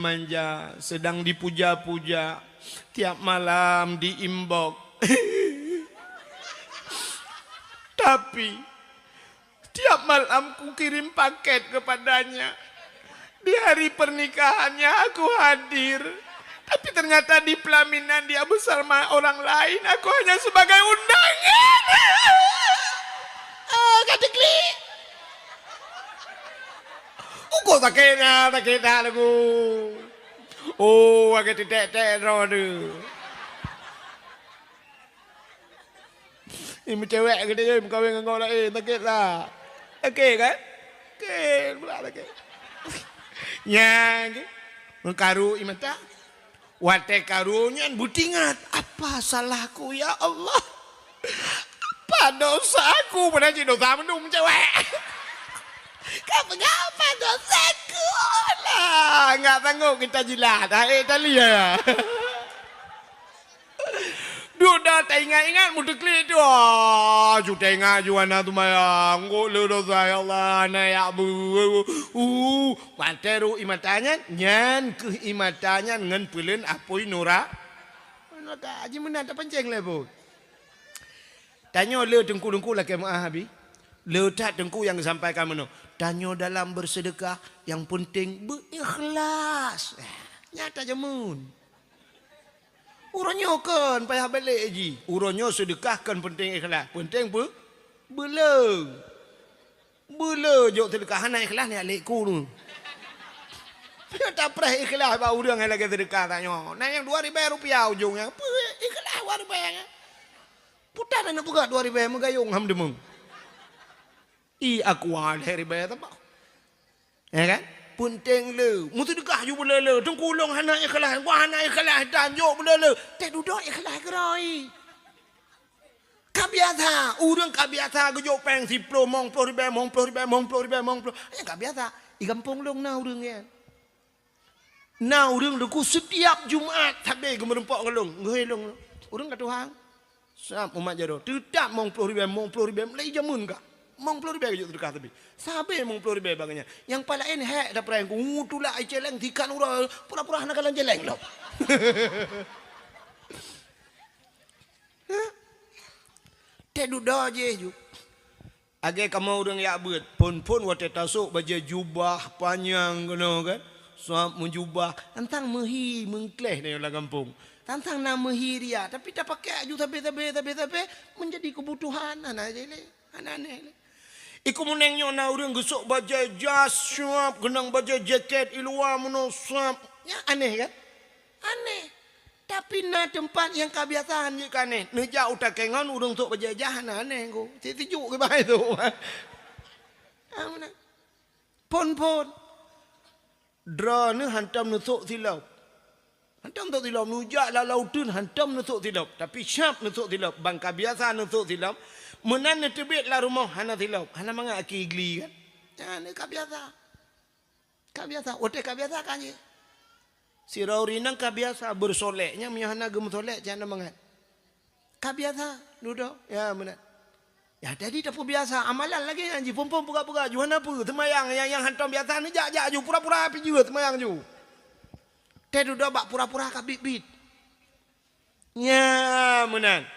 manja, sedang dipuja-puja, tiap malam diimbok. Tapi tiap malam ku kirim paket kepadanya. Di hari pernikahannya aku hadir, tapi ternyata di pelaminan dia bersama orang lain. Aku hanya sebagai undangan. Katekli. Uko sakit dah lagu. Oh, agak tidak roda. Ini cewek gede kawin dengan kau lain, sakit lah. Okey kan? Okey, pula sakit. Yang mengkaru imata. Wate karunya butingat. Apa salahku ya Allah? Apa dosaku? Pada si dosa menung cewek. Kenapa dosaku lah? Enggak sanggup kita jilat. Tali ya. Duda tak ingat-ingat muda klik tu. Sudah ingat juana tu mayang. Kok lu dosa ya Allah. Nayak bu. Materu imatanya. Nyan ke imatanya. Ngan pelin apoi nora. Mana tak. Haji mana tak pancing lah pun. Tanya le tengku-tengku lah ke maaf habis. Le tak tengku yang disampaikan mana. Tanya dalam bersedekah. Yang penting berikhlas. Nyata jemun. Urangnya kan payah balik haji. Urangnya sedekahkan penting ikhlas. Penting apa? Bela. Bela jok sedekah anak ikhlas ni alik ku tu. Dia tak pernah ikhlas bahawa urang yang lagi sedekah tanya. Nah yang 2,000 rupiah ujungnya. Apa ikhlas 2,000. Putar nak buka 2,000 megayung ham demung. Aku ada riba tak. Ya kan? Penting le. Mutu dekah ju bela le. Tengkulung anak ikhlas. Wah anak ikhlas tanjuk bela le. Tak duduk ikhlas gerai. Kabiasa. Urang kabiasa gejok peng 10 mong 10 ribu mong 10 ribu mong 10 ribu mong 10. Ya kabiasa. I kampung long na urang ya. Na urang deku setiap Jumaat habis gemerempok gelung. Ngelung. Urang kat Tuhan. Sap umat jaro. Tidak mong 10 ribu mong 10 ribu. Lai jamun ka. Mong 10 ribu gejok dekat tapi. Sabe mong 10 ribu baganya. Yang palain hek dah perang ku tulah ai celeng tikan ura pura-pura nak kalan celeng lo. Te duda je ju. Age kamu urang ya beut, pun wate tasuk baju jubah panjang kena kan. Suap menjubah tentang mehi mengkleh ni dalam kampung. Tentang nama mehi dia tapi tak pakai ju tapi menjadi kebutuhan anak je le. Anak-anak. Iku menengnya na urang gesok baju jas suap genang baju jaket iluar mono suap. Ya aneh kan? Aneh. Tapi na tempat yang kebiasaan je kan aneh. Nejak utak kengan urang sok baju jahan aneh ko. Tijuk ke bahai tu. Pon. Dra ni hantam nusuk silap. Hantam nusuk silap. Nujak lah lautun hantam nusuk silap. Tapi syap nusuk silap. Bang kebiasaan nusuk silap. Menan tebit lah rumah hana silap. Hana mangak aki igli kan. Ya ni kabiasa. Kabiasa. Otak kabiasa kan je. Si Raurinang kabiasa bersoleknya. Punya hana gem solek. Jangan mangat. Kabiasa. Duduk. Ya benar. Ya jadi tak biasa. Amalan lagi anji. Pom-pom buka-buka. Juhan apa. Temayang. Yang hantam biasa ni. Jak ju. Pura-pura api juga. Temayang ju. Teh duduk bak pura-pura kabit-bit. Ya benar.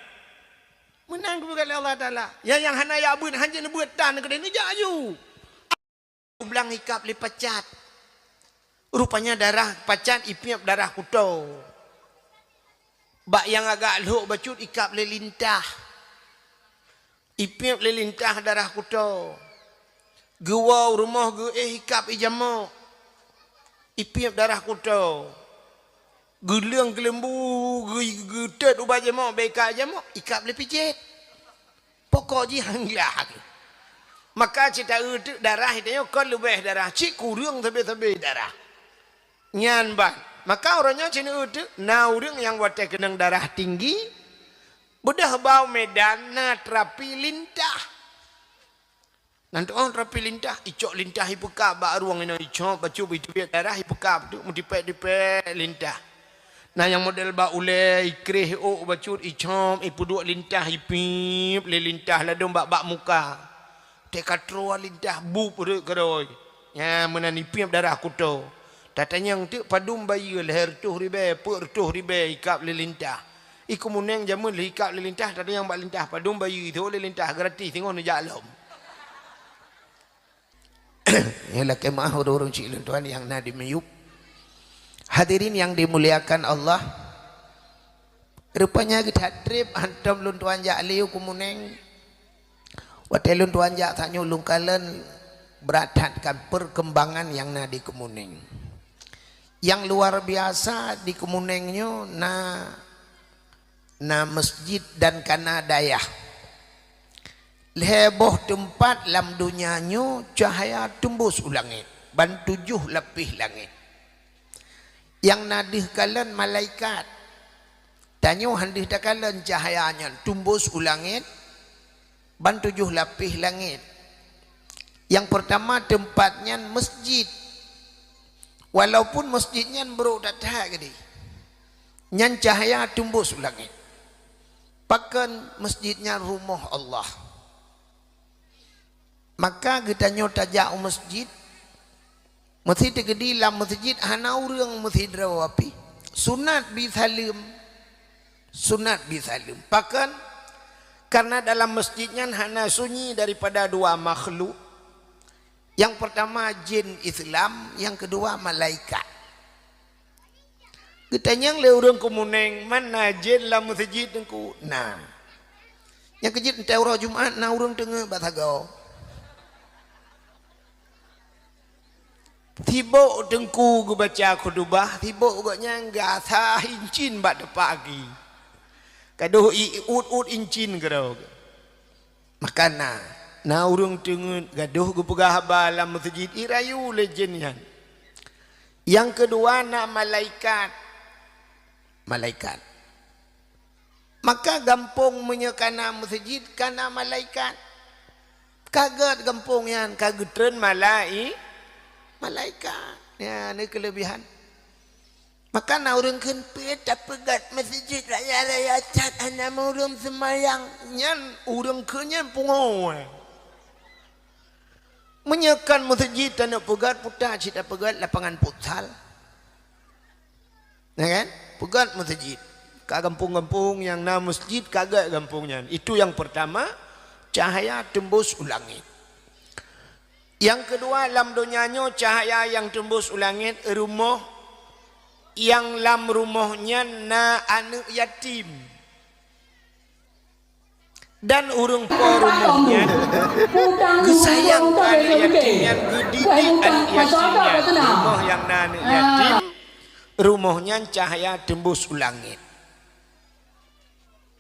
Menang kepada Allah Ta'ala. Yang hana ya buat hanya buat tan kedai ni jaju. Ulang ikap li pacat. Rupanya darah pacat ipiap darah kuto. Bak yang agak luk bacut ikap li lintah. Ipiap li lintah darah kuto. Gewau rumah ge ikap ijamok. Ipiap darah kuto. Gelang gelembu, getet ubah jemok, beka jemok, ikap le pijit. Pokok je hanglah. Maka cita itu darah itu kan lebih darah. Cik kurang tapi darah. Nyan ban. Maka orangnya cina itu, na orang yang watak kenang darah tinggi, bedah bau medan na terapi lintah. Nanti orang terapi lintah, icok lintah ipukap, bak ruang ini icok, bacu itu biar darah ipukap tu, mudipek lintah. Nah yang model ba ule ikrih bacut icom ipuduk lintah ipip le lintah ladong bak muka. Tekatro lintah bu puruk keroi. Ya menan ipip darah kuto. Tatanya yang tu padum bayi leher tuh ribe, per tuh ribe ikap lelintah. Iku muneng jamun ikap lelintah, tatanya yang bak lintah padum bayi tu lelintah gratis tengok ni jalam. Yalah kemah orang-orang cilin tuan yang nadi meyup. Hadirin yang dimuliakan Allah. Rupanya kita trip antam lun tuan jak liu kumuneng. Watelun tuan jak tak nyulung kalen beratkan perkembangan yang nadi kumuneng. Yang luar biasa di Kemunengnya na masjid dan kana dayah. Leboh tempat lam dunianya cahaya tembus ulangit. Ban 7 lebih langit. Yang nadih kalian malaikat. Tanya handih dah kalian cahayanya tembus ulangit. Ban 7 lebih langit. Yang pertama tempatnya masjid. Walaupun masjidnya berudat gede. Nyan cahaya tembus langit. Pakan masjidnya rumah Allah. Maka kita nyota jauh masjid. Masjid gede lah masjid hana urang masjid rawapi. Sunat bisalim. Sunat bisalim. Pakan karena dalam masjidnya hana sunyi daripada 2 makhluk. Yang pertama jin Islam, yang kedua malaikat. Ketanyang le urang Kemuneng, mana jin lah masjid engku? Nah. Yang kejit entah urang Jumaat na urang tengah batagau. Tiba tengku gue baca khutbah, tiba ugaknya enggak sah incin pada pagi. Kadoh ut incin gerau. Makana na urang tengah gaduh gue pegah balam masjid irayu lejenyan. Yang kedua na malaikat. Malaikat. Maka gampung menyekana masjid kana malaikat. Kaget gampungnya, kagetren malaikat. Ya, ini kelebihan. Maka na urang kenpet tak pegat masjid raya cat ana urang semayang nyan urang kenyan pungo. Menyekan masjid tanah pegat putar cita pegat lapangan futsal. Ya kan? Pegat masjid. Ka kampung-kampung yang na masjid kagak kampungnya. Itu yang pertama, cahaya tembus ulangit. Yang kedua, lam dunianya cahaya yang tembus ulangit rumah yang lam rumahnya na anak yatim. Dan urung po rumahnya kesayang anak yatim yang gedidik anak yatimnya. Rumah yang na anak yatim rumahnya cahaya tembus ulangit.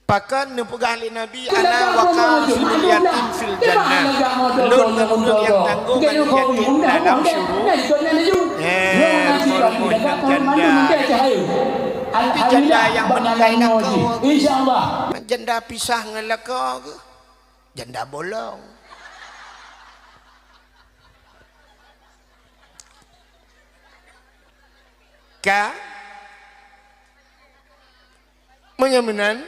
Pakan nepegah li Nabi ana waqaf fil yatim fil jannah. Lun urang yang tanggung anak yatim dalam syurga. Rumah yang janda. Tapi janda yang menikahi kau, insyaallah. Janda pisah dengan kau ke? Janda bolong. Ka menyamenan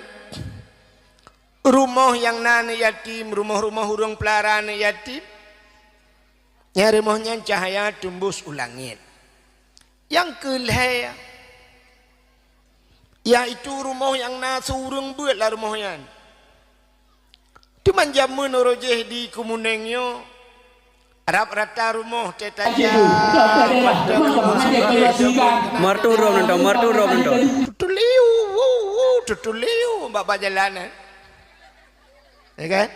rumah yang nana yatim, rumah-rumah urang pelaraan yatim. Ya rumahnya cahaya tembus ulangit. Yang kelih yaitu rumah yang nasurung buatlah rumahnya. Cuman jamun rojeh di Kemunengnya Arab rata rumah tetaja marturo nento tutuliu bapak jalanan. Ya kan?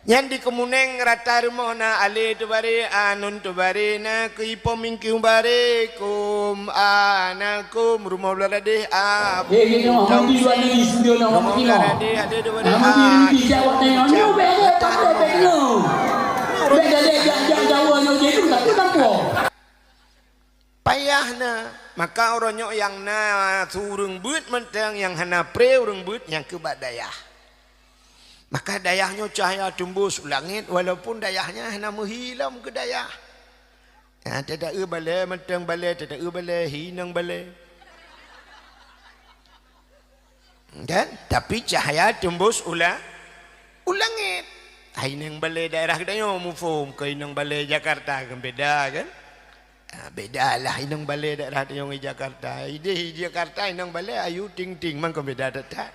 Yang di Kemuneng rata rumah na ale tu bare anun tu bare na kipo mingkiu bare kum anakum rumah beladeh abu rumah beladeh ada tu bare payahna maka orangnya yang na surung but mentang yang hana pre urung but yang kebadayah. Maka dayahnya cahaya tembus langit walaupun dayahnya hanya menghilang ke dayah. Ya, tidak balai mentang balai, tidak balai hinang balai. Kan? Tapi cahaya tembus ulangit. Hinang balai daerah kita mufum ke hinang balai Jakarta kan beda kan? Beda lah inang balik daerah yang di Jakarta. Di Jakarta inang balik ayu ting-ting man ko beda tak.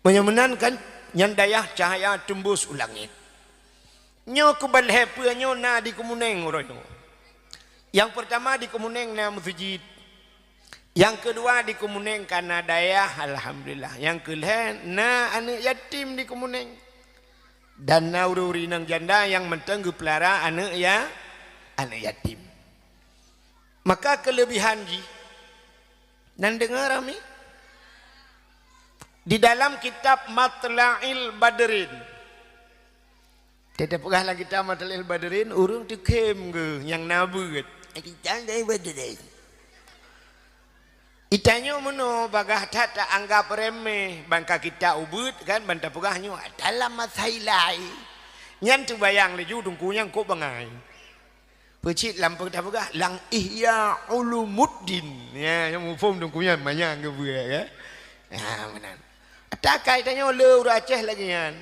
Menyamanan kan nyandayah cahaya tembus ulangit. Nyo kebalhe nyo na di Kemuneng oroyo. Yang pertama di Kemuneng na masjid. Yang kedua di Kemuneng karena daya alhamdulillah. Yang kelima na anak yatim di Kemuneng. Dan na uri nang janda yang menteng pelara anak yatim. Maka kelebihan ji. Nan dengar kami di dalam kitab Matla'il Badrin. Tidak pernah lagi kita Matla'il Badrin urung dikem ke yang nabut. Kita dari Badrin. Itanya meno bagah tak anggap remeh bangka kita ubud kan banta pegahnya dalam masailai nyan tu bayang leju dungku yang kok bangai pecit lampu tak pegah lang ihya ulumuddin ya yang mufum dungkunya banyak ke buat ya benar tak kaitannya le ura Aceh lagi kan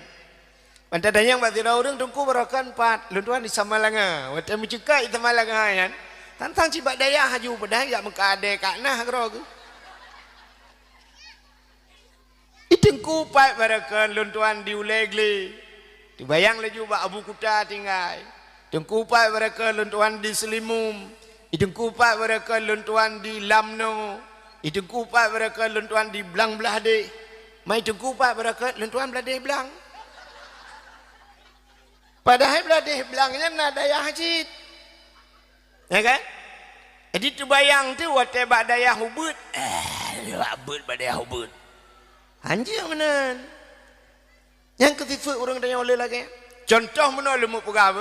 banta danyang batira urang dungku barakan pat luntuan di Samalanga wate mencekak di Samalanga kan tantang cibak daya haju pedang ya mengkade kaknah kro Itengku pai barakan luntuan di Ulegli. Dibayang leju ba Abu Kuta tinggal. Itengku pai barakan luntuan di Selimum. Itengku pai barakan luntuan di Lamno. Itengku pai barakan luntuan di Blang Belade. Mai itengku pai barakan luntuan Belade Blang. Padahal Belade Blangnya nada daya hajit. Ya kan? Jadi terbayang tu wate ba daya hubut. Hubut ba daya hubut. Anjing menan. Yang ketiga orang tanya oleh lagi. Contoh mana lemuk pegawe.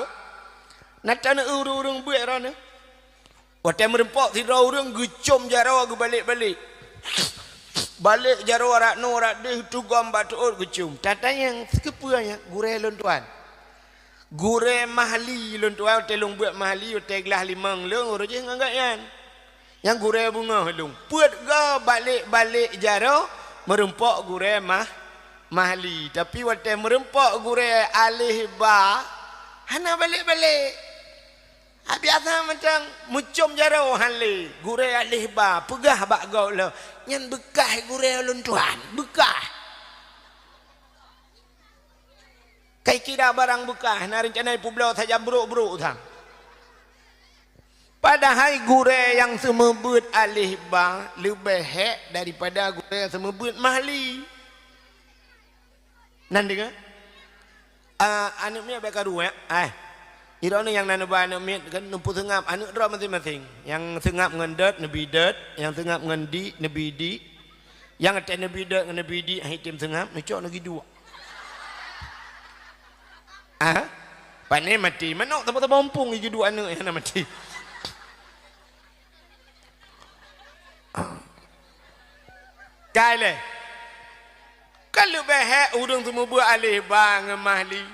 Natana urung buat rana. Waktu merempak tidak orang gecom jarawa ke balik-balik. Balik jarawa rakno rakdeh tugam batu gecom. Tata yang sekepuanya gure lontuan. Gure mahali lontuan telung buat mahali teglah limang leung orang je ngangkat yan. Yang gure bunga helung. Puat ga balik-balik jarawa merempak gure mahli tapi waktu merempak gure alih ba hana balik-balik biasa macam mucum jarau hali gure alih ba pegah bak gau lah nyan bekah gure luntuan bekah kai kira barang bekah na rencana pulau saja buruk-buruk thang padahal gure yang semebut alih ba lebih hek daripada gure yang semebut mahli. Nanti kan? Anak miat baik karu ya. Irona yang nana ba anak miat kan numpu sengap anak dua masing-masing. Yang sengap ngendet nabi det, yang sengap ngendi nabi di. Yang ada nabi det dengan nabi di hitam sengap necok lagi dua. Pane mati. Mana tempat mumpung lagi dua anak yang mati. Kale kalau behek urang semua buat alih bang mahli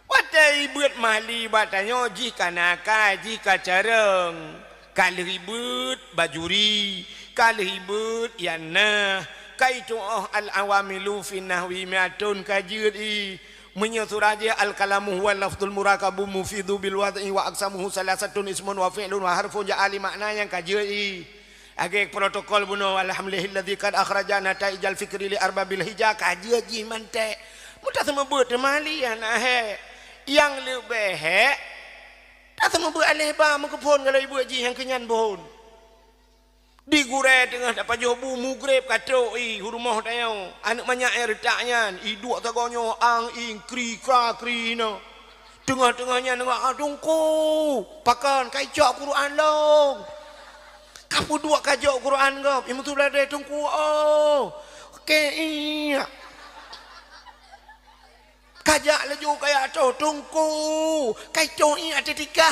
watai buat mahli batanya jika nakal jika careng kalau ribut bajuri kalau ribut yana kaitu al-awamilu fi nahwi mi'atun kajiri menyesuraja al-kalamu huwa lafzul murakabu mufidu bil wad'i wa aqsamuhu salasatun ismun wa fi'lun wa harfun ja'ali makna yang kajiri agak protokol buno alhamdulillahilladzi kad akhrajana taijal fikri li arbabil hijah kaji haji mante mudah semebut mali anak he yang lebih he tak semebut alih ba mengkepon kalau ibu haji yang kenyan bohon di gure tengah dapat jobu mugrib kato rumah tayau anak banyak air taknya iduk tagonyo ang ing kri kra kri no tengah-tengahnya nengah adungku pakan kaicak Quran long kapu dua kajak Quran kau, ibu tu berada tungku okey kajak laju kayak tu tungku kacau ini ada tiga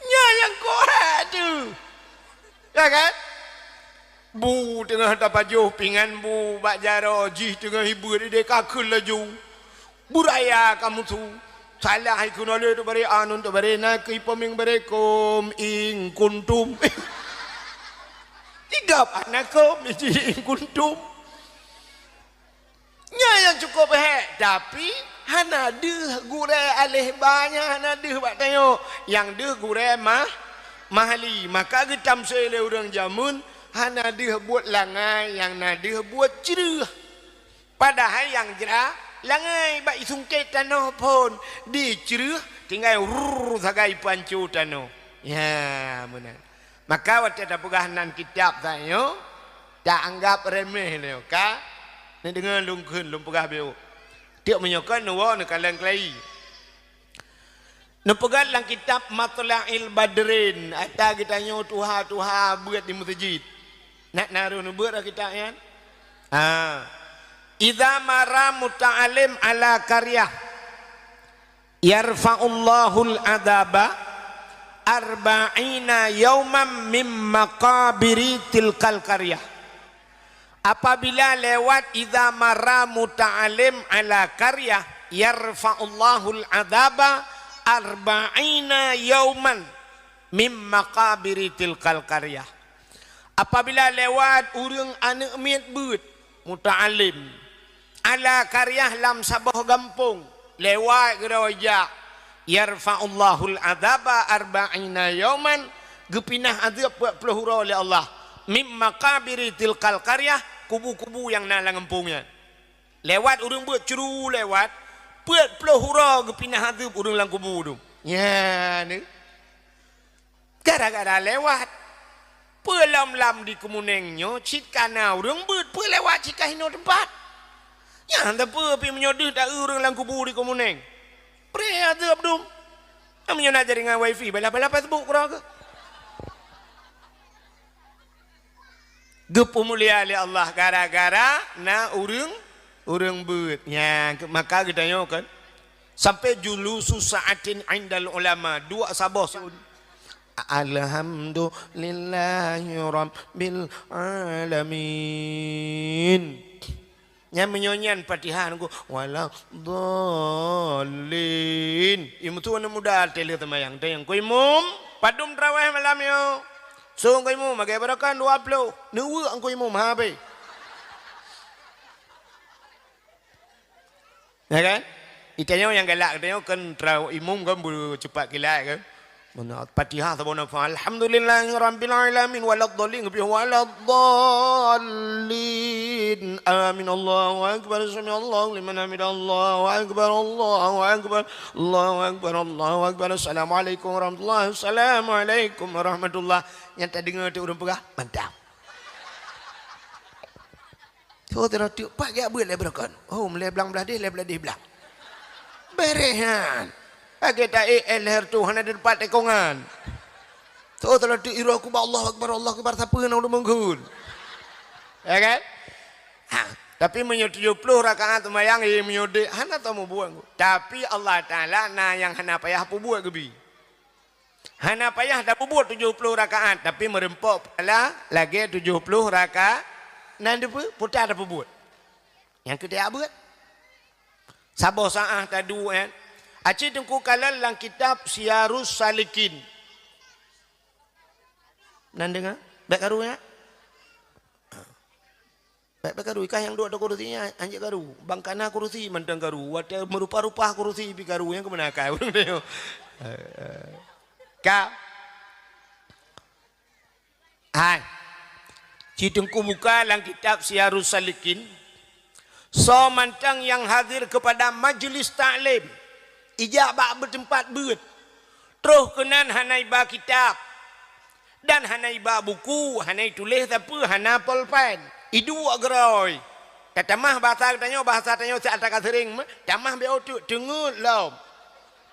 nya yang kau tu ya kan bu tengah dapat jauh pingan bu bak jaro jih tengah ibu dia kakul laju buraya kamu tu salah ikun oleh tu beri anun tu beri nak ipoming berekom ing kuntum tiga anakom ing kuntum nya yang cukup hek tapi hana deh gure alih banyak hana deh bak tengok yang deh gure mahali maka getam sele orang jamun hana deh buat langai yang nadeh buat cerah padahal yang jerah langai bak sungket tanah pun dicerah tinggal sagai pancu tanah ya benar maka waktu ada pegahanan kitab saya tak anggap remeh leo ka ni dengan lungkun lum pegah beo tiap menyokan nuwa ne kalang klai ne pegat lang kitab Matla'il Badrin ata kita nyo tuha buat di masjid nak naru ne buat kita kan idza mara muta'alim ala qaryah yarfa'ullahul adaba arba'ina yauman mim maqabiri tilkal qaryah apabila lewat idza marra muta'alim ala qaryah yarfa'ullahul adaba arba'ina yauman mim maqabiri tilkal qaryah apabila lewat urang anak miat beut muta'alim ala qaryah lam sabah gampung lewat geroja yarfa'ullahul adaba arba'ina yauman gepinah azab 40 hura oleh Allah mim maqabiri tilkal qaryah kubu-kubu yang nalang empungnya lewat urang buat ceru lewat 40 hura gepinah azab urang lang kubu tu ya ni gara-gara lewat pelam-lam di kemunengnya cit kana urang buat lewat cikah hino tempat ya hanta pe menyodeh tak urang lang kubu di kemuneng pre azab dum amnya nak jaringan wifi bala-bala Facebook kurang ke gepu mulia oleh Allah gara-gara na urang beut nya maka kita kan sampai julusu sa'atin indal ulama dua sabah alhamdulillahi rabbil alamin nya menyonyan Fatihah ku wala dhalin imu tu na muda tele temayang tayang ko imum padum tarawih malam yo so ko imum magai barakan 20 nuwa ang ko imum ha be ya kan itanya yang galak dia kan tarawih imum kan bulu cepat kilat kan mana Fatihah sabona fa alhamdulillahi rabbil alamin waladdallin bi waladdallin amin Allahu akbar sami Allahu liman hamida Allahu akbar Allahu akbar Allahu akbar Allahu akbar assalamualaikum warahmatullahi assalamualaikum warahmatullahi yang tak dengar tu orang pegah mantap tu terus pak ya buat leberakan oh meleh belang belah dia belah berehan kita elher tu hana depan tekongan. Tu telah diiru aku Allah akbar siapa nak menggun. Ya kan? Tapi menyuruh 70 rakaat semayang menyuruh hana tahu buang. Tapi Allah Taala na yang hana payah pu buat gebi. Hana payah dah buat 70 rakaat tapi merempok pala lagi 70 rakaat nan depa putar dah buat. Yang kedua buat. Sabar saah tadu kan. Acik tengku kalal lang kitab Siyarus Salikin. Nan dengar? Baik karu ya? Baik karu ikah yang dua ada kursinya anjik karu. Bangkana kursi mandang karu. Ada merupa-rupa kursi pi karu yang kemana kau? Ka. Hai. Cik tengku buka lang kitab Siyarus Salikin. So mantang yang hadir kepada majlis ta'lim. Ijabah bertempat beut. Terus kenan hanai ba kitab. Dan hanai ba buku, hanai tulis tapi hana pulpen. Idu agroy. Katamah bahasa tanya saya tak sering. Tamah be otuk dengut lom.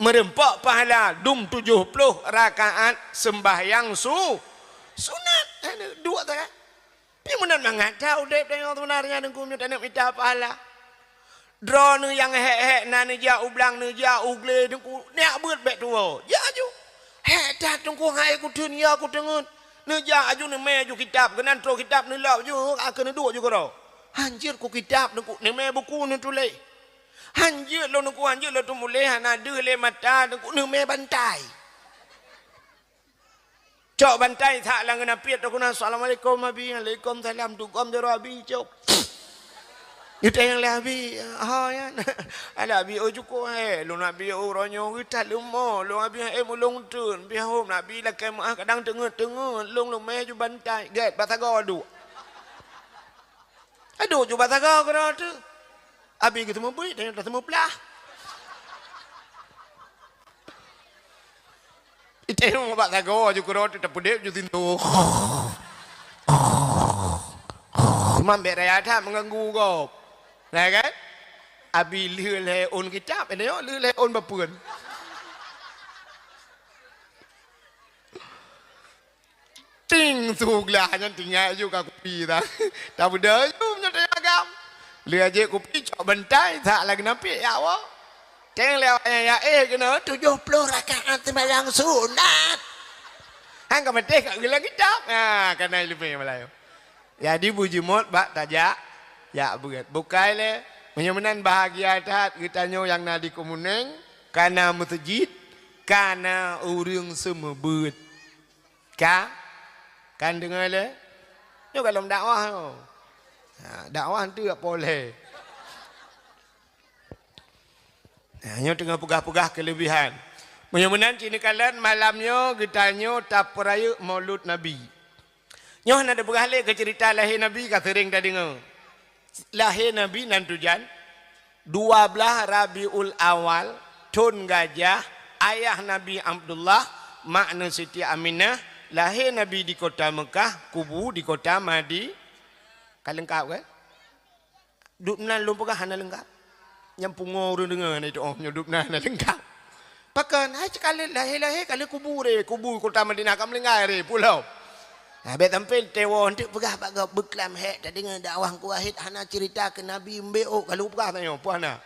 Merempak pahala dum 70 rakaat sembahyang sunat. Dua tak. Pi menan mangatau dek tengok sebenarnya dengku tak nak minta pahala. Draw ni yang hek na ni ja ublang ni ja ugle dengku nak beut bet tu. Ya aju. Hek dah dengku hai ku dunia ku dengut. Ni ja aju ni me ju kitab kenan tro kitab ni lau ju akan duk ju karo. Hanjir ku kitab dengku ni me buku ni tulis. Hanjir lo dengku hanjir lo tu mulai hana de le mata dengku ni me bantai. Cok bantai tak lang kena piat aku na assalamualaikum abi alaikum salam tu kom jaro abi cok. Kita yang lebih, ya, ada bi cukup lu nak bi orangnya kita lumo, lu abi mulung tun, bi hom nak bi lah kemah kadang tengah, lu meh ju bantai, get bataga adu. Adu ju bataga kena tu. Abi kita mau bui, dan kita mau pelah. Itu yang mau bataga ju kena tu, tapi dia ju tintu. Cuma beraya tak mengganggu kau. Nah kan? Abi leh on kitab, ini yo leh on bapun. Ting suglah hanya tinggal juga kopi dah. Tak benda tu menyertai agam. Leh aje kopi cok bentai tak lagi nampak ya awak. Teng lewat ya kena 70 rakaat sembahyang sunat. Hang ka mati kat gelang kitab. Ha kana lebih Melayu. Jadi buji mot bak tajak ya berat. Bukai le menyemenan bahagia tat kita nyo yang nadi kumuneng kana masjid kana urang semebut. Kan dengar le? Yo kalau dakwah yo. Dakwah tu tak boleh. Nyo tengah pegah-pegah kelebihan. Menyemenan cini kalian malamnya kita nyo tak peraya Maulud Nabi. Nyo ada bergalih ke cerita lahir Nabi ka sering dah dengar. Lahir Nabi nan tujan 12 Rabiul Awal Tun Gajah ayah Nabi Abdullah makna Siti Aminah lahir Nabi di kota Mekah kubu di kota Madi kan lengkap kan duduk nan lumpur hana lengkap nyampungo urang dengar itu oh nyudup nan lengkap pakan hai sekali lahir kali kubu kota Madinah kam lengai pulau. Nah, tampil tewa untuk pegah baga beklam hek tak dengar dakwah ku wahid hana cerita ke Nabi mbeo kalau pegah tanya puana.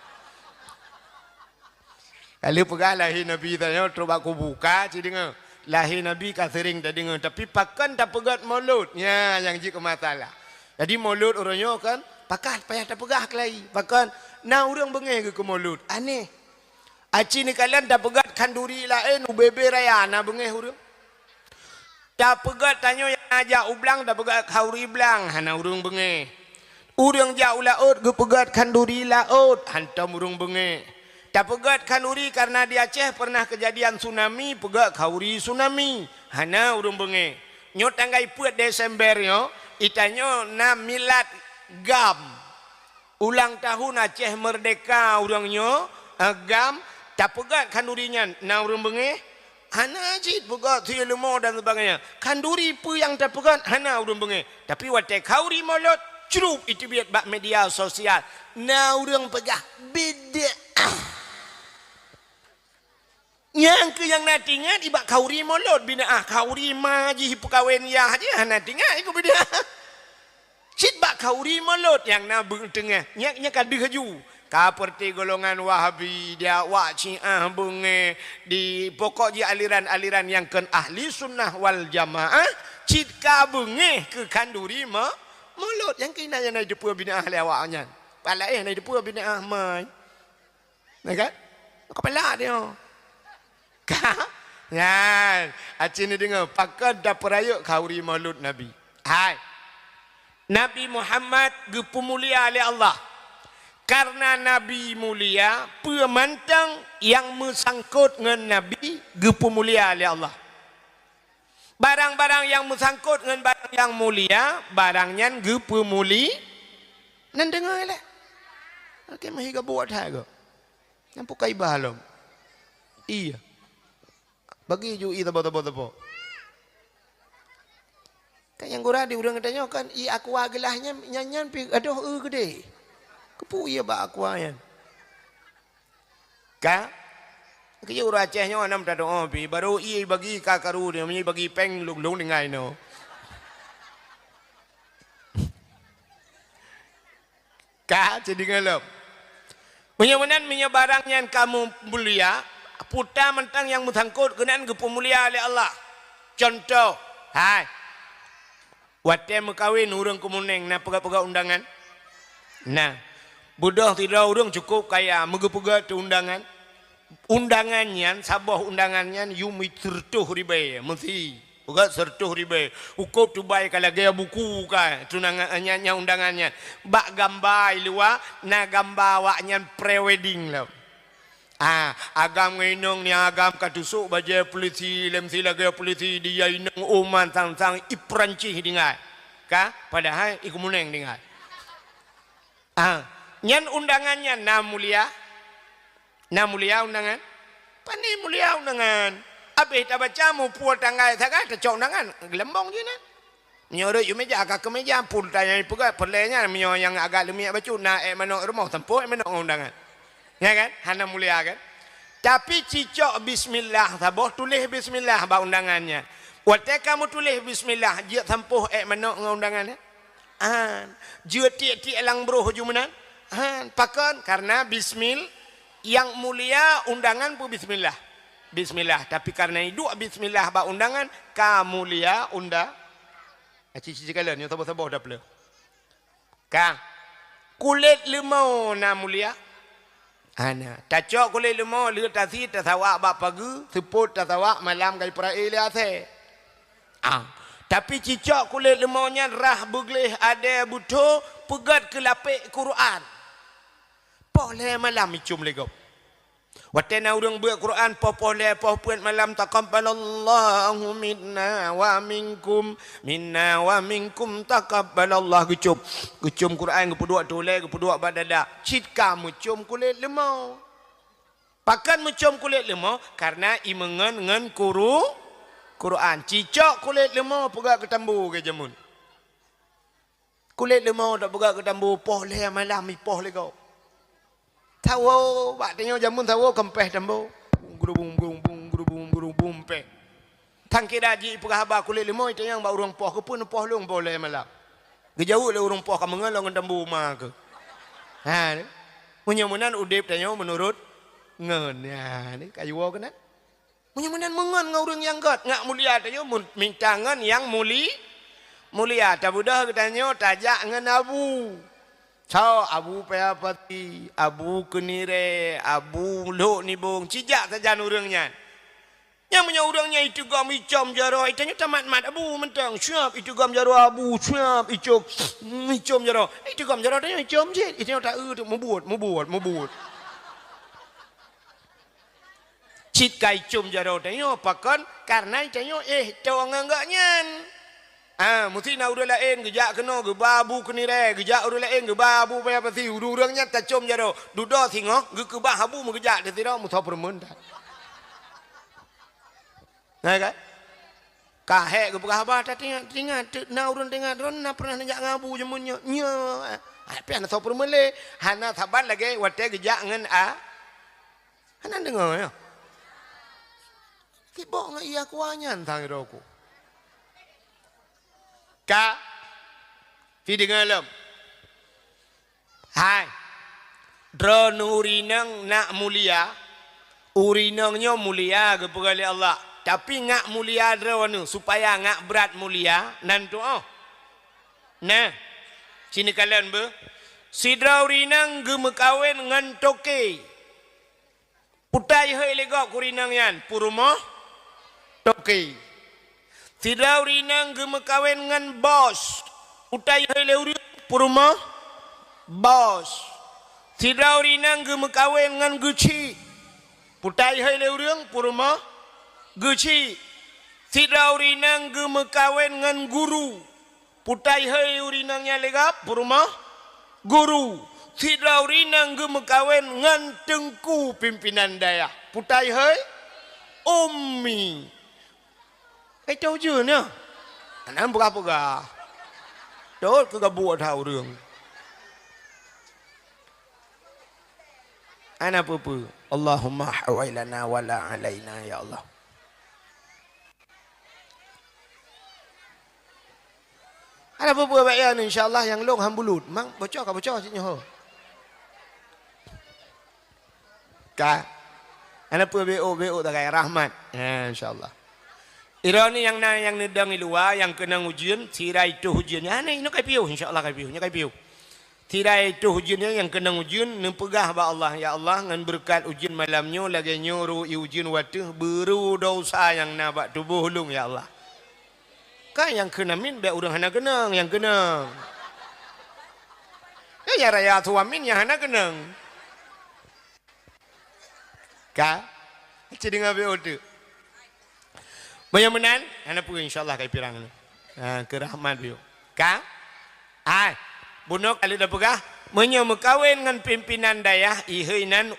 Kalau pegah lahir Nabi tanya terus aku buka ci dengar. Lahir Nabi ka sering tak dengar tapi pakan tak pegat Maulud. Ya yang ji ke masalah. Jadi Maulud orangnya kan pakan payah tak pegah kelai. Pakan na urang bengeh ke Maulud. Aneh. Aci ni kalian tak pegat kanduri lain ubebe raya na bengeh urang. Tak pegat tanya yang ajak ublang tak pegat kauri blang hana urung benge. Urang jak ulaut ge pegat kanduri laut hantam urung benge. Tak pegat kanduri karena di Aceh pernah kejadian tsunami pegat kauri tsunami hana urung benge. Nyo tanggai puat Desember yo itanyo na milad gam. Ulang tahun Aceh merdeka urangnya gam tak pegat kandurinya na urung benge. Hana jid pegat tu ilmu dan sebagainya. Kanduri pu yang terpegat hana urang benge. Tapi watai kauri Maulud cerup itu biat bak media sosial. Na urang pegah beda. Yang ke yang natingan ibak kauri Maulud bina kauri maji pekawin ya aja hana tinggal iku beda. Cid bak kauri Maulud yang na tengah. Nya kadu haju. Seperti golongan Wahabi dia wak Syiah benge di pokok je aliran-aliran yang kan ahli sunnah wal jamaah cika benge ke kanduri Maulud yang kena yang naik depua bina ahli awaknya palai naik depua bina ahmai nah kan kepala dia kan ya aci ni dengar pakai dah perayuk kauri Maulud Nabi hai Nabi Muhammad gepemulia oleh Allah. Karena Nabi mulia, pemantang yang mesangkut dengan Nabi, gepu mulia oleh Allah. Barang-barang yang mesangkut dengan barang yang mulia, barangnya gepu muli. Nan dengar lah. Okey, mahiga buat haga. Nampu kai bahalom. Iya. Bagi ju i tabo. Kan yang guradi urang tanya kan, i aku agelahnya nyanyan pi aduh gede. Kepu ia bak aku ayan. Ka? Kaya ura Acehnya anam tak doa pi baru ia bagi kakaru dia menyi bagi peng lung dengai no. Ka jadi ngelap. Menyemenan menyebarangnya kamu mulia puta mentang yang mutangkut kenan gepu mulia oleh Allah. Contoh, hai. Wate mekawin urang kumuneng na pegak-pegak undangan. Nah, budak tidak urang cukup kaya megepega tu undangan. Undangannya sabah undangannya yumi tertuh ribai mesti Ugat sertuh ribe. Ukup tu baik kalau gaya buku kan. Tunangannya undangannya. Bak gambar luar. Na gambar waknya pre-wedding lah. Agam nginong ni agam katusuk baja polisi. Lem sila gaya polisi. Dia inong uman sang-sang iprancih dengar. Ka? Padahal iku muneng dengar. Nyan undangannya na mulia. Na mulia undangan. Pani mulia undangan. Habis tak baca mu puas tanggai sangat tercok undangan gelembong je nak. Menyorot you meja agak ke meja pun tanya pegat perlenya menyo yang agak lemiak bacu nak manok rumah tempoh manok undangan. Ya kan? Hana mulia kan? Tapi cicok bismillah taboh tulis bismillah ba undangannya. Waktu kamu tulis bismillah dia tempoh manok undangannya. Dia tiak-tiak lang bro jumanan. Pakan karena bismil yang mulia undangan pun bismillah. Bismillah. Tapi karena itu bismillah ba undangan kamulia unda. Cici kalian yang sabar-sabar dah pula. Ka kulit lemau na mulia. Ana tacok kulit lemau le tasi tasawak ba pagi seput tasawak malam kai prae le ase. Tapi cicak kulit lemaunya rah begleh ada butuh pegat ke lapik Quran. Boleh malam icum legop. Waktu na urang buat Quran popole popuan malam taqabbalallahu minna wa minkum taqabbalallah gucum Quran gepuduk toleh gepuduk badada cit kamu cum kulit lemau pakan mencum kulit lemau karena imengan ngan Quran cicak kulit lemau pegak ke tambu ke jamun kulit lemau tak pegak ke tambu poleh malam ipoh le kau tahu, bak tengok jamun tahu kempeh tambo. Gurubung pe. Tang kira ji pegahaba kulit lemau itu yang bak urang poh ke pun poh long boleh malam. Gejauh le urang poh ka mengalong tambo ma ke. Munyamunan udip tanya menurut ngen ya ni kayu wa kena. Munyamunan mengen ngurang yang gat ngak mulia tanya mintangan yang mulia tabudah tanya tajak ngen abu. Sao abu payapati, abu kenire, abu lok ni bong, cijak saja urangnya. Yang punya urangnya itu gam icam jaro, itanya tamat-mat abu mentang, siap itu gam jaro abu, siap icam jaro. Itu gam jaro tanya icam je, itanya tak tu membuat. Cit kai icam jaro tanya pakan karena itanya tawang enggaknya. Mesti nak urang lain gejak kena ke babu kenire gejak urang lain ke babu payah pasti urangnya tak com jaro duda tengok ge ke babu mengejak de tira musa permen dah nah kan kahek ke bahaba tak tengok na urang tengok ron na pernah najak ngabu jemunnya nya pian so permen le hana saban lagi wate gejak ngan hana dengar ya kibok ngan iya kuanyan tang roku Ka Fiding alam Hai Drone urinang nak mulia Urinangnya mulia kepada Allah Tapi ngak mulia drone supaya ngak berat mulia Nanti Nah Sini kalian ber Sidra urinang gemekawin ngan toke Putai hai legak urinang yan Purumah Toke Tidak urinang gemekawin ngan bos. Utai hai leuri puruma bos. Tidak urinang gemekawin ngan guci. Putai hai leuri puruma guci. Tidak urinang gemekawin ngan guru. Putai hai urinangnya legap puruma guru. Tidak urinang gemekawin ngan tengku pimpinan daya. Putai hai ummi. Tahu je ni. Anak berapa-berapa. Dot ke gabuat tahuរឿង. Anak apa? Allahumma hawailana wala alaina ya Allah. Anak apa baik insya-Allah yang long hambulut. Mang bocor sini ho. Ka. Anak apa BO tak kaya rahmat. Insya-Allah. Ironi yang nedang luar yang kena ujian tirai itu ujiannya ini kai piu insyaallah kai piu tirai itu ujiannya yang kena ujian nempegah ba Allah ya Allah ngan berkat ujian malamnya lagi nyuruh ujian waktu beru dosa yang nabak tubuh hulung ya Allah Kan yang kena min biar orang hana kenang yang kenang. Ya raya tua min yang hana kenang. Ka? Jadi ngabe otu. Banyak menan, hana pun insyaallah kai pirang ni. Ke rahmat biu. Ka? Ai, bunok ali dah pegah. Menyo mekawin dengan pimpinan dayah iheunan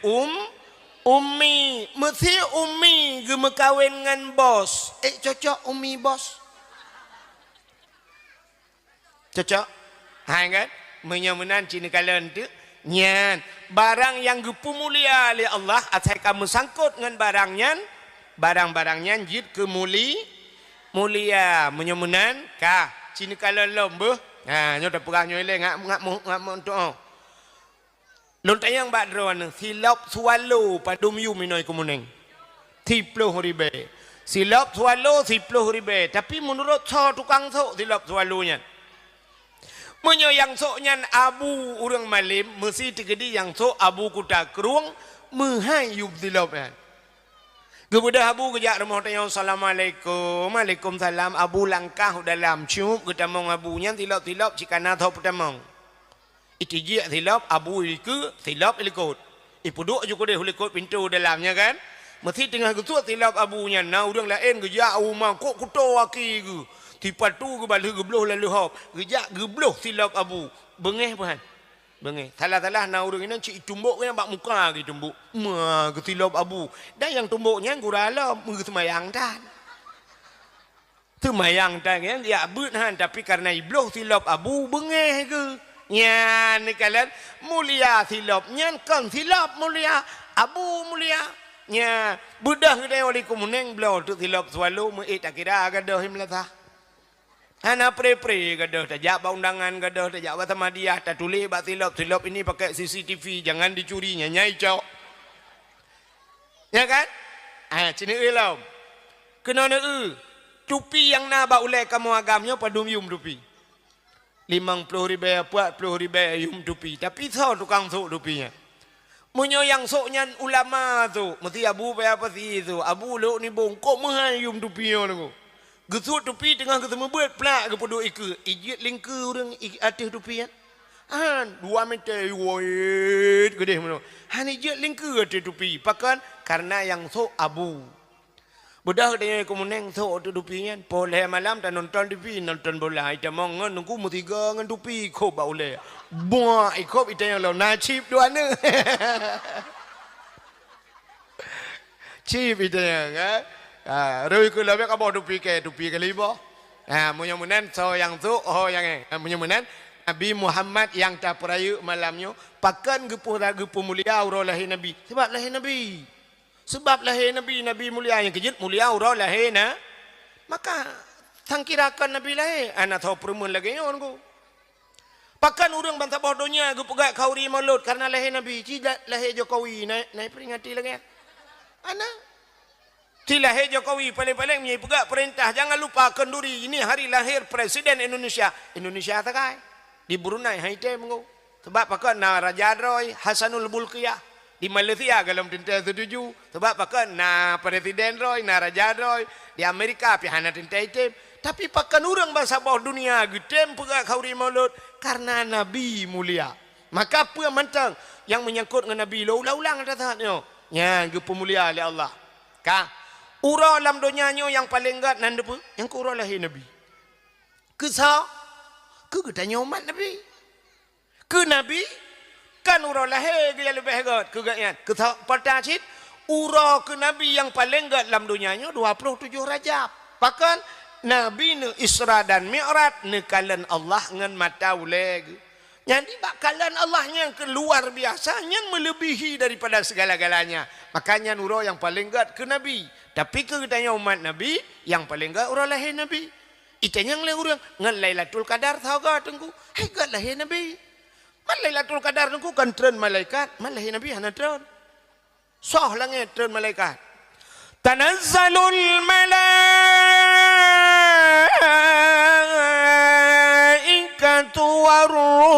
Ummi, mesti Ummi ge mekawin dengan bos. Cocok Ummi bos. Cocok? Hai kan? Menyamunan cina kalian tu nyan barang yang gepu mulia oleh Allah asal kamu sangkut dengan barang-barangnya jid ke mulia menyamunan ka cina kalian lomba nyo dah perah nyo ile ngak doa lontayang bak drone silap swallow padum yu minoi kumuneng 30 ribu silap swallow 10 ribu tapi menurut tukang sok silap swallownya menyo yang soknya abu urang malim mesti tegedi yang sok abu kuda keruang mehayub dilop kan kemudian abu kejak rumah tanya assalamualaikum waalaikumsalam abu langkah dalam cium kita mau abunya tilap cikana tau pertama itu je tilap abu itu tilap ikut ipuduk juga deh ikut pintu dalamnya kan mesti tengah ketua tilap abunya nah urang lain kejak rumah kok kuto aki ke tipa tu ke balik gebloh lalu hop gejak gebloh silap abu bengeh pahan bengeh salah-salah na urang ini cik tumbuk yang bak muka ke tumbuk ke silap abu dan yang tumbuknya gurala semayang dan semayang dan yang dia berhan tapi karena ibloh silap abu bengeh ke nya ni kalian mulia silapnya kan silap mulia abu mulia nya budah kedai oleh kumuneng bloh tu silap swallow me tak kira gadah himlatah hana pre-pre gadah tajak ba undangan gadah tajak ba tamadiah tak tulis ba silap ini pakai CCTV jangan dicurinya nyai cok ya kan cina elam kena na tupi yang na ba ulai kamu agamnya padum yum tupi 50 ribu 40 ribu yum tupi tapi tau tukang sok tupinya munyo yang soknya ulama tu mesti abu apa sih tu abu lo ni bongkok mahayum tupinya tu gesut tupi tengah ketemu buat pelak ke podok ika ijit lingka orang atas tupi kan 2 meter wait gede mana ijit lingka atas tupi pakan karena yang sok abu budak dia kumuneng sok tu tupi kan boleh malam tak nonton TV nonton bola ita mongon nunggu mutiga ngan tupi ko ba boleh buah ikop ita yang lo nachip duana chip ita yang kan rồi cứ lấy cái bộ tupi cái libo mudah-mudahan so yang tu yang mudah-mudahan Nabi Muhammad yang tak perayu malamnya pakan gepu mulia aurah lahir Nabi sebab lahir Nabi mulia yang kejut mulia aurah lahir maka sangkirakan Nabi lahir anak tahu perumun lagi orang ku pakan orang bangsa bodohnya gepu gak kauri maulud karena lahir Nabi tidak lahir Jokowi naik peringati lagi anak Lahir Jokowi paling-paling menyai pegak perintah jangan lupa kenduri ini hari lahir Presiden Indonesia tak kai di Brunei Haiti mengu sebab pakai na Raja Roy Hasanul Bulqiyah di Malaysia dalam tinta 7 sebab pakai na Presiden Roy na Raja Roy di Amerika pihana tinta item tapi pakai orang bahasa bawah dunia gedem pegak kauri maulud karena Nabi mulia maka apa mantang yang menyangkut dengan Nabi ulang-ulang ada saatnya ya pemulia oleh Allah kah urah dalam dunianya yang paling gat nanda pun yang urah lahir Nabi kesah ke tanya umat Nabi ke Nabi kan urah lahir dia lebih gat ke gatnya kesah pada cit urah ke Nabi yang paling gat dalam dunianya 27 Rajab bahkan Nabi ne Isra dan Mi'raj ne kalan Allah ngan mata uleg jadi bakalan Allah yang keluar biasa yang melebihi daripada segala-galanya makanya urah yang paling gat ke Nabi tapi ketanya umat Nabi yang paling gak urang lahir Nabi itanya yang orang ngan Lailatul Qadar tahu gak tengku hegat lahir Nabi man Lailatul Qadar tengku kan tren malaikat man lahir Nabi hana tren soh langit tren malaikat tanazzalul malaikatu waruh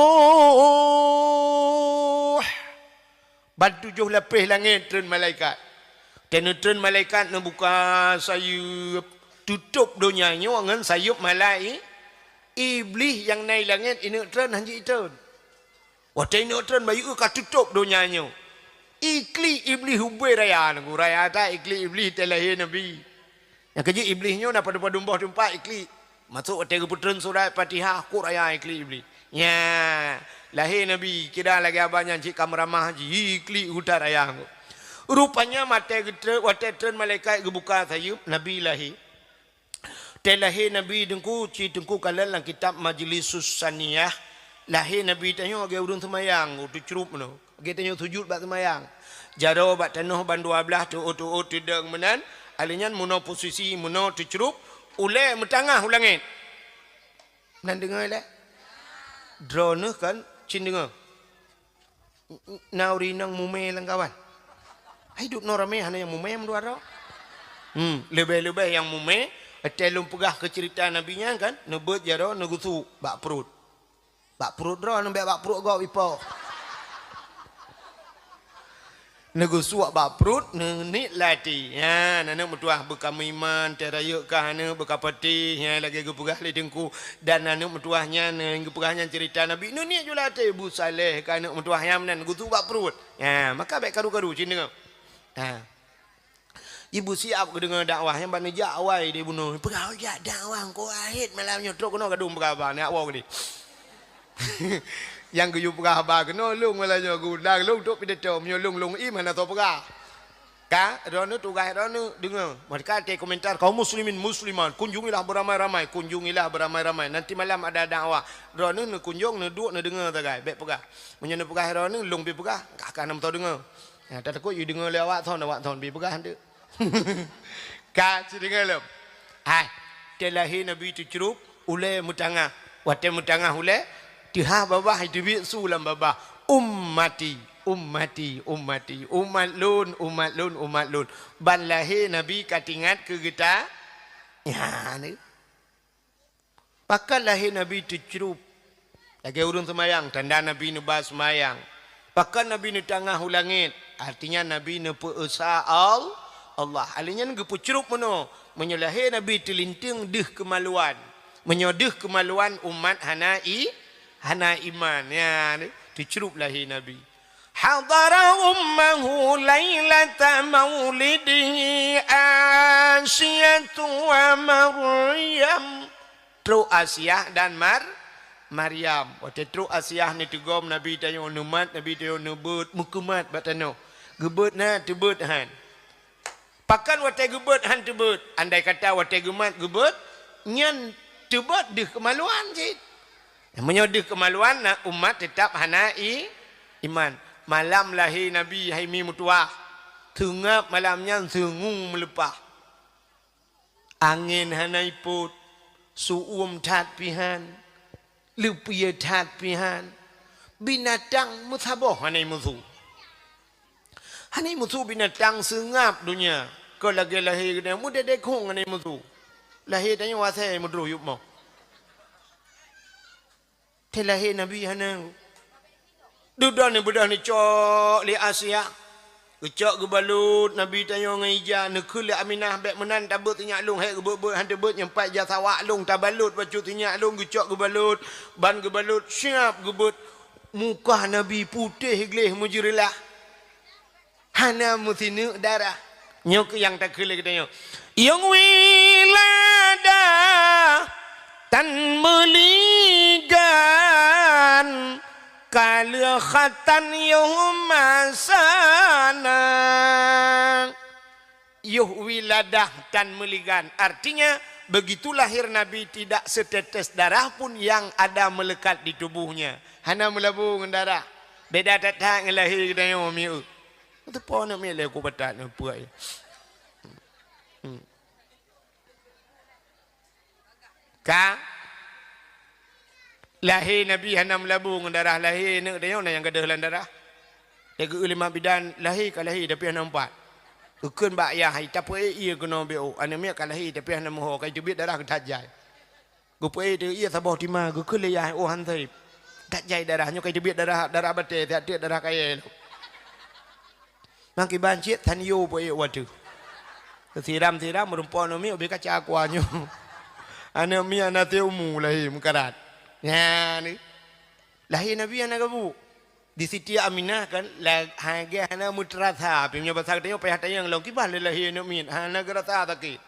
bad 7 lapis langit tren malaikat dan tren malaikat nak buka sayup tutup dunianya dengan sayup malai iblis yang naik langit ini tren hanji tren watai ini tren bayu ka tutup dunianya ikli iblis hubai raya nunggu raya tak ikli iblis terlahir nabi yang kerja iblisnya nak pada dumbah tempat ikli masuk watai keputran surat Fatihah ku raya ikli iblis ya lahir nabi kira lagi abangnya cik kamramah haji ikli hutar raya rupanya mata watai tren malaikat kebuka sayup nabi lahir lahir Nabi dengku dengku kalian dalam kitab Majlisus Saniyah lahir Nabi tanya agak urun semayang tu cerup no agak tanya sujud bak semayang jaro bak tanah ban 12 tu tidang menan alinya muno posisi muno tu cerup ule metangah ulangin nan dengar le drone kan cin dengar nauri nang mume lang kawan hidup norame hanya yang mume dua ro lebih-lebih yang mume telung pegah ke cerita nabinya kan nebut jaro negusu bak perut ro nembe bak perut go ipo negusu bak perut ni lati ya nana metuah bekam iman teraya kahana bekapati ya lagi ke pegah le dengku dan nana metuahnya ne pegahnya cerita nabi ni julate Bu Saleh kana metuah yang nan negusu bak perut ya maka baik karu-karu cin dengar Ibu siap ke dengar dakwah yang bani jawai dia bunuh. Pegawai jak dakwah kau ahid malam nyotrok kena kadung pegawai nak awak ni. Yang keju pegawai kena lung malanya gudang lung tok pidato menyolong lung i mana tahu pegawai. Ka rono tugas rono dengar. Mereka ada komentar kaum muslimin musliman kunjungilah beramai-ramai nanti malam ada dakwah. Rono ne kunjung ne duk ne dengar tagai baik pegawai. Menyana pegawai rono lung pi pegawai kakak nam tahu dengar. Ya tak takut you dengar lewat thon pi pegawai hande. Kak dengar lem. Hai, terlahir Nabi tu cerup, ule mutangah, wate mutangah ule, tiha babah itu bi sulam babah, umat lun. Ban lahir Nabi katingat ke kita, ya ni. Pakai lahir Nabi tu cerup, lagi urun semayang, tanda Nabi nubah semayang. Pakai Nabi nu tangah ulangit, artinya Nabi nu peesa Allah alinya gepu cerup mano menyelahir Nabi telinting deh kemaluan menyodeh kemaluan umat hana iman ya dicerup lahir Nabi hadara ummahu lailata maulidihi Asyatu wa Maryam tru Asyah dan Maryam waktu tru Asyah ni tegom Nabi tanya umat Nabi tanya nebut mukumat batano gebut na tebut han pakan watai gebut han tebut andai kata watai gemat gebut nyan tebut deh kemaluan cik menyodih kemaluan nak umat tetap hana iman malam lahir Nabi haimi mutuah tengap malamnya sengung melepah angin hana iput suum tat pihan lupia tat pihan binatang musaboh hanai musuh binatang sengap dunia kau lagi lahir kena muda dekong hanai musuh lahir tanya wasai mudru yup mau terlahir Nabi hana dudah ni cok li Asia kecok gebalut Nabi tanya dengan ija nekul Aminah bek menan tabut tinyak lung hek gebut han tebut nyempat jasawak lung tabalut bacu tinyak lung kecok gebalut ban gebalut siap gebut muka Nabi putih gleh mujrilah hana musinu darah nyok yang tak kele katanya yang wilada tan meligan kalikhatan yuhmasana yuh wiladah tan meligan artinya begitu lahir Nabi tidak setetes darah pun yang ada melekat di tubuhnya hana melabung darah beda datang lahir katanya miu itu pun nak milih aku batat ni puai. Ka lahir Nabi hanam labung darah lahir ni dia yang gadah lan darah. Dia ke lima bidan lahir ka lahir tapi hanam empat. Keun bak ya hai tapi ia kena beo. Ane mi ka lahir tapi hanam ho kai tebit darah ketajai. Gupai dia ia sabah tima keun le ya oh han thai. Tajai darahnya kai tebit darah bate tiap darah kaya. Maki bancit tan yo po waduh. Kesiram-siram merumpah mi obi kaca akuanyo. Ana mi ana teumu lahir mukarat. Ya ni. Lahir Nabi anak kabu. Di Siti Aminah kan harga hana mutratha pimnya bahasa dia payah tayang long kibah lahir Nabi hana gerata takit.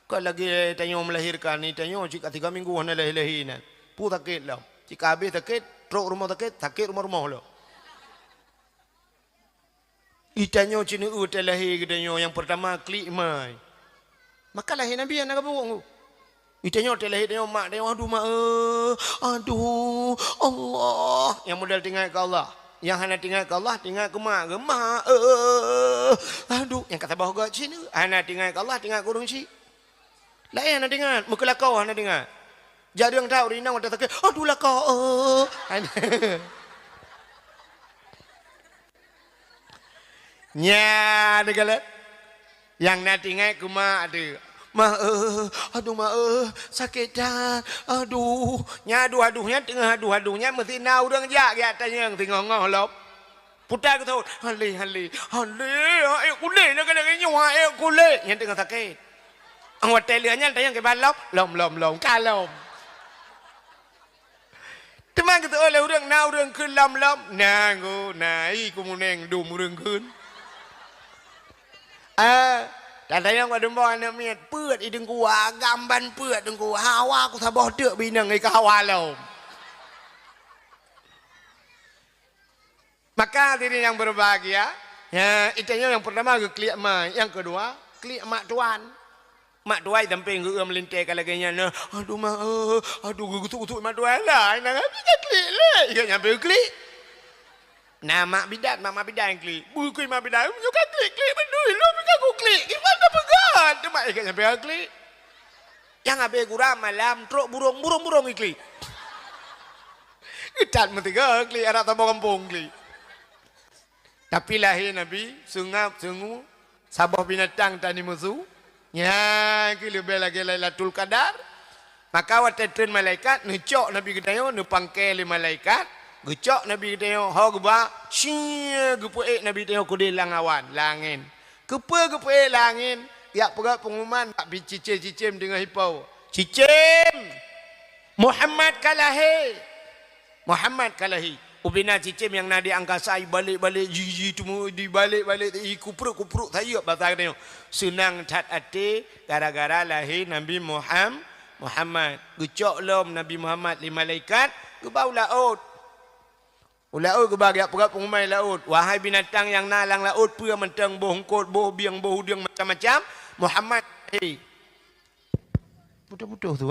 Kau lagi tanya melahirkan ni tanya jika 3 minggu hana lahir-lahiran. Pu takit lah. Jika habis takit, teruk rumah takit rumah-rumah lah. Itanya cina lahir katanya yang pertama klik mai. Maka lahir Nabi anak kabu. Itanya lahir tanya mak dia aduh mak aduh Allah yang modal tinggal ke Allah. Yang hana tinggal ke Allah tinggal ke mak aduh yang kata bahawa cina hana tinggal ke Allah tinggal ke urang cik. Lain hana dengar, muka lakau hana dengar. Jadi yang tahu rinang waktu takut, aduh lakau. Nya ada yang nak tinggal ke mak ada. Mak aduh mak sakit dah. Aduh, nya aduhnya tengah aduhnya mesti na urang jak ya tanya yang tengah ngah lop. Putar ke tahu, hale kule nak kena nyawa kule yang tengah sakit. Ang hotelnya tayang ke balop lom kalom. Teman kita oleh urang na urang keun lom nango nai kumuneng dum urang keun. Dan tayang pada mbak anak miat peut ideng kuah gamban peut deng kuah hawa aku sabah deuk binang ai ka hawa lom. Maka diri yang berbahagia, ya itanya yang pertama ke klik mai, yang kedua klik mak tuan. Mak tuai tamping ke melintai kalau kayaknya nah aduh mak aduh gutuk mak tuai lah nak kita klik lah ia nyampe klik nah mak bidat yang klik buku mak bidat juga klik bendui lu bisa aku klik gimana pegat tu mak ikat nyampe klik yang abe gurau malam truk burung klik ikat mentiga klik anak tambah kampung klik tapi lahir Nabi sungap sungu sabah binatang tani musuh. Ya, kita lebih lagi Lailatul Qadar. Maka waktu malaikat ngecok Nabi kita yo nepangkel malaikat, ngecok Nabi kita yo ha geba, sia gepuek Nabi kita yo kudilang awan, langin. Gepuek langin, ya pegat pengumuman tak bicicim dengan hipau. Cicim. Muhammad kalahi. Ubina cicim yang nadi angkasa balik jiji temu di balik kupruk saya bahasa dia senang tat ate gara-gara lahir Nabi Muhammad gecok lom Nabi Muhammad li malaikat ke bau laut ke bagian pegat pengumai laut wahai binatang yang nalang laut pua mentang boh hongkot boh biang boh hudung macam-macam Muhammad putus tu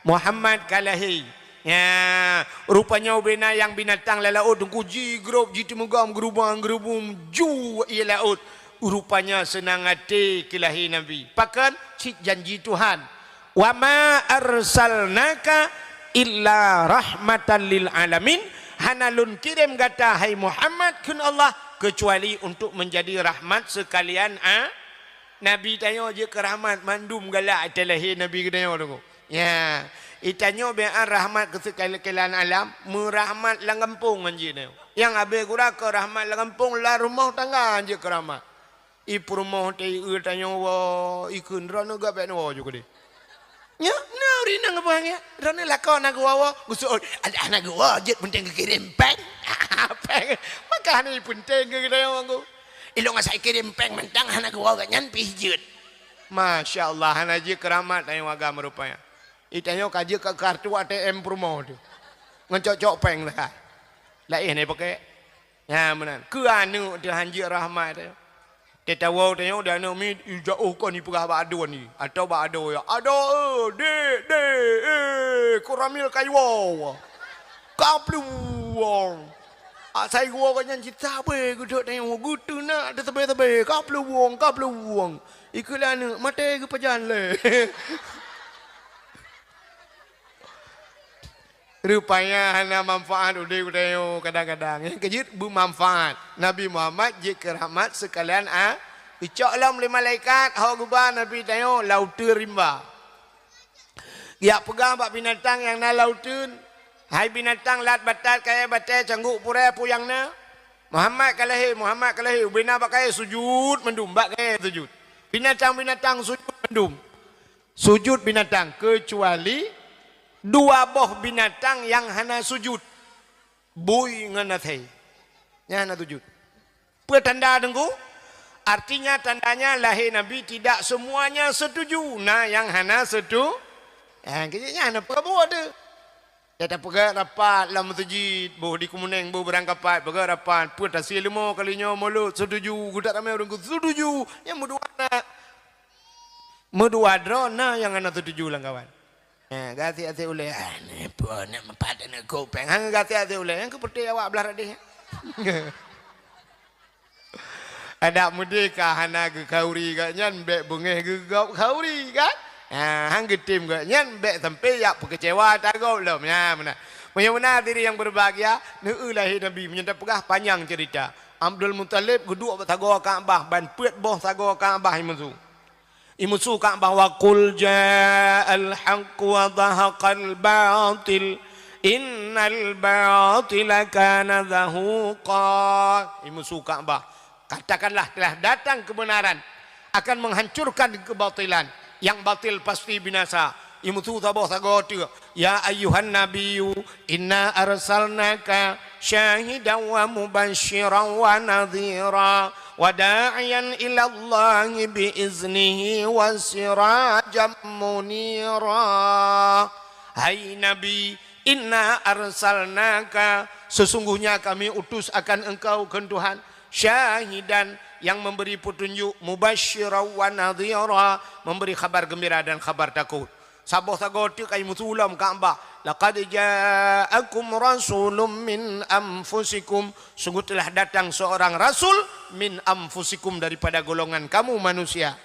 Muhammad kalahi. Ya, rupanya ubena yang binatang laut dengku jigrop jitemugam gerubung ju ia laut. Rupanya senang hati kelahi Nabi. Pakan cik janji Tuhan. Wa ma arsalnaka illa rahmatan lil alamin. Hanalun kirim kata hai Muhammad kun Allah kecuali untuk menjadi rahmat sekalian Nabi tanya je ke rahmat mandum galak lahir Nabi tanya tu. Ya, itanya biar rahmat kesekalian alam, merahmat langampung anjir ni. Yang abe gura ke rahmat langampung lah rumah tangga anjir ke rahmat. Ipu rumah teh tanya wa ikun rana gak ben wa juga deh. Ya, nauri nang bangnya. Rana lakau nak wa gusuk ada anak gua jet penting kirim peng. Peng. Maka ni penting ke kita yang aku. Ilong saya kirim peng mentang anak gua gak nyampe jet. Masya Allah anak je keramat tanya agama rupanya. Itanya kaji ke kartu ATM promo tu. Ngecok-cok peng lah. Lain ni pakai. Ya benar. Ke anu dia hanjir rahmat tu. Dia tahu tanya dia anu mi jauh kau ni pegah bado ni. Atau bado ya. Ada kuramil kayu. Kapluang. Saya gua kan janji tabe guduk tanya gutu nak ada tabe kapluang. Ikulah anu mate ke pejan le. Rupanya hanya manfaat udah kadang-kadang yang kejut bermanfaat. Nabi Muhammad jika rahmat sekalian icok lam lima malaikat hau gubah Nabi tayo lautur rimba. Ya pegang bak binatang yang na lautun. Hai binatang lat batat kaya batai cangguk pura puyangna. Muhammad kalahir bina pakai sujud mendum pakai sujud. Binatang-binatang sujud mendum. Sujud binatang kecuali dua boh binatang yang hana sujud. Bui ngana thai. Yang hana sujud. Petanda dengku? Artinya tandanya lahir Nabi tidak semuanya setuju. Nah yang hana setuju. Kejadiannya hana apa ada. Dia tak pegang rapat lah masjid. Boh di Kemuneng, boh berangkapat. Pegang rapat. Puan tak siya lima kalinya mulut. Setuju. Gudak ramai orang setuju. Yang merdua nak. Merdua drona yang anak setuju lah kawan. Gati-gati ulai. Ni pun nak mempada nak kopeng. Hang gati-gati ulai. Yang keperti awak belah radih. Ada merdeka hana ke kauri kat nyan. Bek bengih ke kauri kan. Hang getim ke nyan bek sampai yak kecewa tak kau belum ya mana. Mana diri yang berbahagia lahir Nabi menyentap pegah panjang cerita. Abdul Muttalib geduk bertagoh Kaabah ban puet boh tagoh Kaabah imusu Kaabah wa qul ja'al haqq wa dhahaqal batil innal batila kana zahuqa. Imusu Kaabah katakanlah telah datang kebenaran akan menghancurkan kebatilan. Yang batil pasti binasa. Imutu tabah sagotu. Ya ayyuhan nabiyyu inna arsalnaka syahidan wa mubasysyiran wa nadhira wa da'iyan ila Allah bi iznihi wa sirajan munira. Hai Nabi, inna arsalnaka sesungguhnya kami utus akan engkau ke Tuhan syahidan yang memberi petunjuk, mubasysyiran wa nadhira memberi kabar gembira dan kabar takut. Sabah sagoti kai musulam Ka'bah. Laqad ja'akum rasulun min anfusikum. Sungguh telah datang seorang rasul min anfusikum daripada golongan kamu manusia.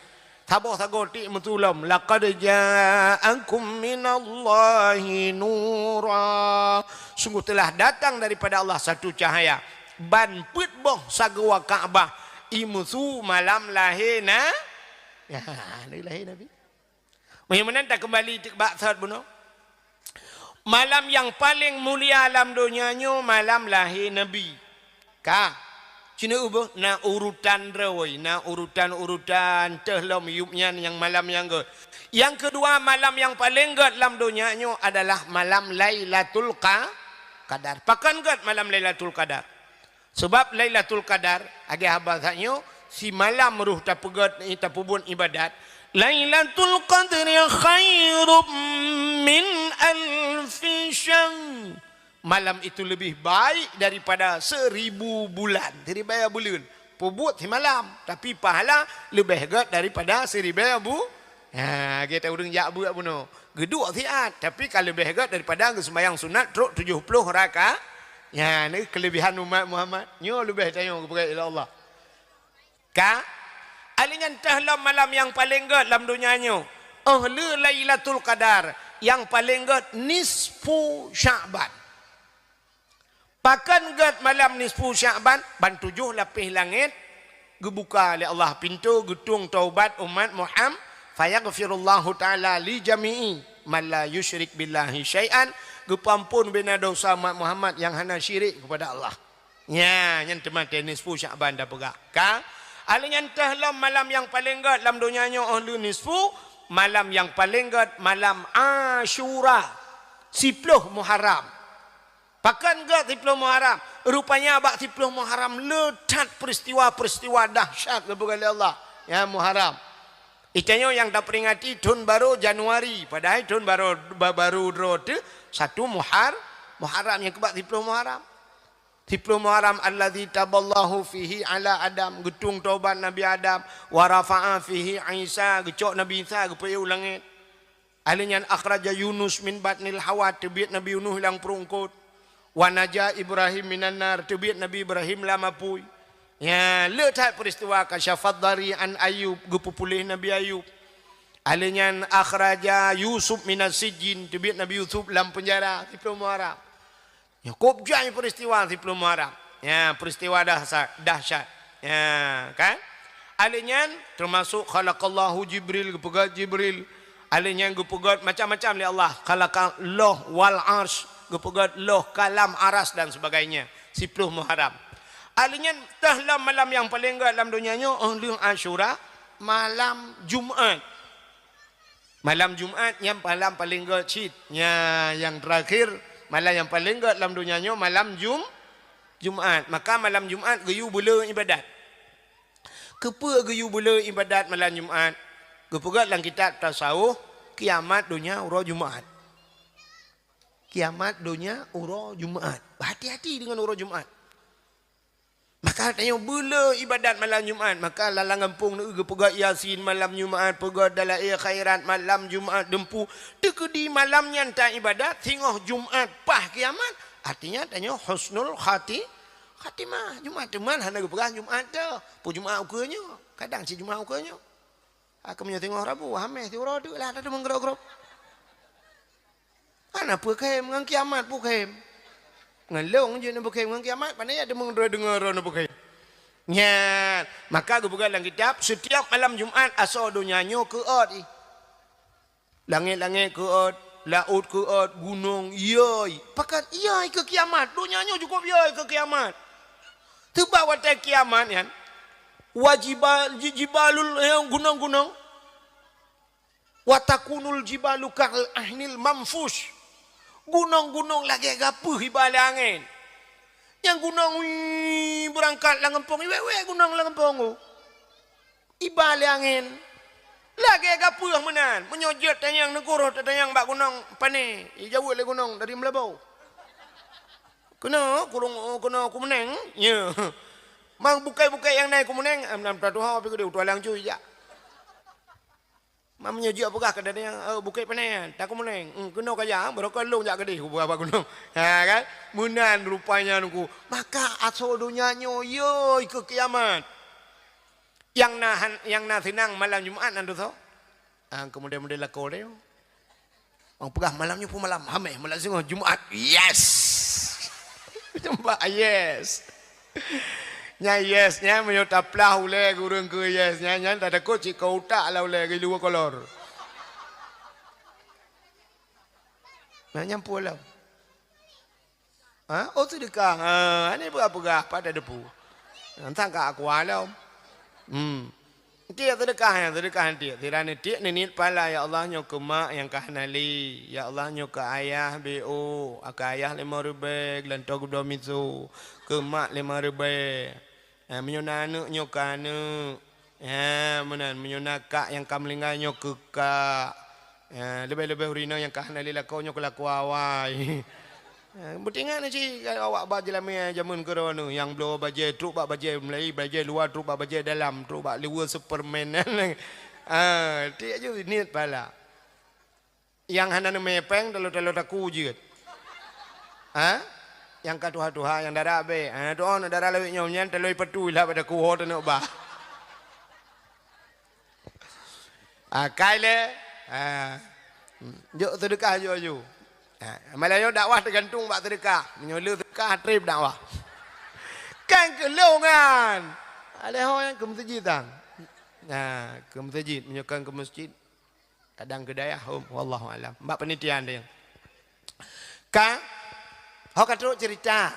Sabah sagoti musulam. Laqad ja'akum minallahi nura. Sungguh telah datang daripada Allah satu cahaya. Ban put boh sagwa Ka'bah. Imusu malam lahir ya, lahir Nabi. Bagaimana tak kembali baksat buno? Malam yang paling mulia alam dunianya malam lahir Nabi. Cina ubah na urutan rawai, na urutan tehlom yupnya yang malam yang ke. Yang kedua malam yang paling get dalam dunianya adalah malam Lailatul Qadar. Pakan get malam Lailatul Qadar. Sebab Lailatul Qadar agak habasnya si malam ruh tapegat tapubun ibadat. Lailatul Qadri khairum min alfi syahr. Malam itu lebih baik daripada 1000 bulan. Jadi bayar bulan. Pubut si malam, tapi pahala lebih hebat daripada 1000 bulan. Kita urang jak buat puno. Geduk siat, tapi kalau lebih hebat daripada sembahyang sunat teruk 70 rakaat. Ya, ni kelebihan umat Muhammad. Nyo lebih tayang kepada Allah. Alingan tahlam malam yang paling get dalam dunia nyo. Ahli Lailatul Qadar yang paling get nisfu Sya'ban. Pakan get malam nisfu Sya'ban ban 7 lapis langit gebuka oleh Allah pintu getung taubat umat Muhammad fayaghfirullahu taala li jami'i man la yusyrik billahi syai'an. Gepampun bina dosa umat Muhammad yang hana syirik kepada Allah. Ya, yang teman tenis fu Sya'ban dah pegak. Alingan tahlam malam yang paling get dalam dunianya ahli nisfu, malam yang paling get malam Asyura. 10 Muharram. Pakan get 10 Muharram. Rupanya abak 10 Muharram letat peristiwa-peristiwa dahsyat kepada Allah. Ya Muharram. Itanya yang dah peringati tahun baru Januari. Padahal tahun baru tu 1 Muharram yang kebat 10 Muharram. 10 Muharram alladzi taballahu fihi ala Adam. Getung taubat Nabi Adam. Wa rafa'a fihi Isa. Gecok Nabi Isa kepada langit. Alinyan akhraja Yunus min batnil hawa. Tebiat Nabi Yunus hilang perungkut. Wa naja Ibrahim minan nar. Tebiat Nabi Ibrahim lama pui. Ya, letak peristiwa kasyafat dari an Ayub, gepupulih Nabi Ayub. Alinyan akhraja Yusuf minas sijin, tebiat Nabi Yusuf dalam penjara 10 Muharram. Ya, kopjai peristiwa 10 Muharram. Ya, peristiwa dahsyat. Ya, kan? Alinyan termasuk khalaqallahu Jibril, gepegat Jibril. Alinyan gepegat macam-macam oleh Allah. Khalaqal loh wal arsh, gepegat loh kalam aras dan sebagainya. 10 Muharram. Alinya tahlah malam yang paling gat dalam dunianya lương Ashura, malam Jumat. Malam Jumat yang malam paling gat citnya yang terakhir, malam yang paling gat dalam dunianya malam Jumat. Maka malam Jumat geyu bela ibadat. Kepa geyu bela ibadat malam Jumat? Kepegat dalam kitab tasawuf, kiamat dunia ura Jumat. Kiamat dunia ura Jumat. Hati-hati dengan ura Jumat. Maka tanya bila ibadat malam Jumat, maka lalang kampung ni pegat Yasin malam Jumat, pegat dalail khairat malam Jumat, dempu tekedi malam yang tak ibadat tengah Jumat pah kiamat. Artinya tanya husnul khatimah. Jumat teman hana pegang Jumat tu. Pu Jumat ukanya. Kadang si Jumat ukanya. Aku punya tengah Rabu, hamil tu roda lah ada menggerok-gerok. Ana pekem ngang kiamat pekem. Ngelong je nak bukai dengan kiamat, pandai ada mendengar nak bukai. Nya, maka aku buka dalam kitab setiap malam Jumat asal dunianya keot. Langit-langit keot, laut keot, gunung yai. Pakat yai ke kiamat, dunianya cukup yai ke kiamat. Tiba waktu kiamat kan. Jibalul yang gunung-gunung. Watakunul jibalu kal ahnil mamfush. Gunung-gunung lagi gapuh ibal angin. Yang gunung berangkat langempong, gunung langempong. Ibal angin. Lagi gapuh menan. Menyojot tanyang negara tanyang bak gunung pane. Jauh le gunung dari Melabau. Kena kumeneng. Ya. Mang bukai-bukai yang naik kumeneng, am tatu ha pergi tu alang cuy ya. Mamnya dia pegah kadang yang bukai panen, tak kumeneng. Kena kaya baru kalung jak gede ku apa gunung. Ha kan? Munan rupanya nunggu. Maka asal dunianya yo ke kiamat. Yang na senang malam Jumat nandu tau. Kemudian lakor dia. Orang pegah malamnya pun malam hameh malam singah Jumat. Yes. Jumpa yes. Nya yes nya menyotaplah ule gurung ke yes nya tak ada ko cik kau tak lah ule ke luar kolor. Nah nyampu lah. Oh sedekah. Ini berapa pada depu. Entah kak aku alam. Dia sedekah dia. Tirana dia ni pala ya Allah nyok mak yang kahnali. Ya Allah nyok ayah BO, ayah 5,000 lantog domisu. Ke mak 5,000. Menyona anak nyoka anak. Menan menyona kak yang kamlingai nyok ke kak. Lebih-lebih urina yang kahnali lakau nyok laku awai. Bertingan sih awak baju lama zaman corona yang blow baju truk bak baju Melayu baju luar truk bak baju dalam truk bak luar Superman. Dia je niat pala. Yang hana mepeng dalu taku je. Yang katuha-tuha yang darah be. Doa nak darah lewit nyonya teloi petu lah pada kuho tu nak bah. Kaile. Jok sedekah jo. Malayo dakwah tergantung bak sedekah. Menyola sedekah trip dakwah. Kan kelongan. Ada orang yang ke masjid tang. Ke masjid menyokong ke masjid. Kadang kedai wallahu alam. Mbak penitian dia. Kan họ kata cerita,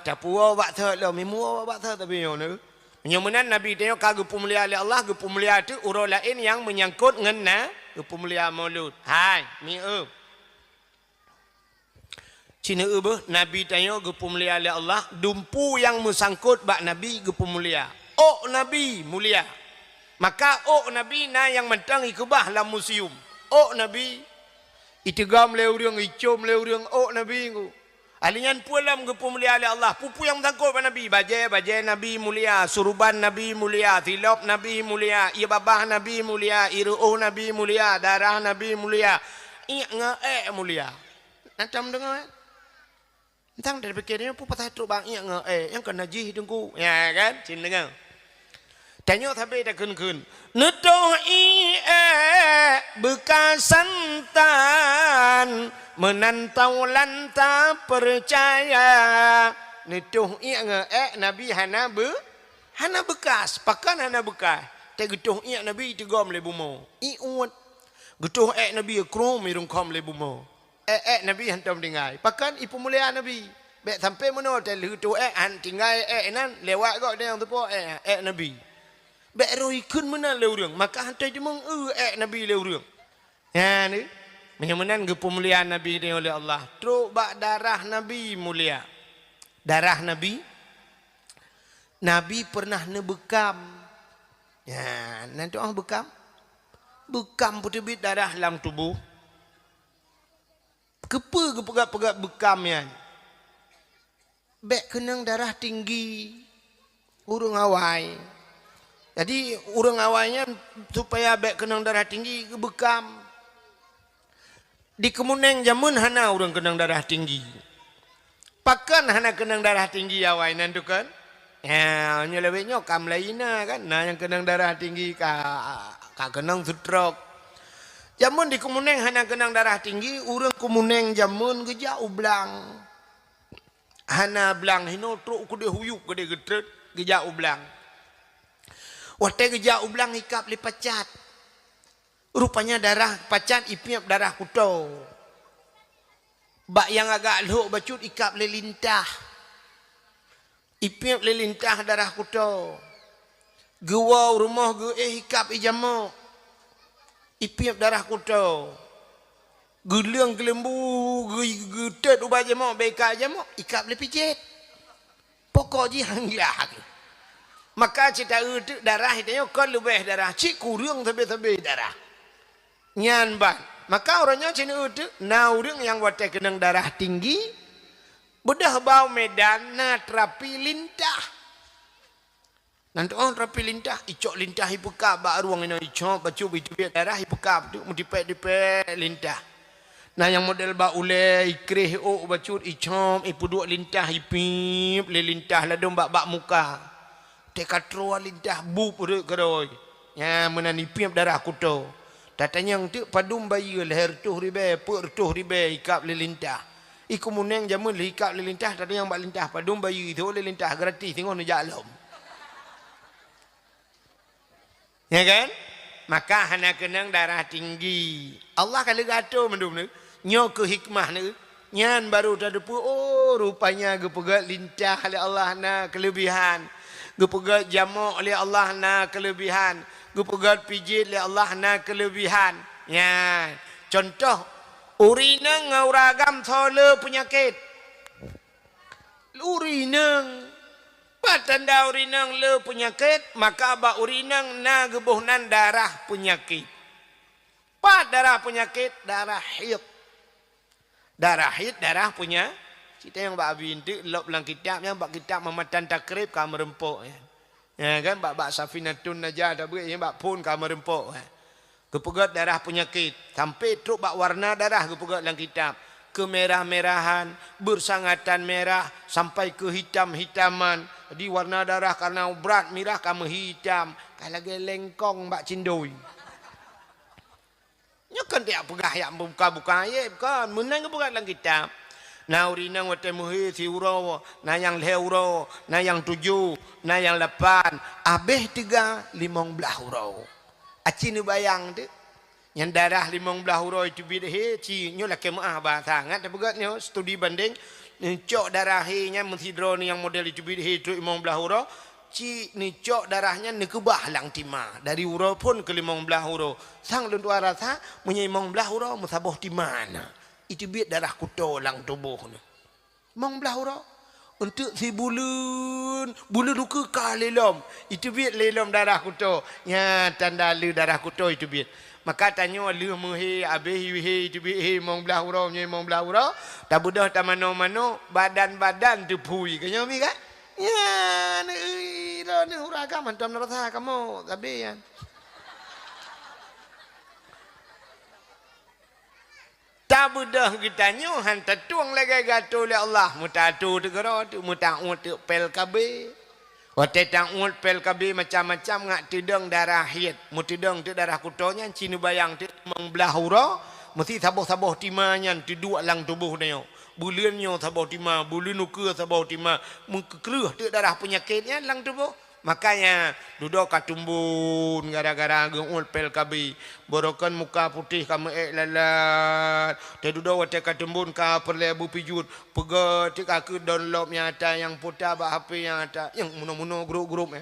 tapua wak thơ lo, mimu wak thơ tapi yo nu. Menyemunan Nabi dia kagum pemulia oleh Allah, kagum pemulia itu urut lain yang menyangkut dengan pemulia Maulud. Hai, mi Cina Nabi dia kagum pemulia oleh Allah, dumpu yang menyangkut bak Nabi kagum pemulia. Oh Nabi mulia. Maka Nabi na yang mentang ikubah dalam museum. Nabi itigam leurang, icom leurang Nabi ku. Alian pulam ke pemulia oleh Allah. Pupu yang menyangkut pada Nabi. Bajai Nabi mulia. Suruban Nabi mulia. Tilop Nabi mulia. Ibabah Nabi mulia. Iru'uh Nabi mulia. Darah Nabi mulia. Iyak mulia. Nanti mendengar. Entang dari pikirnya pun patah truk bang iyak yang kena najih dengku. Ya kan? Cina dengar. Tanya tapi dah kun. Nutuh bekas santan. Menantau lanta percaya. Nutuh Nabi hana bekas. Pakan hana bekas. Tak getuh Nabi tegam le bumo. Iut. Getuh Nabi krom irung kom le bumo. Nabi hantam dengai. Pakan ipu mulia Nabi. Bek sampai mana te lu tu an tinggal nan lewat kok dia tu po Nabi. Bek roi kun mana le urang maka hantai je meng Nabi le urang. Ya ni menan ge pemuliaan Nabi ni oleh Allah. Truk bak darah Nabi mulia. Darah Nabi pernah nebekam. Ya, nanti orang bekam. Bekam putih darah dalam tubuh. Kepa ke pegat-pegat bekam yan. Bek kenang darah tinggi. Urang awai. Jadi urang awainya supaya bek kenang darah tinggi ke bekam. Di Kemuneng jamun hana urang kenang darah tinggi. Pakan hana kenang darah tinggi awai nanti kan. Ya, nyeleweknya kam lainnya kan. Nah yang kenang darah tinggi ka kenang stroke. Jamun di Kemuneng hana kenang darah tinggi, urang Kemuneng jamun geja ublang. Hana blang hino truk ku de huyuk ku de getret geja ublang. Wate geja ublang ikap li pacat. Rupanya darah pacat ipiap darah kuto. Bak yang agak luk bacut ikap li lintah. Ipiap li lintah darah kuto. Gewa rumah ge ikap ijamo. Ipiap darah kuto. Gelang kelembu getet ubah jamo beka jamo ikap le pijit. Pokok ji hanglah. Maka cita itu darah itu kan lebih darah cik kurang tebe-tebe darah. Nyan ban. Maka orangnya cina itu na urang yang wate kenang darah tinggi bedah bau medan na terapi lintah. Nanti orang terapi lintah, icok lintah ipekap bak ruang ini icok bacu itu biar darah ipekap tu mudipek-dipek lintah. Nah yang model bak ule ikrih bacut icom ipuduk lintah ipip le lintah ladom bak muka. Tekatro lintah bu puduk keroi. Ya menan ipip darah kuto. Tatanya yang tu padum bayi leher tuh ribe pur tuh ribe ikap le lintah. Iku muneng jamun le ikap le lintah tatanya yang bak lintah padum bayi itu le lintah gratis tengok ni jalom. Ya kan? Maka hana kenang darah tinggi. Allah kalau gato mendum ni, nyo ke hikmah ni, nyan baru terdepu. Oh rupanya gepegat lintah oleh Allah na kelebihan, gepegat jamak oleh Allah na kelebihan, gepegat pijit oleh Allah na kelebihan. Ya, contoh urinang ngauragam thole penyakit. Urinang patanda urinang le penyakit maka ba urinang na gebuhnan darah penyakit. Pat darah penyakit darah haid. Darah haid darah punya. Kita yang bak abi intik lop lang kitab yang bak kitab mamatan takrib ka merempuk ya. Ya kan bak Safinatun Najah tak yang bak pun ka merempuk ya. Gepegat darah penyakit sampai truk bak warna darah gepegat lang kitab. Kemerah-merahan, bersangatan merah sampai ke hitam-hitaman. Di warna darah karena berat merah kamu hitam. Kalau lengkong mbak cindoi. Nyakan dia pegah yang buka-buka ayat kan. Menang bukan dalam kitab. Na urinang wate muhi siuro, na yang leuro, na yang 7, na yang 8. Abeh 3, 15 hurau. Aci ni bayang tu. Yang darah 15 hurau itu bidah ci nyo lah kemaah bahasa sangat begatnya studi banding cok darah nya mensidro ni yang model itu bidah itu 15 hurau ci ni cok darahnya ni kebah lang tima dari hurau pun ke 15 hurau sang lentua rasa punya 15 hurau musabah di mana itu biar darah kuto lang tubuh ni 15 hurau untuk si bulun duka kali lelom itu biar lelom darah kuto ya tanda le darah kuto itu biar. Maka tanya lu muhi abih wihi tu bihi mong belah urau nya mong belah urau tak budah tak mano-mano badan-badan tu pui kanya mi kan ya ni lo ni huraga mantam rasa kamu tapi ya tak budah kita nyu han tatuang lagi gato oleh Allah mutatu tu gero tu mutau tu pel kabe. Wate tangul pel kabi macam-macam ngak tidang darah haid. Mu tidang tu darah kutonya cinu bayang tu membelah hura mesti saboh-saboh timanya tu dua lang tubuh dia. Bulannya saboh timah, bulan nuka saboh timah. Mengkereh tu darah penyakitnya lang tubuh. Makanya duduk katumbun gara-gara geul pel kabi. Borokan muka putih kamu lalat. Te duduk wate katumbun ka perle bu pijut. Pega tik aku download nyata yang putih ba HP yang ada yang muno-muno grup-grup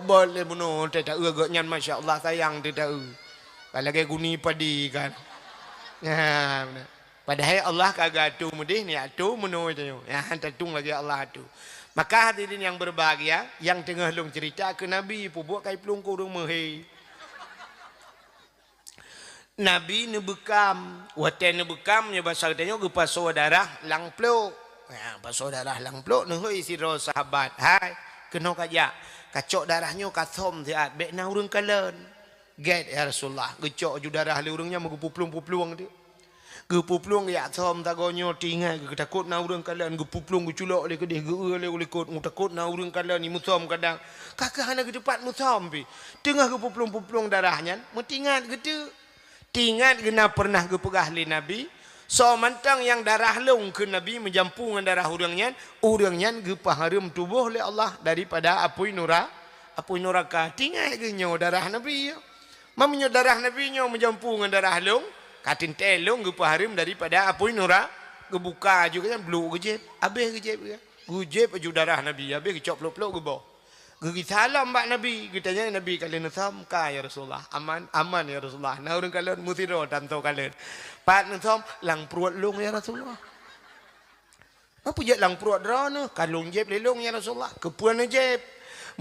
boleh muno te tak agak nyan masya-Allah sayang te tak. Kalau ke guni padi kan. Ya, padahal Allah kagak tu mudih ni atu muno tu. Ya tatung lagi Allah tu. Maka hadirin yang berbahagia, yang tengah long cerita ke Nabi buat kai pelung ko rumah he. Nabi ne bekam, wate ne bekam nya bahasa katanya ke paso darah lang pluk. Ya, paso darah lang pluk ne hoi siro sahabat. Hai, kena kaja. Kacok darahnya kathom tiat bek na urang kalen. Get ya Rasulullah, gecok ju darah le urangnya megupuplung-puplung dia. Gepuplung ya thom tagonyo tingai ge takut na urang kalan gepuplung ge culok le ke deh ge le ulikut takut na urang kalan ni muthom kadang kakak hana ge depat muthom pi tengah gepuplung-puplung darahnya metingat ge tingat gena pernah ge pegah li Nabi so mantang yang darah long ke Nabi menjampu dengan darah urangnya ge paharum tubuh le Allah daripada apui neraka tingat ge nyo darah Nabi mamnyo darah Nabi nyo menjampu dengan darah long katin telong ge paharim daripada apoi nora gebuka juga kan blue gejep habis gejep aju darah Nabi habis gecop plok-plok ge boh ge salam mbak Nabi getanya Nabi kalian thom ka ya Rasulullah aman ya Rasulullah na urang kalian mutiro tanto kalian pat thom lang pruat long ya Rasulullah apa je lang pruat drone kalung jep lelong ya Rasulullah kepuan jep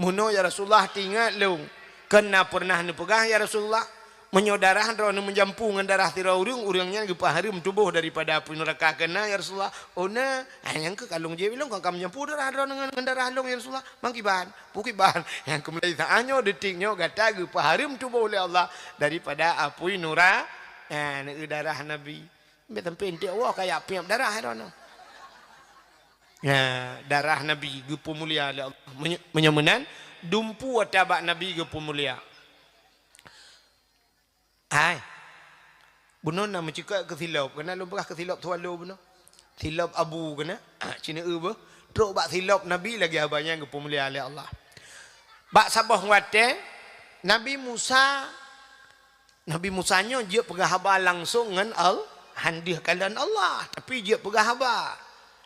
muno ya Rasulullah tingat long kena pernah ne pegah ya Rasulullah menyodarah drone menjampung darah tira urangnya ge paharim tubuh daripada api neraka kena ya Rasulullah ona yang ke kalung je bilong kang menjampu darah drone dengan darah long ya Rasulullah mangkiban pukiban yang kemudian saanyo detiknya gata ge paharim tubuh oleh Allah daripada api neraka darah Nabi betempe ente Allah kayak piap darah drone ya darah Nabi ge pemulia oleh Allah menyemenan dumpu atabak Nabi ge pemulia. Hai, bunon nama cakap ke silap, kena lupa ke silap tuan lu bunon, silap abu kena, cina ba, teruk bak silap Nabi lagi abangnya ke pemulia oleh Allah. Bak sabah wate, Nabi Musanya dia pegah haba langsung dengan handiah kalian Allah, tapi dia pegah haba.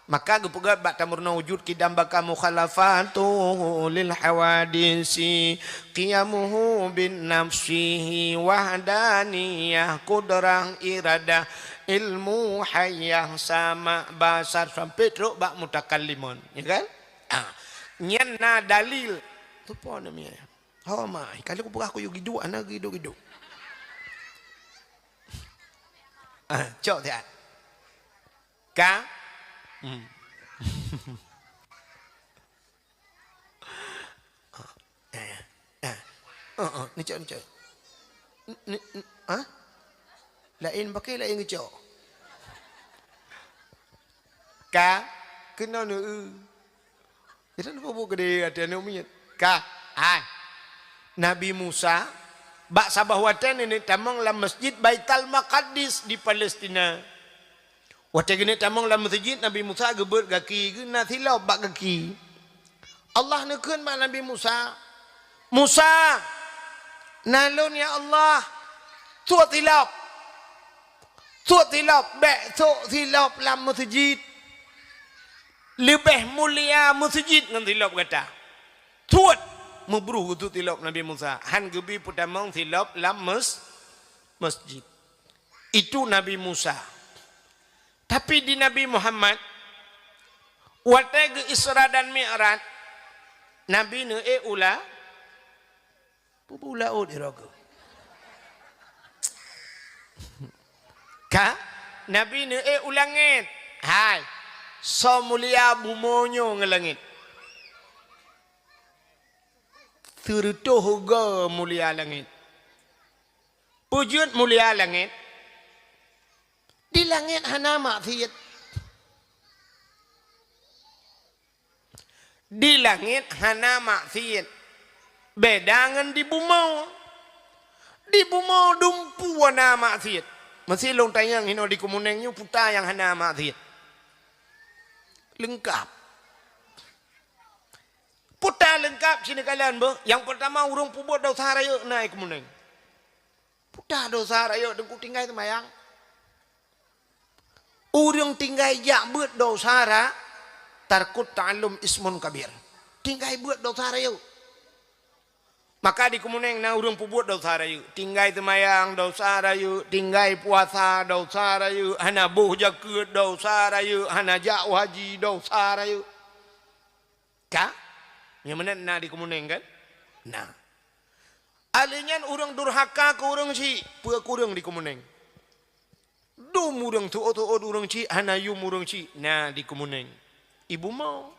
Maka gepegat bak tamurna wujud kidam baka mukhalafatu lil hawadisi qiyamuhu bin nafsihi wahdaniyah kudrah iradah ilmu hayyah sama basar sampai teruk bak mutakallimun ya kan nyanna dalil tu apa namanya mai kalau aku pegah aku gidu ana gidu cok dia ka ni cok lain pakai lain ngecok ka kena nu kita nak buat gede ada namanya ka Nabi Musa bak sabah watan ini tamang lam masjid Baitul Maqdis di Palestina. Waktu gini tamang dalam masjid Nabi Musa gebut kaki guna silap bak kaki. Allah nekun mak Nabi Musa. Musa, nalun ya Allah. Tuat silap. Bek silap dalam masjid. Lebih mulia masjid dengan silap kata. Tuat memburu tu silap Nabi Musa. Han gebi putamang silap dalam masjid. Itu Nabi Musa. Tapi di Nabi Muhammad waktu Isra dan Mi'raj Nabi ne ula pula diraga ka Nabi ne ulangit hai so mulia bumonyo ngelangit tertuh ga mulia langit pujud mulia langit di langit hana maksiat. Di langit hana maksiat. Beda dengan di bumau. Di bumau dumpu hana maksiat. Masih long tayang hino di kumunengnya puta yang hana maksiat. Lengkap. Putar lengkap sini kalian ber. Yang pertama urung pubut dosa raya naik kemuning. Putar dosa raya dengku tinggal temayang. Urung tinggal jak buat dosa raya. Tarkut ta'alum ismun kabir. Tinggal buat dosa raya. Maka di kemuning na urung pubut dosa raya. Tinggal temayang dosa raya. Tinggal puasa dosa raya. Hana buh jaket dosa raya. Hana jak haji dosa raya. Kah? Yang mana nak di kemuning kan? Nah. Alinyan urang durhaka ke urang si, pua kurang di kemuning. Dum urang tu urang si, hanayum urang si, nah di kemuning. Ibu mau.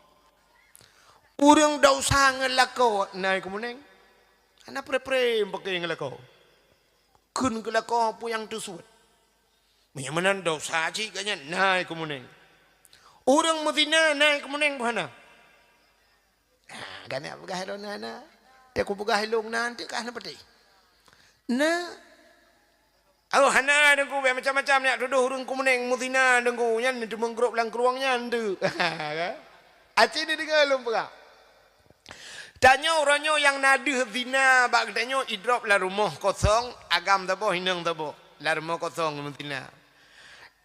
Urang dosa ngelako, nah di kemuning. Ana pre-pre pakai ngelako. Kun ngelako pu yang tusut. Yang mana dosa si kanya, nah di kemuning. Urang Medina nah di kemuning mana? Gana pegah helong nana, aku pegah helong nanti kah nanti. Nah, oh hana dengku macam-macam ni duduk urung kumeneng mutina dengku nyan tu menggrup lang keruangnya tu. Aceh ni dengar lom pegah. Tanya orangnya yang nadi zina, bak tanya idrop la rumah kosong, agam tabo hinang tabo, la rumah kosong mutina.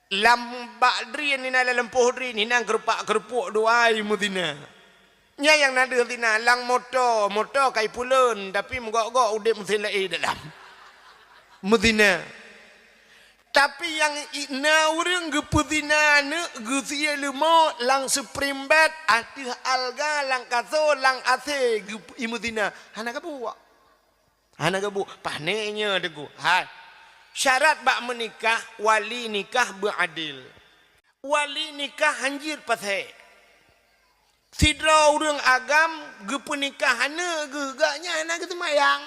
Lambak dri ni na lempoh dri ni nang kerupuk doai mutina. Nya yang nada tina lang motor kai pulun tapi mogok-gok udip mesti lai dalam Medina. Tapi yang ina urang ge putina ne ge sia lemo lang seprimbat atih alga lang kaso lang ase ge Medina. Hana gabu. Hana gabu panenya deku. Ha. Syarat bak menikah wali nikah beradil. Wali nikah hanjir pasai. Sidra urang agam ge pernikahan ge gaknya hana ge temayang.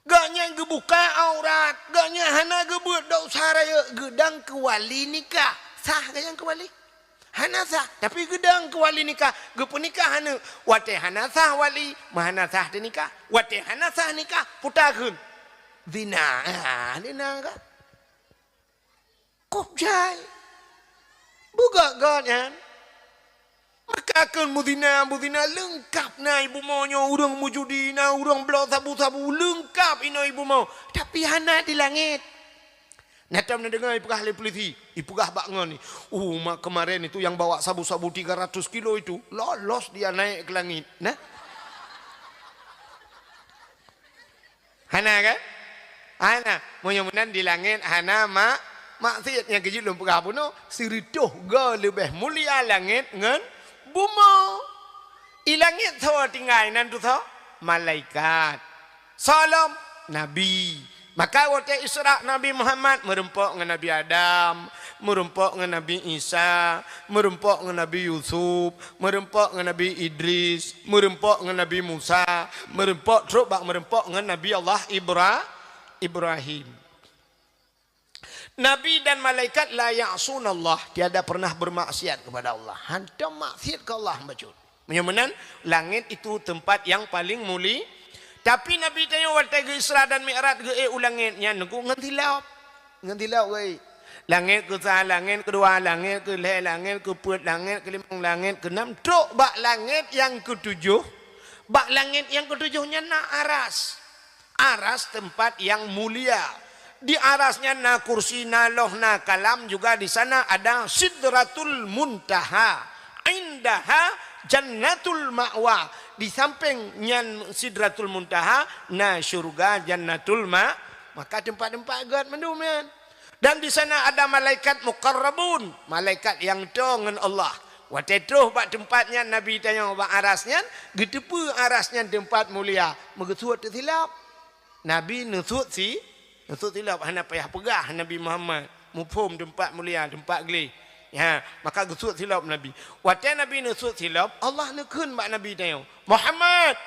Gaknya ge buka aurat, gaknya hana ge buat dosa raya gedang ke wali nikah. Sah gayang ke wali? Hana sah, tapi gedang ke wali nikah, ge pernikahan wate hana sah wali, mahana sah de nikah. Wate hana sah nikah putakeun. Zina, zina ka. Kop jai. Buka gaknya. Maka akan mudina lengkap na ibu maunya urang mujudi na urang belau sabu-sabu lengkap ina ibu mau. Tapi hana di langit. Natam na dengar ibu ahli polisi, ibu bakngan ni. Mak kemarin itu yang bawa sabu-sabu 300 kilo itu lolos dia naik ke langit. Nah. Hana kan? Hana, mudah-mudahan di langit hana maksiat yang kejil lum pegah pun siridoh ga lebih mulia langit ngan buma. Ilangit thaw tinggal nan tu thaw malaikat. Salam nabi. Maka waktu Isra Nabi Muhammad merempok dengan Nabi Adam, merempok dengan Nabi Isa, merempok dengan Nabi Yusuf, merempok dengan Nabi Idris, merempok dengan Nabi Musa, merempok terus bak merempok dengan Nabi Allah Ibrahim. Nabi dan malaikat la ya'sunallah, tiada pernah bermaksiat kepada Allah. Hantam maksiat ke Allah bacot. Menyamanan langit itu tempat yang paling mulia. Tapi Nabi tanya waktu ke Isra dan Mi'raj ke ulangitnya nunggu ngantilap. Ngantilap gai. Langit ke sah, langit kedua, langit ke leh, langit ke put, langit ke limang, langit ke enam. Truk bak langit yang ketujuh. Bak langit yang ketujuhnya na aras. Aras tempat yang mulia. Di arasnya na kursi, na loh, na kalam juga di sana ada Sidratul Muntaha. Indaha Jannatul Ma'wa. Di sampingnya Sidratul Muntaha na syurga Jannatul Maka tempat-tempat agak mendumian. Dan di sana ada malaikat muqarrabun, malaikat yang dengan Allah. Waktu itu bak tempatnya Nabi tanya bak arasnya, gedepu arasnya tempat mulia. Mengesut tersilap. Nabi nusut silap hana payah pegah Nabi Muhammad mufhum tempat mulia, tempat geli. Ya, maka gesut silap Nabi. Waktu Nabi nusut silap, Allah nekun bak Nabi tanya, Muhammad.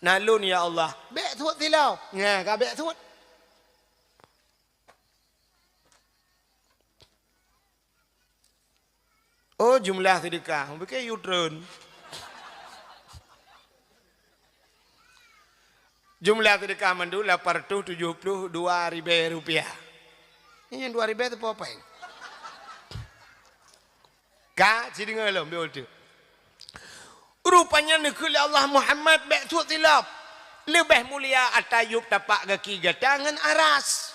Nalun ya Allah. Bek sut silap. Ya, ka bek sut. Oh, jumlah sedekah. Bukan U-turn. Jumlah sedekah mandu 872 ribu rupiah. Ini yang 2 ribu itu apa ini? Kak, jadi ngelom betul tu. Rupanya nekuli Allah Muhammad baik tu tilap. Lebih mulia atayub tapak kaki gatangan aras.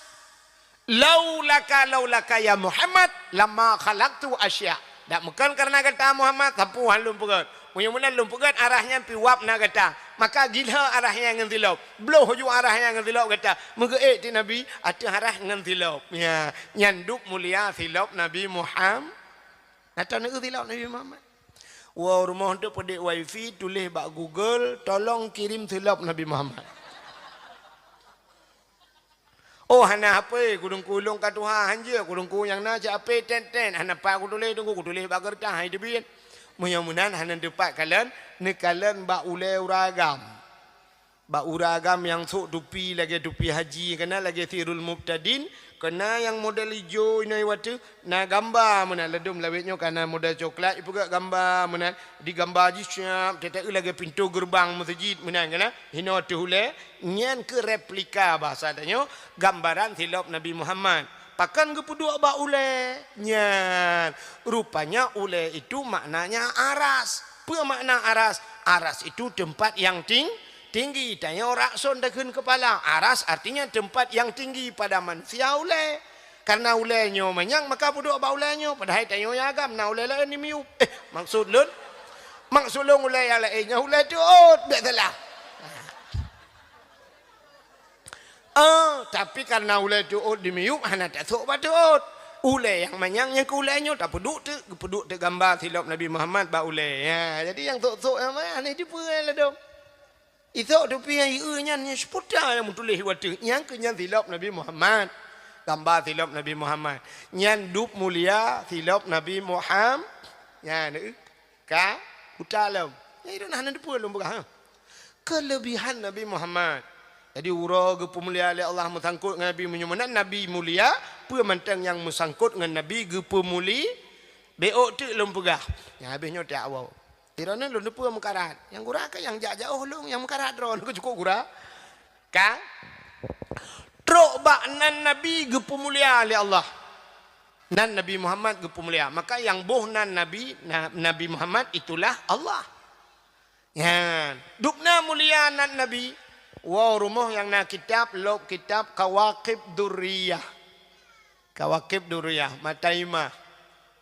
Laulaka ya Muhammad lama khalaqtu asya. Tak bukan karena kata Muhammad tapu halum pegat. Munya-munya lum pegat arahnya piwap na kata. Maka gila arahnya ngan tilap. Bloh ju arahnya ngan tilap kata. Megeek ti Nabi ada arah ngan tilap. Ya, nyanduk mulia tilap Nabi Muhammad. Nata nak tilap Nabi Muhammad. Wah rumah tu pedik wifi tulis bak Google tolong kirim tilap Nabi Muhammad. Oh hana apa kulung-kulung kat Tuhan je kulung-kulung yang na cak apa ten hana pa aku tulis tunggu aku tulis bak kertas hai debin. Mudah-mudahan hana dapat kalian ni kalian bak ulai uragam. Bak uragam yang sok tupi lagi tupi haji kena lagi tirul mubtadin kena yang model hijau ini waktu na gambar mana ledum lawitnya karena model coklat ibu gak gambar mana di gambar ji siap tetek lagi pintu gerbang masjid mana kena hino tu hule nyan ke replika bahasa adanya gambaran tilap Nabi Muhammad pakan ke peduk ba ule nyan rupanya ule itu maknanya aras apa makna aras aras itu tempat yang tinggi tanya rakson dakun kepala aras artinya tempat yang tinggi pada manusia ule karena ulenyo manyang maka puduk ba ulenyo padahal tanya ya agam na ule lain ni miup maksud long ule ya lainnya ule tu tak salah tapi karena ule tu di miup hana tak sok patut ule yang manyang yang ke ulenyo tak peduk tu gambar silap Nabi Muhammad ba ule ya jadi yang sok yang mana ni tipu lah dong. Itu tu yang iunya ni seputar yang tulis waktu yang kenyan tilap Nabi Muhammad gambar tilap Nabi Muhammad yang dup mulia tilap Nabi Muhammad ya ni ka utalam ya itu nah nanti pun lomba kelebihan Nabi Muhammad jadi ura ge pemulia oleh Allah mesangkut dengan Nabi menyumanan Nabi mulia pemantang yang mesangkut dengan Nabi ge pemuli beok tu lomba ya habisnya tak awal Tirana lu lupa mekarat. Yang gura ke yang jauh lu yang mekarat ron ke cukup gura. Ka? Trok bak nan Nabi ge pemulia oleh Allah. Nan Nabi Muhammad ge pemulia. Maka yang boh nan Nabi Muhammad itulah Allah. Ya, dukna mulia nan Nabi. Wow rumah yang na kitab lob kitab Kawakib Durriyah. Kawakib Durriyah Mataimah.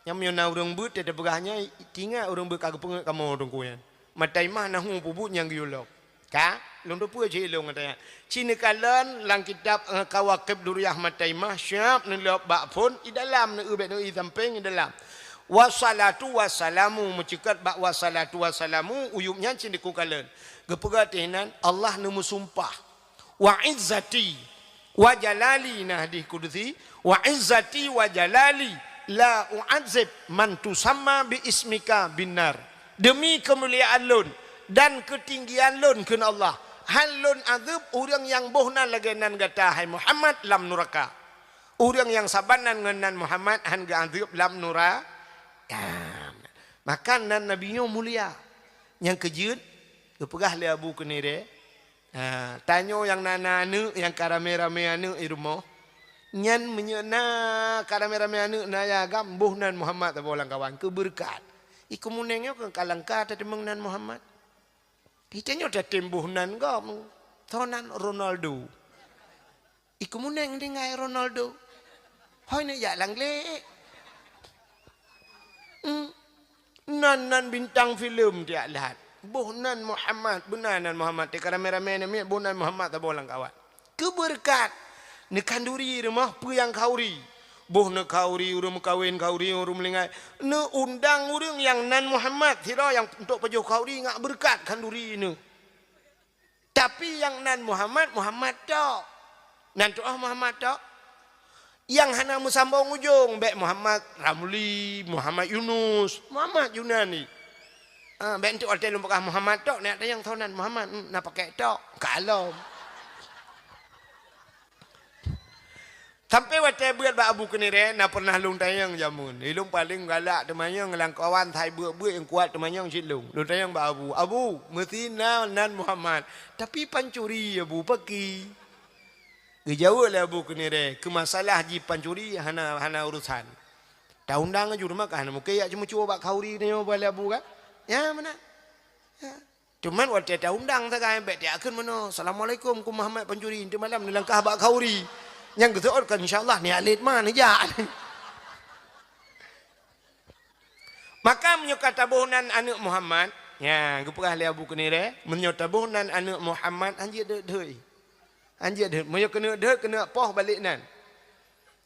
Yang menyana orang but ada berahnya tinggal orang but kagak pengen kamu orang kuyan. Matai mah nahu pubut yang giulok. Ka? Long tu pun je long katanya. Cina kalan lang kitab Kawakib Durriyah Matai mah siap nelok bak pun di dalam ne ubet ne samping di dalam. Wassalatu wassalamu mencekat bak wassalatu wassalamu uyubnya cina ku kalan. Gepegatinan Allah nemu sumpah. Wa izzati wa jalali nah di kudusi wa izzati wa jalali la u'adzib man tusamma bi ismika binar demi kemuliaan lun dan ketinggian lun keun Allah hal lun azab orang yang bohna lagenan gata hai Muhammad lam nuraka orang yang sabanan ngenan Muhammad han ga azab lam nuraka maka nan nabinya mulia yang kejut kepegah le abu kenire tanyo yang nana anu yang karame-rame anu irmo nyan menyena karame-rame anu naya gambuh nan Muhammad ta bolang kawan ke berkat iku munengnya ke kalangka ta temeng nan Muhammad kita nyo ta tembuh nan gam tonan Ronaldo iku muneng di ngai Ronaldo hoi ne ya lang le nan bintang filem dia lihat buh nan Muhammad benar nan Muhammad te karame-rame ne buh nan Muhammad ta bolang kawan ke berkat ne kanduri rumah pu yang kauri boh ne kauri urung kawin kauri urung melingai ne undang urang yang nan Muhammad tira yang untuk pejuh kauri ngak berkat kanduri ne tapi yang nan Muhammad tok nan tu Muhammad tok yang hana musambung ujung baik Muhammad Ramli Muhammad Yunus Muhammad Yunani baik tu hotel lumpakah Muhammad tok nak yang thonan Muhammad nak pakai tok kalau sampai waktu buat bak abu kenire na pernah lung tayang jamun ilung paling galak temannya ngelang kawan thai buat yang kuat temannya silung lung tayang bak abu mesti nan Muhammad tapi pancuri abu pergi jauh lah abu kenire ke masalah ji pancuri hana urusan tak undang aja rumah kan mungkin ya cuma cuba bak kauri ni balik abu kan ya mana Cuman waktu dia undang sekarang baik dia akan mana. Assalamualaikum ku Muhammad Pencuri. Nanti malam ni langkah bak kauri. Yang kita kan insyaAllah ni alit mana je. Maka menyukai tabuhan anak Muhammad. Ya, keperah lihat buku ni re. Menyukai tabuhan anak Muhammad. Anjir deh. Anjir deh. Menyukai kena poh balik nan.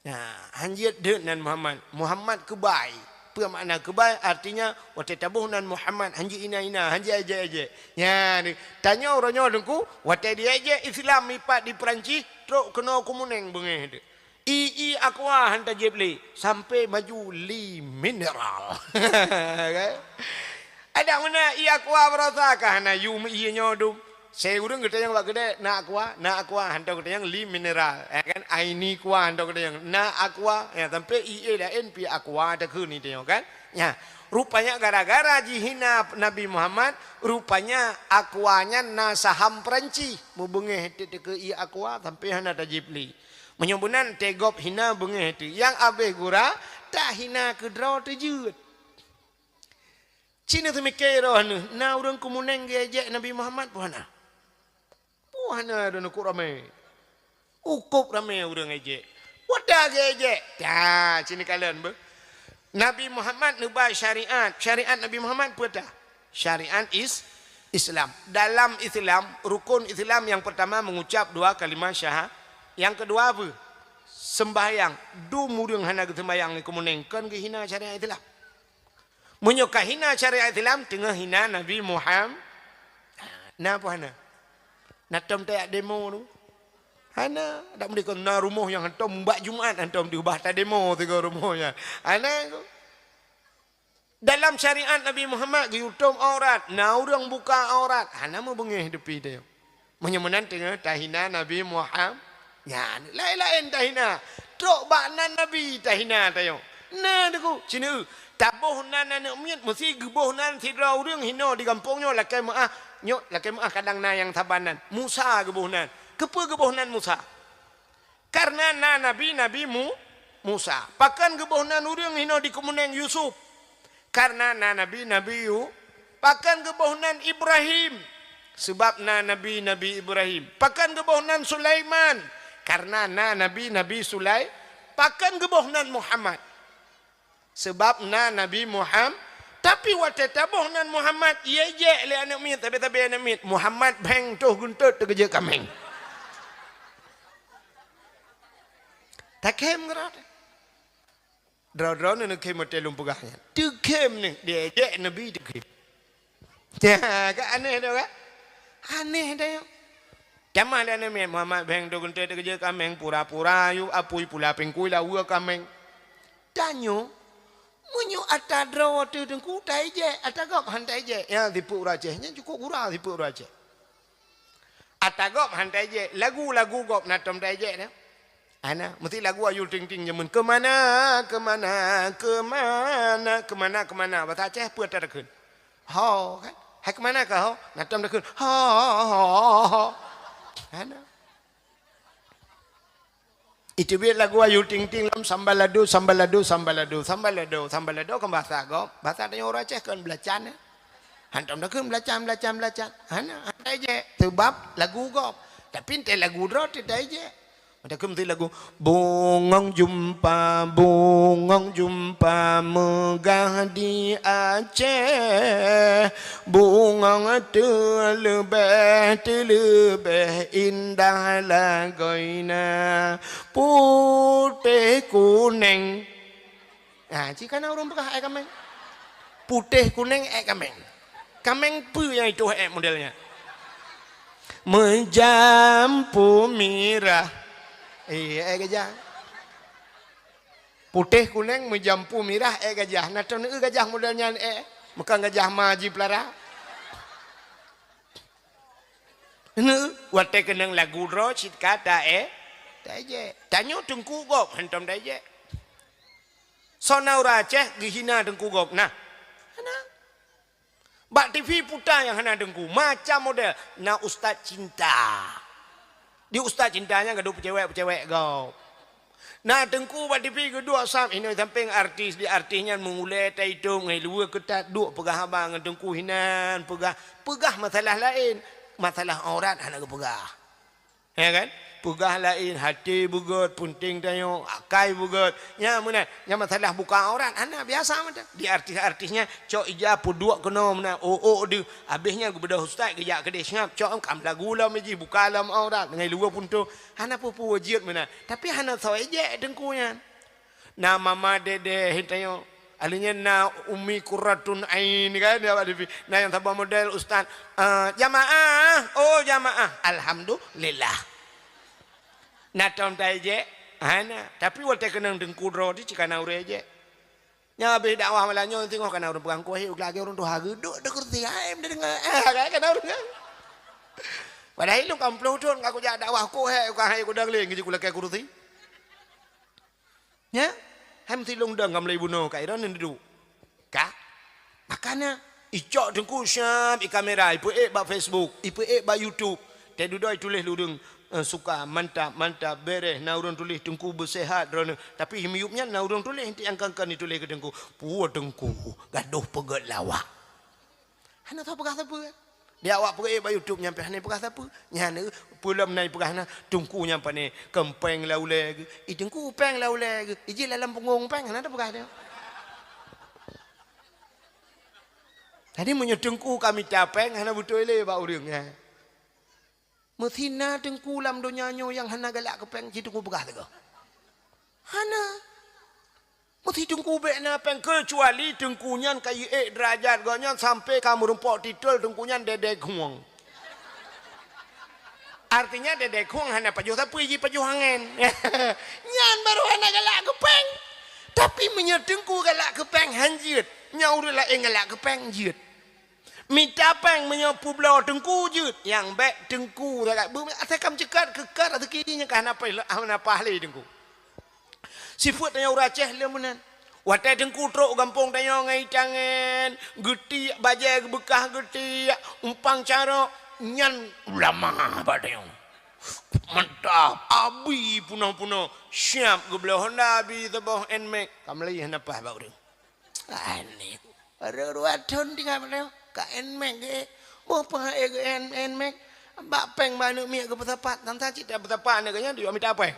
Ya, anjir deh nan Muhammad. Muhammad kebaik. Apa makna kebaik? Artinya waktu tabuhan Muhammad. Anjir ina. Anjir aja. Ya, ni. Tanya orangnya dengku. Waktu dia aja Islam lipat di Perancis. Teruk kena kumuneng bengih dia. I aqua hantar jebli sampai maju li mineral. Okay? Ada mana i aqua berasa kah na yu i nyodum. Saya urang kita yang buat gede na aqua hantar kita yang li mineral. Kan aini aqua hantar kita yang na aqua ya sampai i dah np aqua ada ke ni dia kan. Ya. Rupanya gara-gara jihina Nabi Muhammad, rupanya aquanya na saham Perancis. Mubengeh ke i aqua sampai hana tajibli. Menyambunan tegop hina bengeh tu. Yang abih gura, tak hina ke draw terjut. Cina tu mikir roh. Na orang kumuneng gejek Nabi Muhammad puhana. Puhana dan ukuk ramai. Ukuk ramai orang gejek. Wadah gejek. Dah, cina kalian ber. Nabi Muhammad nubah syariat. Syariat Nabi Muhammad putar. Syariat Islam. Dalam Islam, rukun Islam yang pertama mengucap 2 kalimah syahadat. Yang kedua apa? Sembahyang. Murung hana ke sembahyang ni kemuneng. Kan ke hina syariat Islam. Menyukai hina syariat Islam. Tengah hina Nabi Muhammad. Nah apa hana? Natam tayak demo tu. Hana. Tak boleh kena rumah yang hantam mbak Jumaat. Hantam diubah tak demo tiga rumahnya. Hana tu. Dalam syariat Nabi Muhammad. Yutum aurat. Nah orang buka aurat. Hana mau bengih depi dia. Menyemenan tengah tahina Nabi Muhammad. Ya, lain-lain tahina. Trok baknan Nabi tahina tayo. Nah deku, cina tabuh nan anak miat mesti gebuh nan sidra urang hina di kampungnya lakai maah. Nyok lakai maah kadang na yang tabanan. Musa gebuh nan. Kepa gebuh nan Musa? Karena na Nabi Musa. Pakan gebuh nan urang hina di kemuneng Yusuf. Karena na Nabi Yu. Pakan gebuh nan Ibrahim. Sebab na Nabi Ibrahim. Pakan gebuh nan Sulaiman. Karena na Nabi Sulai, pakan gebohnan Muhammad. Sebab na Nabi Muhammad, tapi waktu tabuhnan Muhammad, ia je le anak mit, tapi anak mit. Muhammad beng tuh guntut terkeja kameng. Tak kem gerak. Draw ni kem hotel lumpugahnya. Tu kem ni, dia je Nabi tu kem. Ya, kan aneh tu kan? Aneh dah. Jamal dia ni Muhammad beng tu gunte kerja kameng pura-pura yu apui pula pengkui lah ua kameng. Tanyo munyo ata draw tu dengku tai je atagop hantai je. Ya dipu rajehnya cukup gura dipu rajeh. Atagop hantai je lagu-lagu gop natom tai je dah. Ana mesti lagu ayul ting-ting jamun kemana bahasa Aceh puat tak kun. Ho kan. Hai kemana kau? Natom tak kun. Ho. Ana. Itu biar lagu ayu ting ting lam sambalado kan bahasa agam. Bahasa tanya orang Aceh kan belacan. Hantam dah kan belacan. Ana je sebab lagu gop. Tapi ente lagu dro tidak je. Ada kemti lagu bungong jumpa megah di Aceh bungong terlebih indah lagoina putih kuning. Nah, jika orang bekah kameng putih kuning kameng pu yang itu modelnya menjampu mirah. Gajah. Putih kuning menjampu mirah gajah. Nato ni gajah modelnya bukan gajah maji pelara. Ni wate kenang lagu ro cit kata taje. Tanyo tengku gop hentam taje. Sonau Aceh gihina tengku gop. Nah. Bak TV putar yang hana dengku macam model na ustaz cinta. Di ustaz cintanya gaduh pecewek kau. Nah tengku buat tipi kedua sam ini samping artis di artisnya mengulai taitung ngai luar ketat duk pegah abang tengku hinan pegah masalah lain masalah aurat anak pegah ya kan pegah lain hati bugut punting tayo akai bugut nya mana nya masalah buka aurat anak biasa macam di artis-artisnya cok ija puduk kena mana de habisnya bedah ustaz kerja kedai ngap cok kam lagu lah meji buka alam aurat ngai luar pun tu hana pupu wajib mana tapi hana sawaje dengkunya na mama dede hitayo alinya na umi kuratun ain kan dia na yang tabah model ustaz jamaah jamaah alhamdulillah natom taje ana tapi wote kenang dengku ro di cikana ure je nya be dakwah malanyo tengok kana urang pegang kuah lagi urang tu hagu duk kerti aim de dengar kana urang padahal lu kamplo ton aku ja dakwah ku he ku hai ku dang le ngi ku lake kurti nya ham ti long dang ngam le buno kai ron ndu ka makanya icok dengku syam i kamera ipu ba Facebook ipu ba YouTube te dudoi tulis ludung suka mantap beres na urang tulis tengku bersehat drone tapi himiupnya na urang tulis inti angkangkan ditulis ke tengku puo tengku gaduh pegat lawak hana tahu pegah apa dia awak pergi ba YouTube nyampe hana pegah apa nyana pulam nai pegah na tengku nyampe ni kempeng laule i tengku peng laule iji dalam punggung peng hana pegah dia tadi menyetengku kami capeng hana betul le ba urangnya Methina tengku lam donya nyo yang hana galak kepeng ci tengku begah tego. Hana. Methi tengku be na peng kecuali tengkunyan kai derajat gonyan sampai kamu rumpok titul tengkunyan dedek huang. Artinya dedek huang hana pajuh tapi ji pajuh angin. Nyan baru hana galak kepeng. Tapi menyetengku galak kepeng hanjit. Nyaur la galak kepeng jit. Minta peng menyapu belau tengku je yang baik tengku tak atakam cekat kekar atau kirinya kan apa le tengku sifat tanya uraceh lemunan watai tengku truk gampung tanya ngai tangan geti bajai bekah geti umpang cara nyan ulama badang mantap abi punah syam gebelah honda abi tabah enmek kamlai hanapah bau ding aneh ruaton tinggal belau ka enmek ge mo pa enmek bak peng manu mi ke petapat tanta cita petapat ne ganya dia minta peng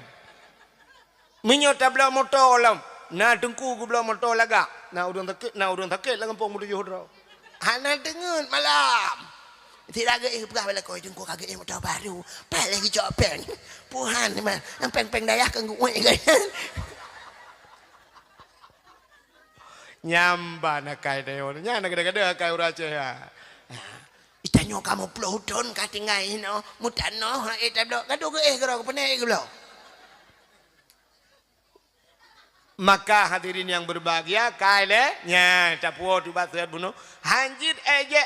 minyo tabla motor lam na tengku gu bla motor laga na urang takit la kampung mudu johro hana dengen malam tidak ge pegah bela koi tengku kage motor baru pa lagi cok peng puhan mah peng dayah kan gu ge nyamba na kai deo nya na gede-gede kai urace ya itanyo kamu plodon katingai no mutano etablo kado ge gero pene ge lo maka hadirin yang berbahagia kaile nya tapuo tu batret buno hanjit eje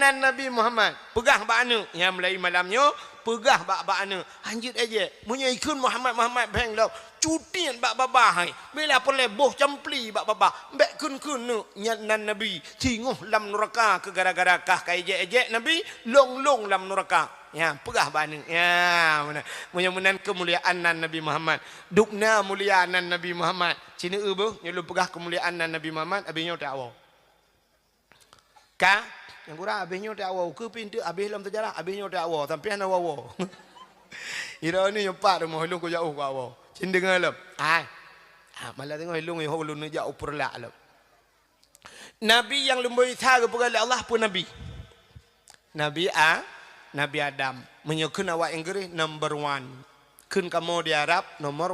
nan Nabi Muhammad pegah banu yang mulai malamnya pegah bak-bakna hanjit eje munya ikun Muhammad beng lo cutian bak babah bila perle boh campli bak babah mbek kun nu nan Nabi tinguh lam neraka ke gara-gara kah kai eje Nabi long lam neraka ya pegah banu ya mana munya kemuliaan nan Nabi Muhammad dukna mulia nan Nabi Muhammad cina eueuh nyelu pegah kemuliaan nan Nabi Muhammad abinyo tak awal ka yang kurang abisnya tak awal ke pintu abis dalam sejarah abisnya tak awal sampai hana awal ira ni nyepat rumah hulung ko jauh ko awal cin dengar lam malah tengok hulung yo hulung ni jauh perlak lam nabi yang lemboi tha ke pegal Allah pun nabi Nabi Adam menyokun awak Inggris number 1 kun kamu di Arab nomor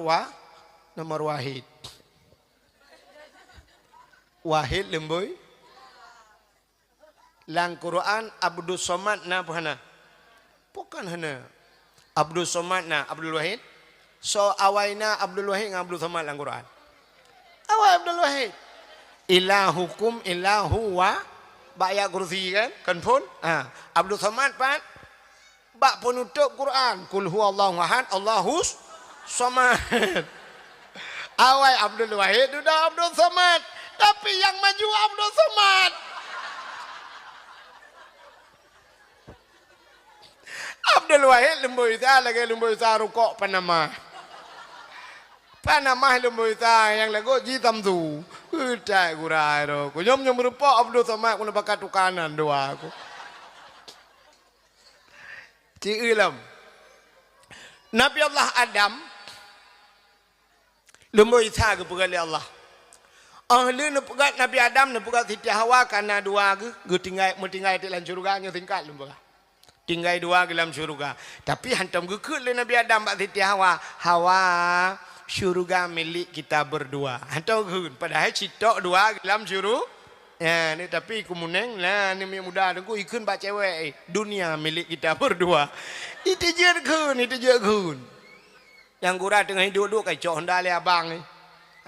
wahid lemboi lang Quran Abdul Somad na buhana bukan hana Abdul Somad na Abdul Wahid so awaina Abdul Wahid dengan Abdul Somad lang Quran awai Abdul Wahid ilahukum ilahu wa ba'ya kursi kan pun Abdul Somad pan bak penutup Quran kul huwallahu ahad Allahus Somad awai Abdul Wahid sudah Abdul Somad tapi yang maju Abdul Somad Abdul Wahid lemboi ta lagi lemboi ta rukuk panama Panamah lembu ita yang lagu jitam tu. Ucai kurai do. Ku nyom merupa Abdul Samad ku bakat tukanan doa aku. Ci ilam. Nabi Allah Adam lembu ita ke pegali Allah. Ahli ne pegat Nabi Adam ne pegat Siti Hawa karena dua ge tinggal di dalam syurga nya tingkat lembu. Tinggal dua dalam syurga. Tapi hantam ge ke Nabi Adam bak Siti Hawa. Hawa syurga milik kita berdua. Hantam ge padahal citok dua dalam syurga. Ya ni tapi kumuneng lah ni muda aku ikut bak cewek dunia milik kita berdua. Itu je kun. Yang gura tengah duduk kai cok honda le abang ni.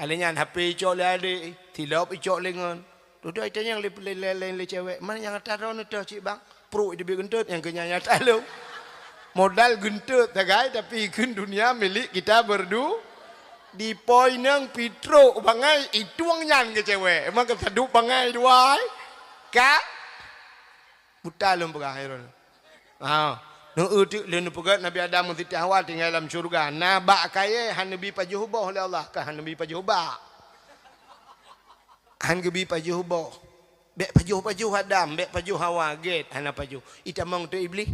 Alenya HP cok le adik, tilap cok lengan. Duduk itu yang le cewek. Mana yang atas ron tu cik bang? Pro dia gentut yang kenyanya talu. Modal gentut tagai tapi ikut dunia milik kita berdua. Di poin yang pitro bangai itu ang nyan ke cewek. Emang kesaduk bangai dua. Ka? Buta lom pegah. Lalu pegat Nabi Adam Siti Hawa tinggal dalam syurga. Nah bak kaya han Nabi pajuhubah oleh Allah. Kan han Nabi pajuhubah. Han Nabi pajuhubah. Bek pajuh Adam, bek pajuh Hawa get han pajuh. Itamong tu iblis.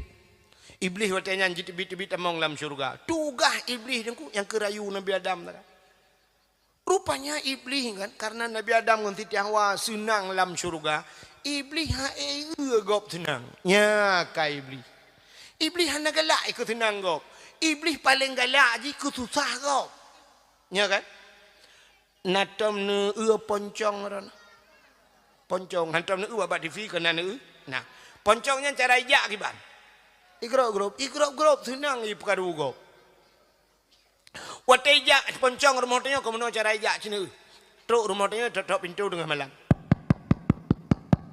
Iblis watanya jit-bit tamong dalam syurga. Tugah iblis yang kerayu Nabi Adam. Rupanya iblis kan karena Nabi Adam dengan Siti Hawa senang dalam syurga. Iblis gop senang. Ya ka iblis. Iblis hanya galak ikut senang gop. Iblis paling galak je ikut susah gop. Ya kan? Natam ne poncong ron. Poncong hantam ne abad TV kena ne. Nah, poncongnya cara ijak kiban. Ikrop grup senang i perkara gop. Wate ijak poncong rumah tanya komono cara ijak cina. Truk rumah tanya tok pintu tengah malam.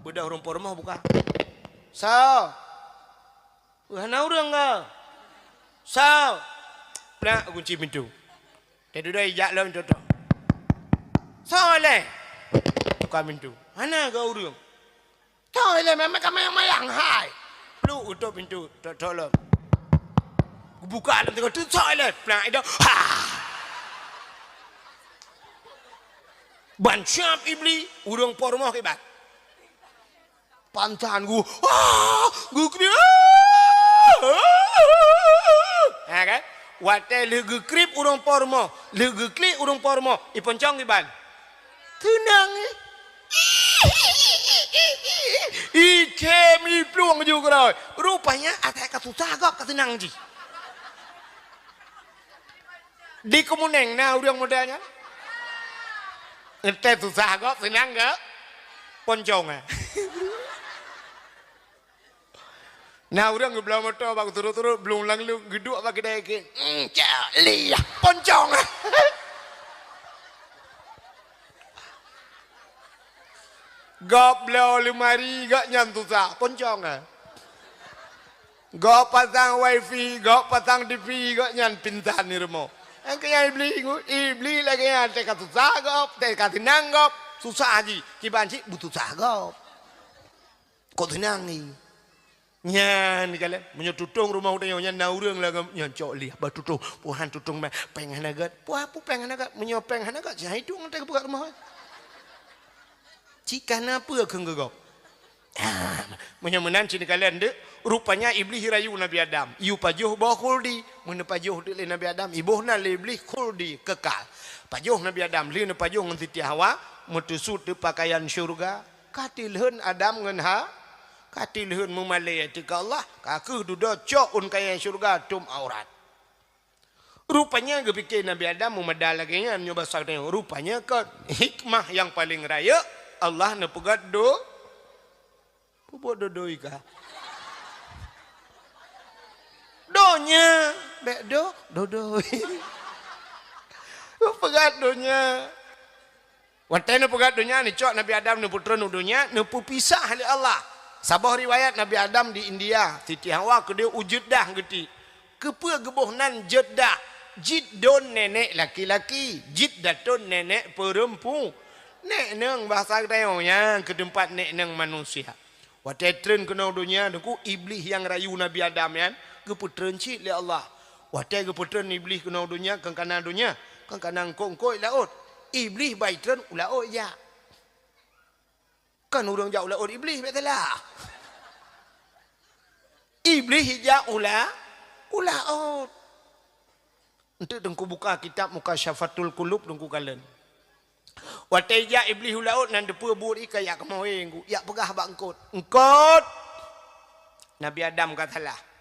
Budak rumah buka. Sao? Hana urang ke? Sao? Nak kunci pintu. Dia duduk ijak lah pintu. Sao le? Buka pintu. Hana ke urang? Sao le memang mayang hai. Lu utup pintu tok lah. Buka dalam tengok tu sao le? Nak ida. Ha. Ban syap iblis urang pormoh ke bat. Pantan gu. Gu kena. Kan? Wate legu krip urang pormo, legu klik urang pormo, iponcong iban. Tenang. Kemi pluang juga. Rupanya atai kasusah gak ketenang ji. Di kemuneng nah urang modalnya. Ente susah gak senang gak? Poncong Nah orang belum motor bang turut belum lang lu geduk apa kedai ke? Liah poncong. Gop belo lemari gak nyantu sah poncong. Gop pasang wifi, gop pasang TV gak nyan pintan ni rumah. Engkau iblis lagi yang teka susah gop, teka tenang gop, susah aji. Kiban cik butuh susah gop. Kau tenang ni. Nyan kalian menyetutung rumah udah nyan naurang lah nyan cok liah batutung puhan tutung pengen agat puah pu pengen agat menyopeng agat jahit tu ngantai buka rumah jika napa keng gegok menyemenan cini kalian dek rupanya iblis rayu Nabi Adam iu pajuh bawa kuldi mana pajuh dek Nabi Adam ibuh na iblis kuldi kekal pajuh Nabi Adam li pajuh ngan Siti Hawa mutusut de pakaian syurga katilhun Adam ngan ha katilhun memalai tika Allah kaku duduk cok un kaya syurga tum aurat rupanya kepikir Nabi Adam memadal lagi nya nyoba saknya rupanya ke hikmah yang paling raya Allah nepegat do pupuk dodoi ka donya bek do dodoi pegat donya watene pegat donya ni cok Nabi Adam ne putra nudunya ne pisah oleh Allah. Sabah riwayat Nabi Adam di India, Siti Hawa ke dia Jeddah geti. Kepa gebohnan Jeddah. Jiddon nenek laki-laki, jiddatun nenek perempuan. Nek neng bahasa Kedayonya ke tempat nek neng manusia. Watetren kena dunia deku iblis yang rayu Nabi Adam yan, keputren cik le Allah. Watet keputren iblis kena dunia ke kanan dunia. kan kanang kongkoi laut iblis baitran ulaut ya kan urang jauh laut iblis betulah iblis hija ulaut untuk dengku buka kitab muka syafatul kulub dengku kalen wateja iblis ulaut nan depu buri kayak kemoeng ya pegah bangkut engkot Nabi Adam katalah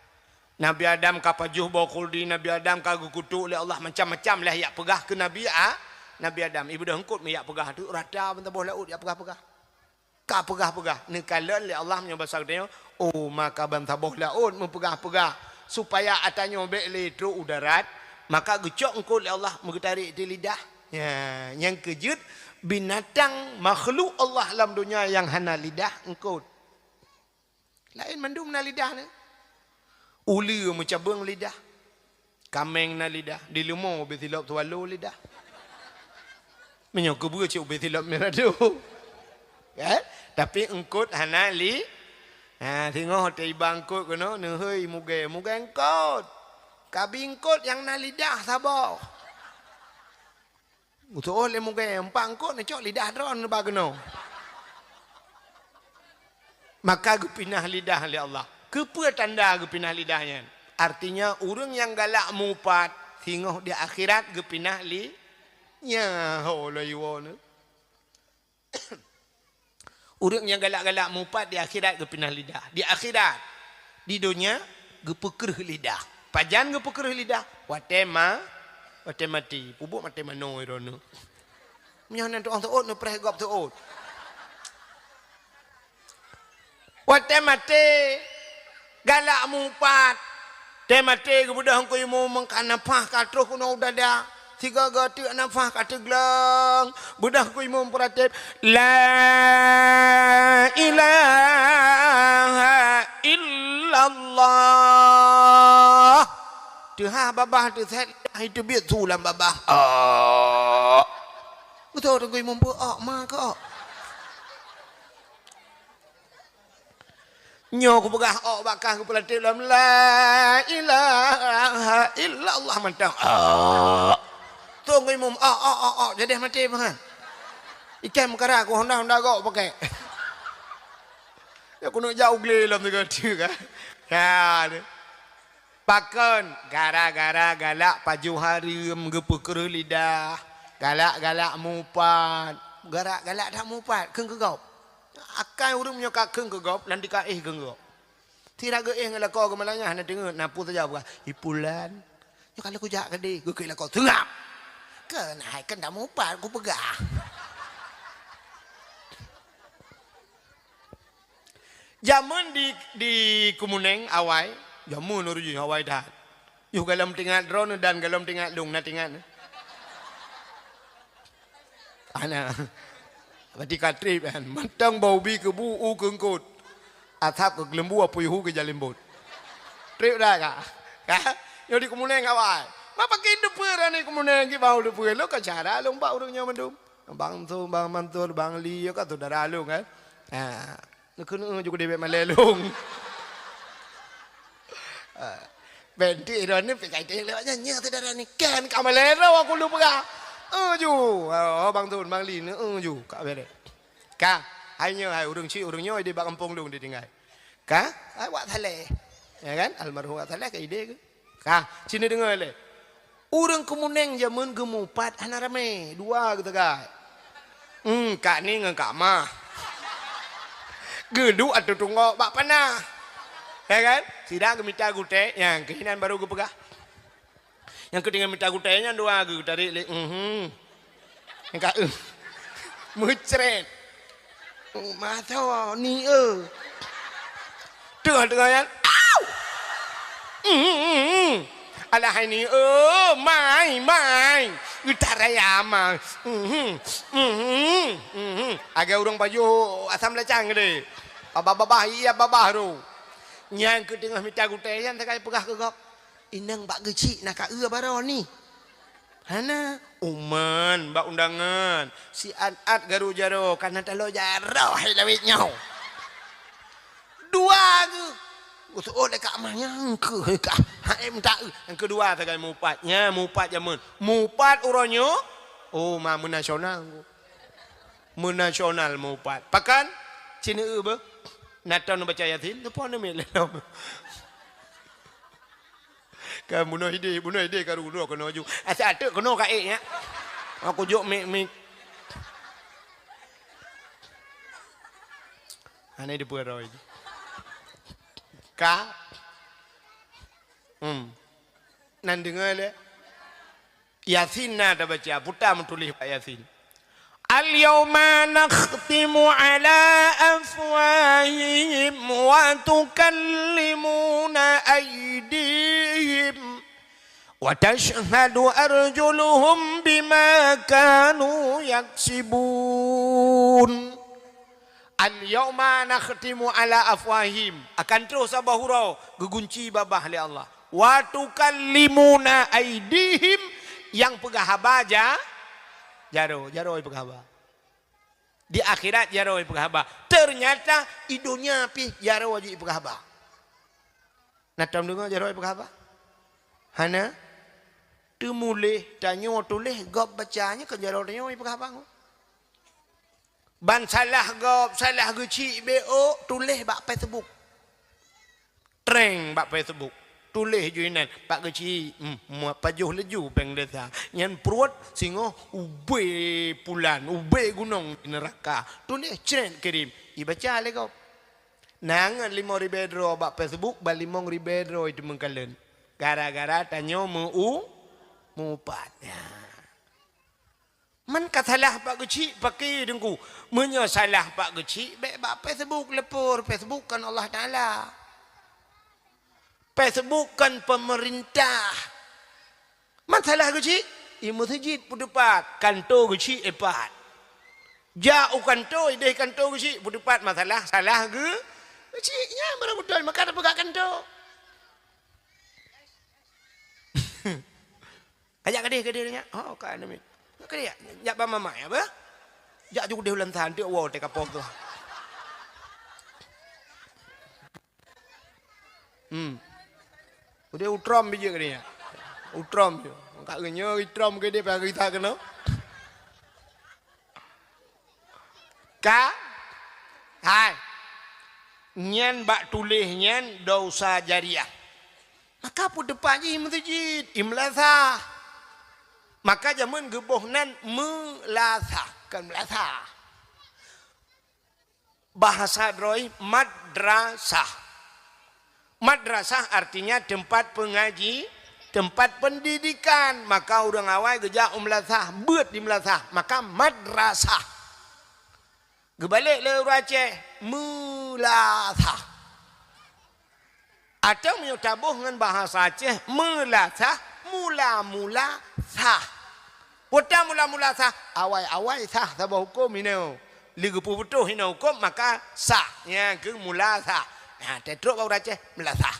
Nabi Adam kapajuh baukuldi Nabi Adam kagukutu oleh Allah macam-macam lah yak pegah ke Nabi Nabi Adam ibu dah hengkut me yak pegah tu rada bentar boh laut yak pegah-pegah ka pegah-pegah ni kalan le Allah nya bahasa dia oh maka bentar boh laut mempegah-pegah supaya atanya bek tu udarat maka gecok engkau le Allah mengetarik di lidah ya yang kejut binatang makhluk Allah dalam dunia yang hana lidah engkau lain mandum na lidah ni uli mencabang lidah kameng na lidah di lumo betilap tualu lidah menyok kebu cik betilap meradu kan tapi engkut hana li tengok hotel bangkut kono neuhoi muge engkut kabingkut yang na lidah sabar utuh oleh muge empat engkut ni cok lidah dron bagno maka gupinah lidah oleh Allah kepa tanda gepinah lidahnya artinya orang yang galak mupat tengok di akhirat gepinah li nya Allah iwana orang yang galak-galak mupat di akhirat gepinah lidah di akhirat di dunia gepekerh lidah pajan gepekerh lidah wate mati pubuk mati mano irono nyana tu orang tuot no preh gop tuot wate mati galak mupat temate kemudian hangko mau mengkanapah katro kuno dada tiga gati nafah kateglang budah ku mau peratip la ilaha illallah tuha babah tu set itu biar tulam babah betul ku mau buat maka nyo ku pegah bakah ku pelatih dalam la ilaha illallah mantang tunggu imam jadi mati mah ikan mekara ku honda go pakai ya ku nak jauh gele dalam tu kan ya pakon gara-gara galak paju hari menggepeker lidah galak mupat galak dah mupat keung kegau akan urung punya kakeng ke gop nanti ka genggop tidak ge ngelako ke malanya hana dengar napu saja bukan ipulan ya kalau ku jak gede ku ke lako tengap kan hai kan dah mupat ku pegah jamun di Kumuneng awai jamun uruji awai dah yu galam tinggal drone dan galam tinggal lung na tinggal ana ketika trip kan mantang bau bi ke bu u kengkut atap ke lembu apa hu ke jalimbut trip dah kak yo di Kumuneng awal ma pakai hidup ni Kumuneng ki bau hidup lo ka cara long ba urang nya mandum bang tu bang mantur bang li yo ka tu dara long kan nu kunu juga debek malelong benti ron ni pekai teh lewatnya nya tu dara ni kan ka malero aku lupa ju bang Tun bang Li ju kak bere kak hanya hai urang ci urang nyoy di bak kampung lu di tinggal kak ai wak thale ya kan almarhum wak thale ke ide ke kak sini dengar le urang Kumuneng zaman gemupat ana rame dua gitu kak kak ni ngan kak mah gedu atau tunggu bak panah ya kan tidak gemita gute yang kehinan baru gue pegah yang ketinggalan minta gutenya dua gue tarik le engkau mucret mata ni tengah yang alah ini mai utara ya mah agak urang baju asam lecang gede babah iya babah ru yang ketinggalan minta gutenya tak kaya pegah ke gop inang bak gecik nak ka baro ni hana uman bak undangan si at garu jaro kana talo jaro hai lawit nyau dua ke Oh dekat amahnya ke ka. Haim tak. Yang kedua tagai mupatnya, mupat jamun. Mupat uronyo. Oh ma menasional. Menasional mupat. Pakan Cina be. Natau baca Yasin, depan ni lelam. Kan bunuh ide karu dua kena ju. Asa ada kena ka nya. Aku juk mik. Ane di pueroi. Ka. Nan dengar le. Yasin ada baca, putar menulis Pak Yasin. Al-yawma nakhtimu ala afwahihim wa tukallimuna aydihim wa tashhadu arjuluhum bima kanu yaksibun. Al-yawma nakhtimu ala afwahihim, akan terus abah hurau gegunci babah li Allah. Wa tukallimuna aydihim, yang pegah baja jaro pegaba. Di akhirat jaro pegaba. Ternyata idunya pi jaro aja pegaba. Natam dengar jaro pegaba. Hana tu mulih tanyo tulis gob bacanya ke jaro tanyo pegaba. Ban salah gob salah guci BO tulis bak Facebook. Treng bak Facebook. Tulis juinan pak kecil pajuh leju peng desa nyan perut singo ube pulan ube gunung di neraka tulis cren kirim ibaca le kau nangan 5.000 dro bak Facebook bal 5.000 dro itu mengkalen gara-gara tanyo mupatnya man katalah pak kecil pakai dengku menyosalah pak kecil bak Facebook lepur Facebook kan Allah Taala. Facebook kan pemerintah. Masalah kecil, masjid pudepat, kantor kecil epat. Jauh kantor, ide kantor kecil pudepat masalah salah ke? Kecilnya mana betul maka ada pegak kantor. Ajak kedih nya. Oh kan ni. Kedih. Jak ba mama ya ba? Jak juga dia ulang tahun dia wow te kapok tu. Udah utram biji kena, utram je. Kak kenyo utram ke dia pagi kita kena. Ka, hai, nyan bak tulis nyan dosa jariah. Maka pun depannya masjid imlasah. Maka zaman gebohnan melasah kan melasah. Bahasa droi madrasah. Madrasah artinya tempat pengaji, tempat pendidikan. Maka orang awal gejak melasah, buat di melasah. Maka madrasah. Gebalik le orang Aceh, melasah. Atau menyutabuh dengan bahasa Aceh, melasah, mula-mula sah. Putar mula-mula sah, awal-awal sah, sabah hukum ini. Ligu puputuh ini hukum, maka sah. Ya, ke mula sah. Nah, tetruk orang Aceh melasah.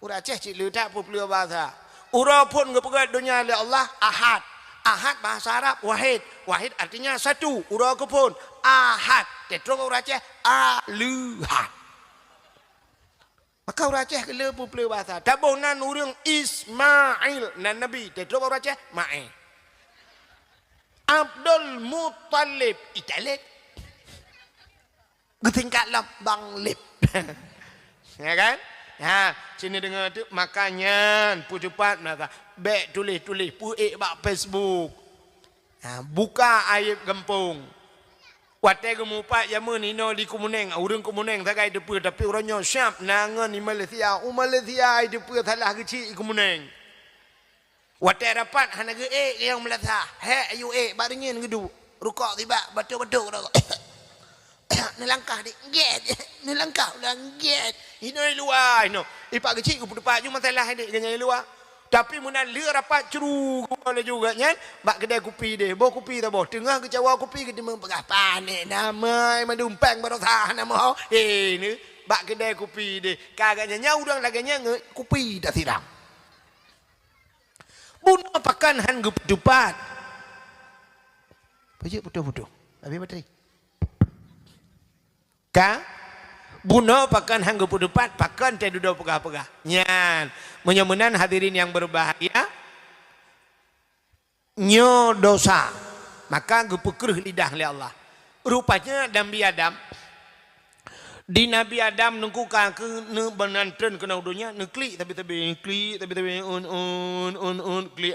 Orang Aceh cik letak popular bahasa. Orang pun ngepegat dunia oleh Allah ahad. Ahad bahasa Arab wahid. Wahid artinya satu. Orang pun ahad. Tetruk orang Aceh aluhad. Maka orang Aceh kena popular bahasa. Tabunan orang Ismail dan Nabi. Tetruk orang Aceh Ma'il. Abdul Muttalib Italib. Getingkat lah Bang Lip. Ya kan? Ha, sini dengar tu makanya pu cepat maka baik tulis pu bak Facebook. Ha, buka aib gempung. Wate gemupat jamun ino di Kumuneng, urang Kumuneng sagai depu tapi orangnya siap nangan di Malaysia. Malaysia depu salah kecil Kumuneng. Wate dapat hana ge yang melatah. He ayu baringin gedu. Rukak tiba betul-betul dah. Ni langkah ni get ni langkah ulang get ini luar no ipak kecil ku depan ju masalah ni ganya luar tapi mun le rapat ceru boleh juga nyan bak kedai kopi dia bawa kopi tak boh tengah ke cawa kopi ke dia mempegah panik nama mendumpang barosah nama ni bak kedai kopi dia kagaknya nyau udang laganya kopi dah siram bunuh pakan han gepat pajak putu-putu tapi bateri ka Buno pakan hanggu pudupat pakan teh duduk pegah-pegah. Nyan. Menyemenan hadirin yang berbahagia. Nyo dosa. Maka gepekerh lidah oleh Allah. Rupanya Nabi Adam. Di Nabi Adam nungkukan ke ne benantren kena udunya ne klik tapi klik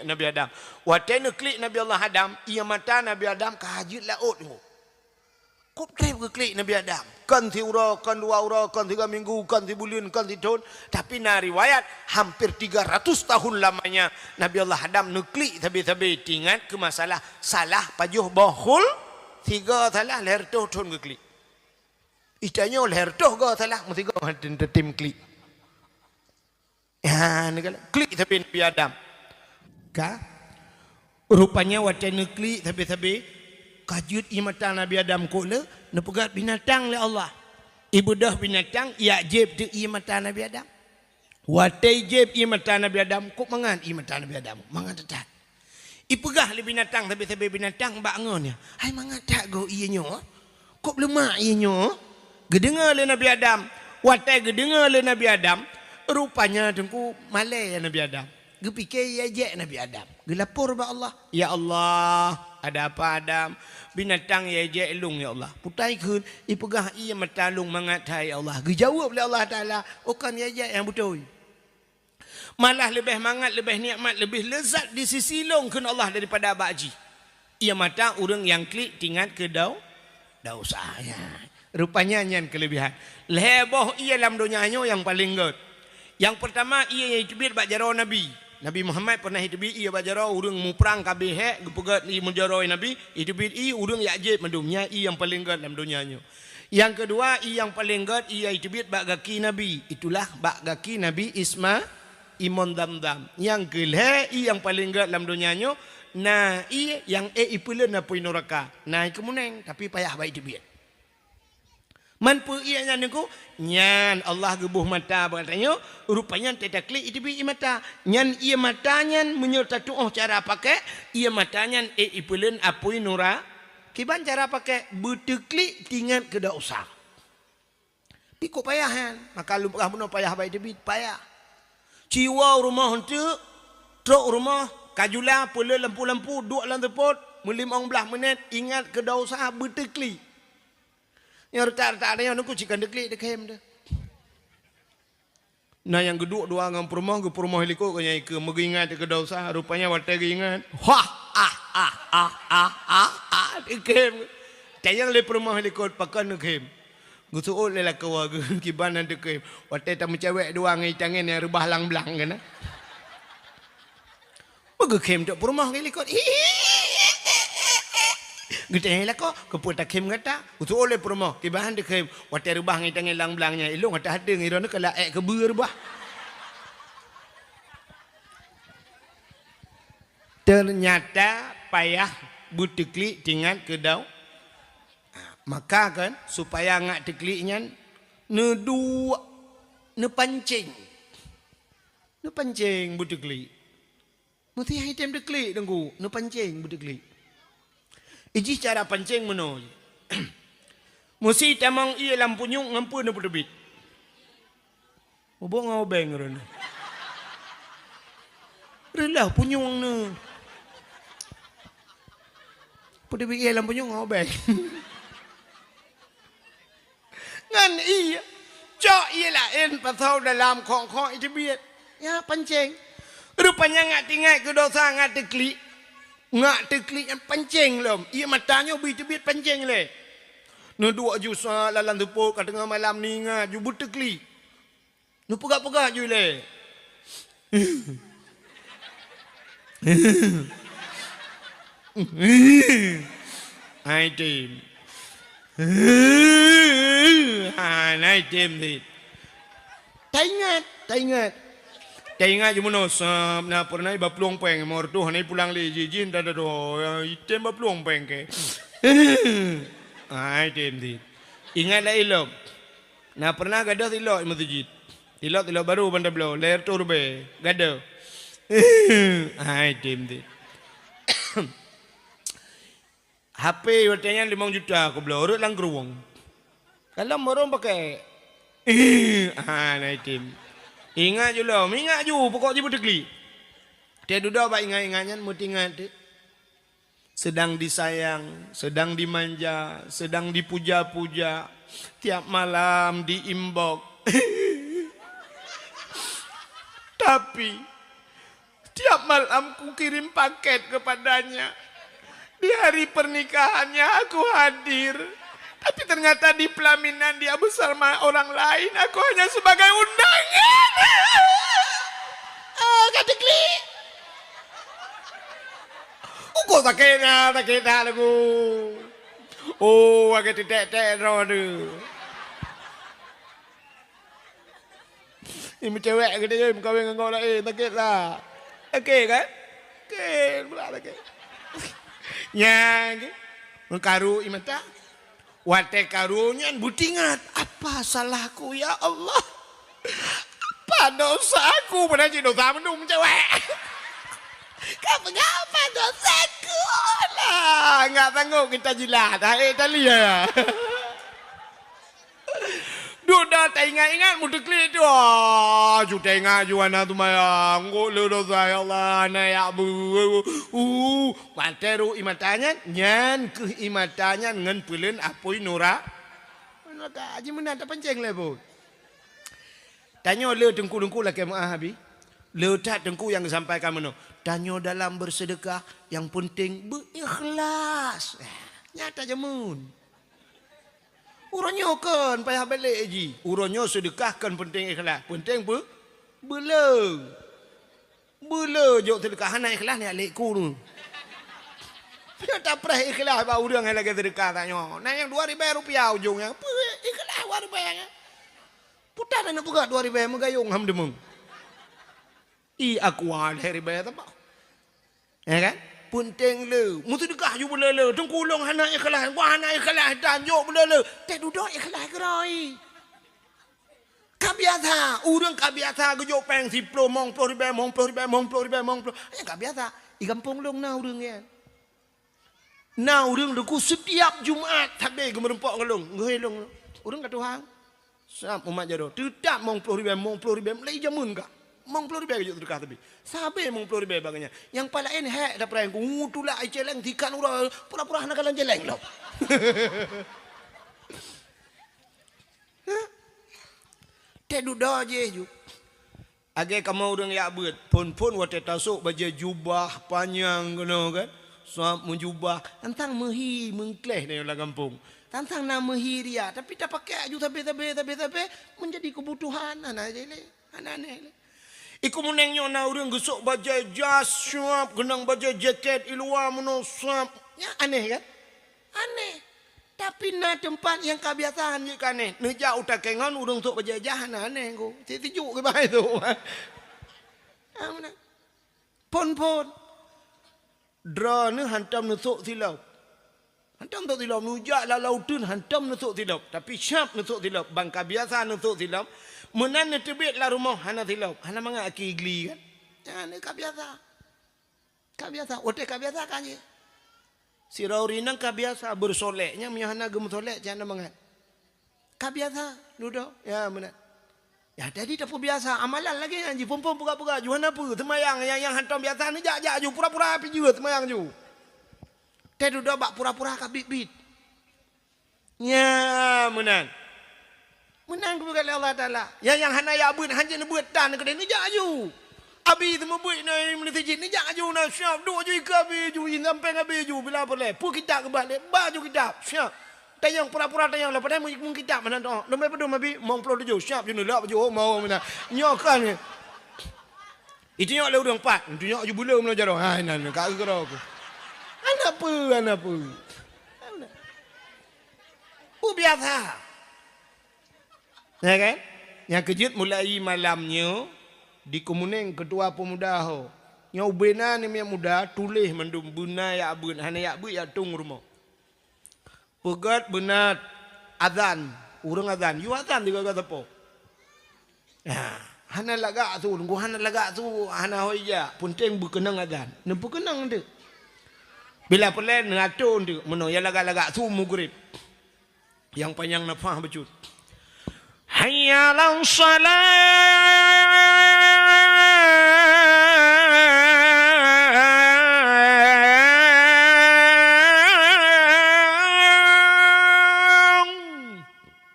Nabi Adam. Wate ne klik Nabi Allah Adam, ia mata Nabi Adam kahajit laut tu. Kop trip ke klik Nabi Adam. Kan ti ura, kan 2 ura, kan 3 minggu, kan 3 bulan, kan 3 tahun. Tapi na riwayat hampir 300 tahun lamanya Nabi Allah Adam ne klik tapi tingat ke masalah salah pajuh bahul 3 salah leher tu tahun ke klik. Itanya leher tu ke salah mesti ke tim klik. Ya, ni kala klik tapi Nabi Adam. Ka rupanya wacana klik tapi kajut imatan Nabi Adam ko le ne pegat binatang le Allah. Ibadah binatang ya jeb tu imatan Nabi Adam. Watai jeb imatan Nabi Adam ko mangan imatan Nabi Adam. Mangan tetat. Ipegah le binatang tapi binatang bak ngonnya. Hai mangan tak go ienyo. Ko lemak ienyo. Gedengar le Nabi Adam. Watai gedengar le Nabi Adam. Rupanya tengku malai Nabi Adam. Gepikir ya je Nabi Adam. Gelapor ba Allah. Ya Allah, ada apa Adam? Binatang ya je elung ya Allah. Putai kun ipegah ia matalung mangatai ya Allah. Gejawab oleh Allah Taala, "Okan ya je yang betul." Malah lebih mangat, lebih nikmat, lebih lezat di sisi long kun Allah daripada baji. Ia mata orang yang klik tingat ke dosa. Ya. Rupanya nyan kelebihan. Leboh ia dalam dunianya yang paling god. Yang pertama ia yang tibir bak jarau Nabi. Nabi Muhammad pernah hitibir ia bak jarau urang mu perang kabeh gepegat ni menjarau Nabi, hitibir i urang yakjib mendumnya i yang paling god dalam dunianya. Yang kedua i yang paling god ia hitibir bak gaki Nabi. Itulah bak gaki Nabi Isma Imon Damdam. Yang kelih i yang paling god dalam dunianya. Nah i yang ipulen apa neraka. Nah kemuneng tapi payah baik hitibir. Man pu ia nyan ku nyan Allah gebuh mata bertanya rupanya tidak klik itu bi mata nyan ia mata nyan menyerta tuh cara pakai ia mata nyan ipulen apui nura kiban cara pakai beteklik tingat ke dosa piko payahan maka lu pernah payah baik debit payah ciwa rumah hente truk rumah kajula pula lampu-lampu duk dalam tepot melimang belah menit ingat ke dosa beteklik. Yang retak-retak ada yang nak cikan deklik dekem dah. Nah yang geduk dua ngam perumah ke perumah heliko kanya ke mengingat ke dosa rupanya watai ingat. Wah dekem. Tayang le perumah heliko pakan dekem. Gusuul le lakawa kibanan dekem. Watai tak mencewek dua ngai tangan yang rebah lang-belang kan. Begekem dak perumah heliko. Gede lah kok keputar kem kata utu oleh promo kibahan de kem water rubah ngai tangan lang-belangnya ilung kata ada ngai rono kala ke ber bah ternyata payah butekli dengan kedau maka kan supaya ngak tekliknya ne dua ne pancing butekli mesti item deklik dengku ne pancing butekli. Iji cara pancing meno. Musi tamang ia lampunyung ngampu na pudebit. Obo ngau beng ron. Relah punyung na. Pudebit ia lampunyung ngau beng. Ngan iya. Cok ia lain pasal dalam kong-kong itu biat. Ya pancing. Rupanya ngak tinggal ke dosa ngak teklik. Ngak teklik yang pancing lom. Ia matanya bit-bit pancing le. Nu dua jusa lalan tepuk kat tengah malam ni ngak ju berteklik. Nu pegak-pegak ju le. Hai tim. Hai tim ni. Tak ingat. Kaya ingat je mana na pernah iba peluang peng mor tu hanai pulang le jijin dah do item ba peluang peng ke. Ai tem di. Ingat lah ilok. Na pernah gadah tilok masjid. Tilok baru bandar belo ler turbe gadah. Ai tem di. HP watanya 5 juta aku belo urut lang geruang. Kalau morong pakai Naitim. Ingat je lah, ingat je pokok je bertekli. Dia duduk apa ingat-ingatnya, mesti ingat dia. Sedang disayang, sedang dimanja, sedang dipuja-puja. Tiap malam diimbok. Tapi tiap malam ku kirim paket kepadanya. Di hari pernikahannya aku hadir. Tapi ternyata di pelaminan dia bersama orang lain. Aku hanya sebagai undangan. Kata klik. Kau sakit lagu. Oh, agak tidak roda. Ini cewek ke dia kawin dengan kau lah. Sakit lah. Okey kan? Okey pula sakit. Yang mengkaru imata. Wate karunya butingat. Apa salahku ya Allah? Apa dosa aku? Padahal dosa menung cewek. Apa dosaku lah? Enggak sanggup kita jilat. Tali ya. Duda tak ingat-ingat muda klik tu. Sudah ingat juana tu mayang. Kau le dosa ya Allah. Anak ya bu. Materu imatanya. Nyan ke imatanya. Ngan pelin apoi nora. Maka haji mana tak pancing lah pun. Tanya le dengku-dengku lah kemah habis. Le tak dengku yang sampaikan mana. Tanya dalam bersedekah. Yang penting berikhlas. Nyata jamun. Urangnya kan payah balik haji. Urangnya sedekahkan penting ikhlas. Penting bela. Bela jok sedekah anak ikhlas ni alikku tu. Dia tak pernah ikhlas bahawa urang yang lagi sedekah tanya. Nah yang RM2,000 ujungnya. Apa ikhlas RM2,000. Putar nak buka RM2,000 megayung ham demung. Aku ada RM2,000 tak apa. Ya kan? Penting le. Mutu dekah ju bela le. Tengkulung anak ikhlas. Wah anak ikhlas dan jok bela le. Tak duduk ikhlas gerai. Kabiasa. Urang kabiasa gejok peng si pro mong pro ribu. Ya kabiasa. I kampung long na urang ya. Na urang deku setiap Jumaat habis gemerempak ngelong. Ngelong. Urang kat Tuhan. Sap umat jado. Tetap mong pro ribu. Lagi jamun kak. Mong pelur ribu je dekat tapi. Sabe mong pelur ribu baganya. Yang pala ini hek dah perang ku tulah ai celeng tikan ura pura-pura nak kalan celeng lo. Te duda je ju. Age kamu urang ya beut. Pun wate tasuk baju jubah panjang kena kan. Suap menjubah tentang mehi mengkleh ni orang kampung. Tentang nama mehi dia tapi tak pakai ju tapi menjadi kebutuhan anak je le. Anak-anak le. Iku menengnya na urang gesok baju jas suap genang baju jaket iluar meno suap. Ya aneh kan? Aneh. Tapi na tempat yang kebiasaan je kan aneh. Nejak utak kengan urang sok baju jahan aneh ko. Tijuk ke bahai tu. Pon. Dra ni hantam nusuk silap. Hantam nusuk silap. Nujak lah lautun hantam nusuk silap. Tapi syap nusuk silap. Bang kebiasaan nusuk silap. Menan tebit lah rumah hana silap. Hana mangak aki igli kan. Ya ni kabiasa. Ote kabiasa kan je. Si Raurinang kabiasa bersoleknya mi hana gem solek jangan mangat. Kabiasa duduk. Ya benar. Ya tadi tak biasa amalan lagi anji pom buka-buka juhan apa semayang yang hantam biasa ni jak ju pura-pura api juga semayang ju. Teh duduk bak pura-pura kabit-bit. Ya benar. Menang kepada Allah Ta'ala. Yang hana ya buat hanya buat tan ke ni jak ju. Abi tu buat ni menisijit ni jak ju na syap duk ju ke abi ju sampai abi ju bila boleh. Pu kita ke balik baju kita syap. Tayang pura-pura tayang lah padahal mung kita mana tu. Lomai pedum abi mong plo tu syap ju nak baju mau mana. Nyokan ni. Itu nyok le urang pat. Itu nyok ju bula mana jaro. Ha nan ka gero aku. Apa. Biasa. Ya kan? Yang kejut mulai malamnya di Kemuning ketua pemuda ho. Yang ubena ni yang muda tulis mendum buna ya abun hana ya bu ya tung rumah. Pegat benat azan, urang azan, you azan juga kata po. Ya, hana laga tu, nunggu hana laga tu, hana hoya, penting berkenang azan. Nempu kenang tu. Bila pelan ngatur tu, meno ya laga-laga tu mugrib. Yang panjang nafah becut. hayya 'alas salah.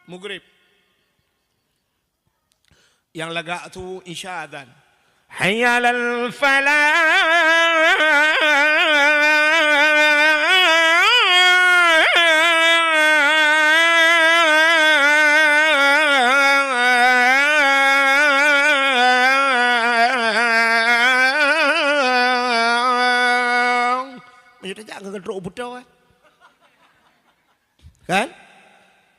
Maghrib. Yang lagak tu isya adzan. Hayya 'alal falah. Menyudah jangan gedruk budak kan?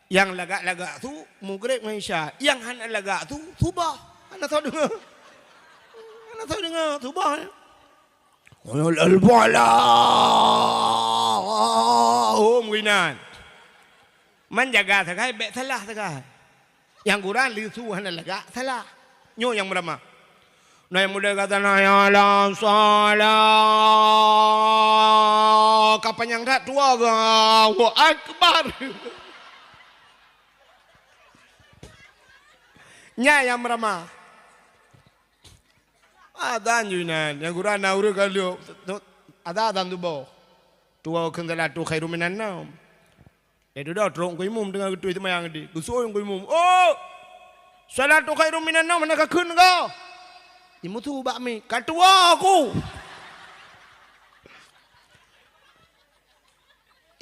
Yang lagak-lagak tu maghrib dengan isya. Yang hana lagak tu subah. Anda tahu dengar? Anda tahu dengar subah? Al-falah. Oh, mungkinan. Menjaga sakai, bet salah sakai. Yang Quran lisu hana lagak salah. Nyo yang beramah. Nah yang muda kata ya la salah. Kapan yang dah tua ke? Allahu Akbar. Nya yang meramah. Adan juinan. Yang Quran nauru kalau ada adan tu boh. Tua kendala tu khairu minan naum. Itu dah terong kuimum dengan itu mayang di. Gusoy kuimum. Oh, salatu khairu minan naum mana kakun kau? Imu tu bakmi. Katua aku.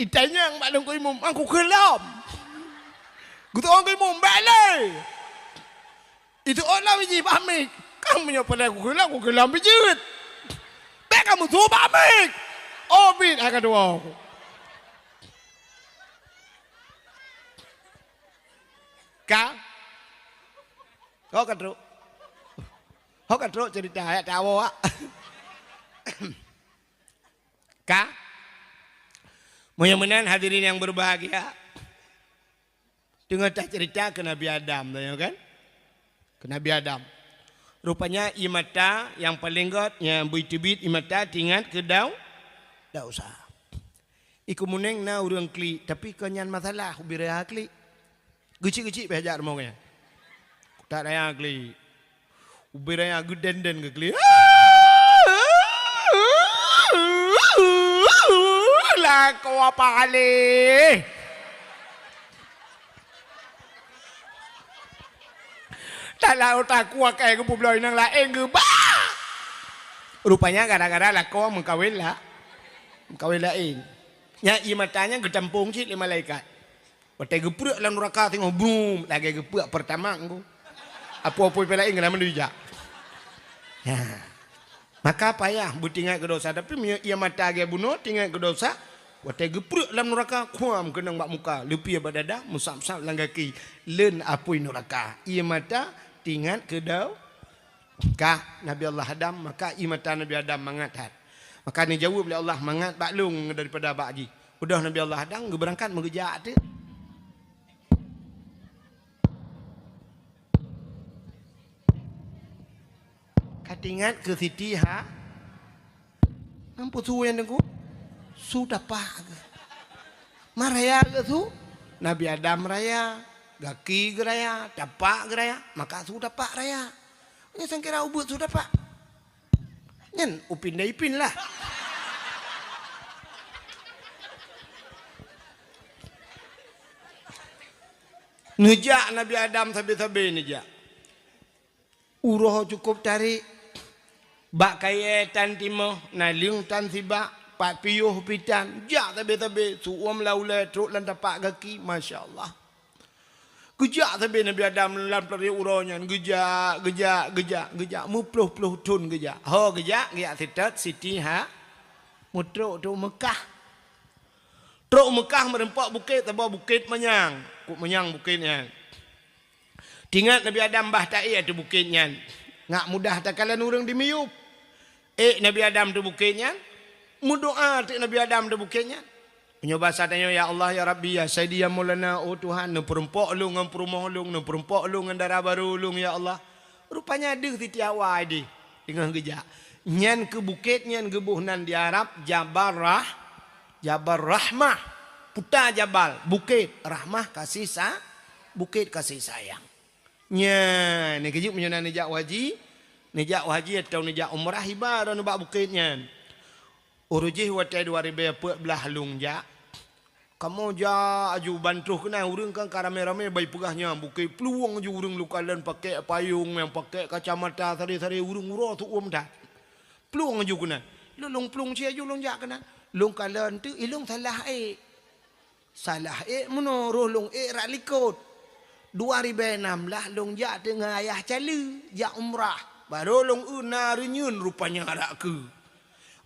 Itanya yang maklum kuimum. Aku kelam. Gusoy kuimum balik. Itu orang biji pamik. Kamu punya pada aku kelam bijit. Baik kamu tu pamik. Oh bit akan dua. Kau kan teruk cerita ayat tahu ah. Kau mudah-mudahan hadirin yang berbahagia dengar tak cerita ke Nabi Adam, tahu kan? Ke Nabi Adam. Rupanya imata yang paling got yang buitibit imata tingat ke dak usah. Iku muneng na urang kli tapi kenyan masalah ubira kli. Gecik-gecik behajar mongnya. Tak raya kli. Ubira yang geden-den ke kli. Lah kau apa kali? Dalam otak aku kayak ke pulau inang lain ke bah. Rupanya gara-gara lah kau mengkawin lain. Nya imatanya getampung sih lima malaikat. Pakai gepuk dalam neraka tengok boom lagi gepuk pertama aku. Apa-apa pelain kena menduja. Ya. Maka payah butingat ke dosa tapi ia mata ge bunuh tinggal ke dosa. Pakai gepuk dalam neraka kuam kena bak muka lepi badada musap-sap lang kaki len apui neraka. Ia mata tingat ke dau kah Nabi Allah Adam maka imata Nabi Adam mangat. Maka ni jawab oleh Allah mangat baklung daripada bagi. Udah Nabi Allah Adam berangkat mengerja tu. Katingat ke Siti ha. Nampu su yang dengku. Su dapat. Maraya ke su. Nabi Adam raya. Gaki geraya, dapak geraya, maka su dapak raya. Ini sangkira ubut su dapak. Nyen upin dah ipin lah. Nejak Nabi Adam sabi-sabi nejak. Uroh cukup tarik. Bak kaya tan timoh, naling tan sibak, pat piyuh pitan. Jak sabi-sabi, suam laulai truk lan dapak gaki, Masya Allah. Gejak tapi Nabi Adam dalam pelari uronya gejak mupluh tun gejak. Ho gejak sitat Siti ha mutruk tu Mekah. Truk Mekah merempak bukit tabah bukit menyang. Kuk menyang bukitnya. Tingat Nabi Adam bah tai tu bukitnya. Ngak mudah takalan urang dimiyup. Nabi Adam tu bukitnya. Mudoa tu Nabi Adam tu bukitnya. Menyoba tanya ya Allah ya Rabbi ya Sayyidi ya Maulana oh Tuhan nu perempok lu ngan perumah lu nu perempok lu ngan darah baru lu ya Allah. Rupanya ada titi awal di dengan gejak. Nyan ke bukit nyan ke buhnan di Arab Jabal Rahmah. Puta Jabal bukit rahmah kasih bukit kasih sayang. Nya, ni kejuk punya nejak haji. Nejak haji atau nejak umrah ibadah nu bak bukitnya. Urujih watai 2014 halung jak. Kamu ja aju bantuh kena urang kan karame-rame bayi pegahnya bukit peluang aju urang lukalan pakai payung yang pakai kacamata tadi urang uro tu dah. Peluang aju kena. Long pelung cia aju long jak kena. Long kalan tu ilung salah Salah mono roh long rak likut. 2016 long jak tengah ayah cala jak umrah. Baru long una renyun rupanya rak ke.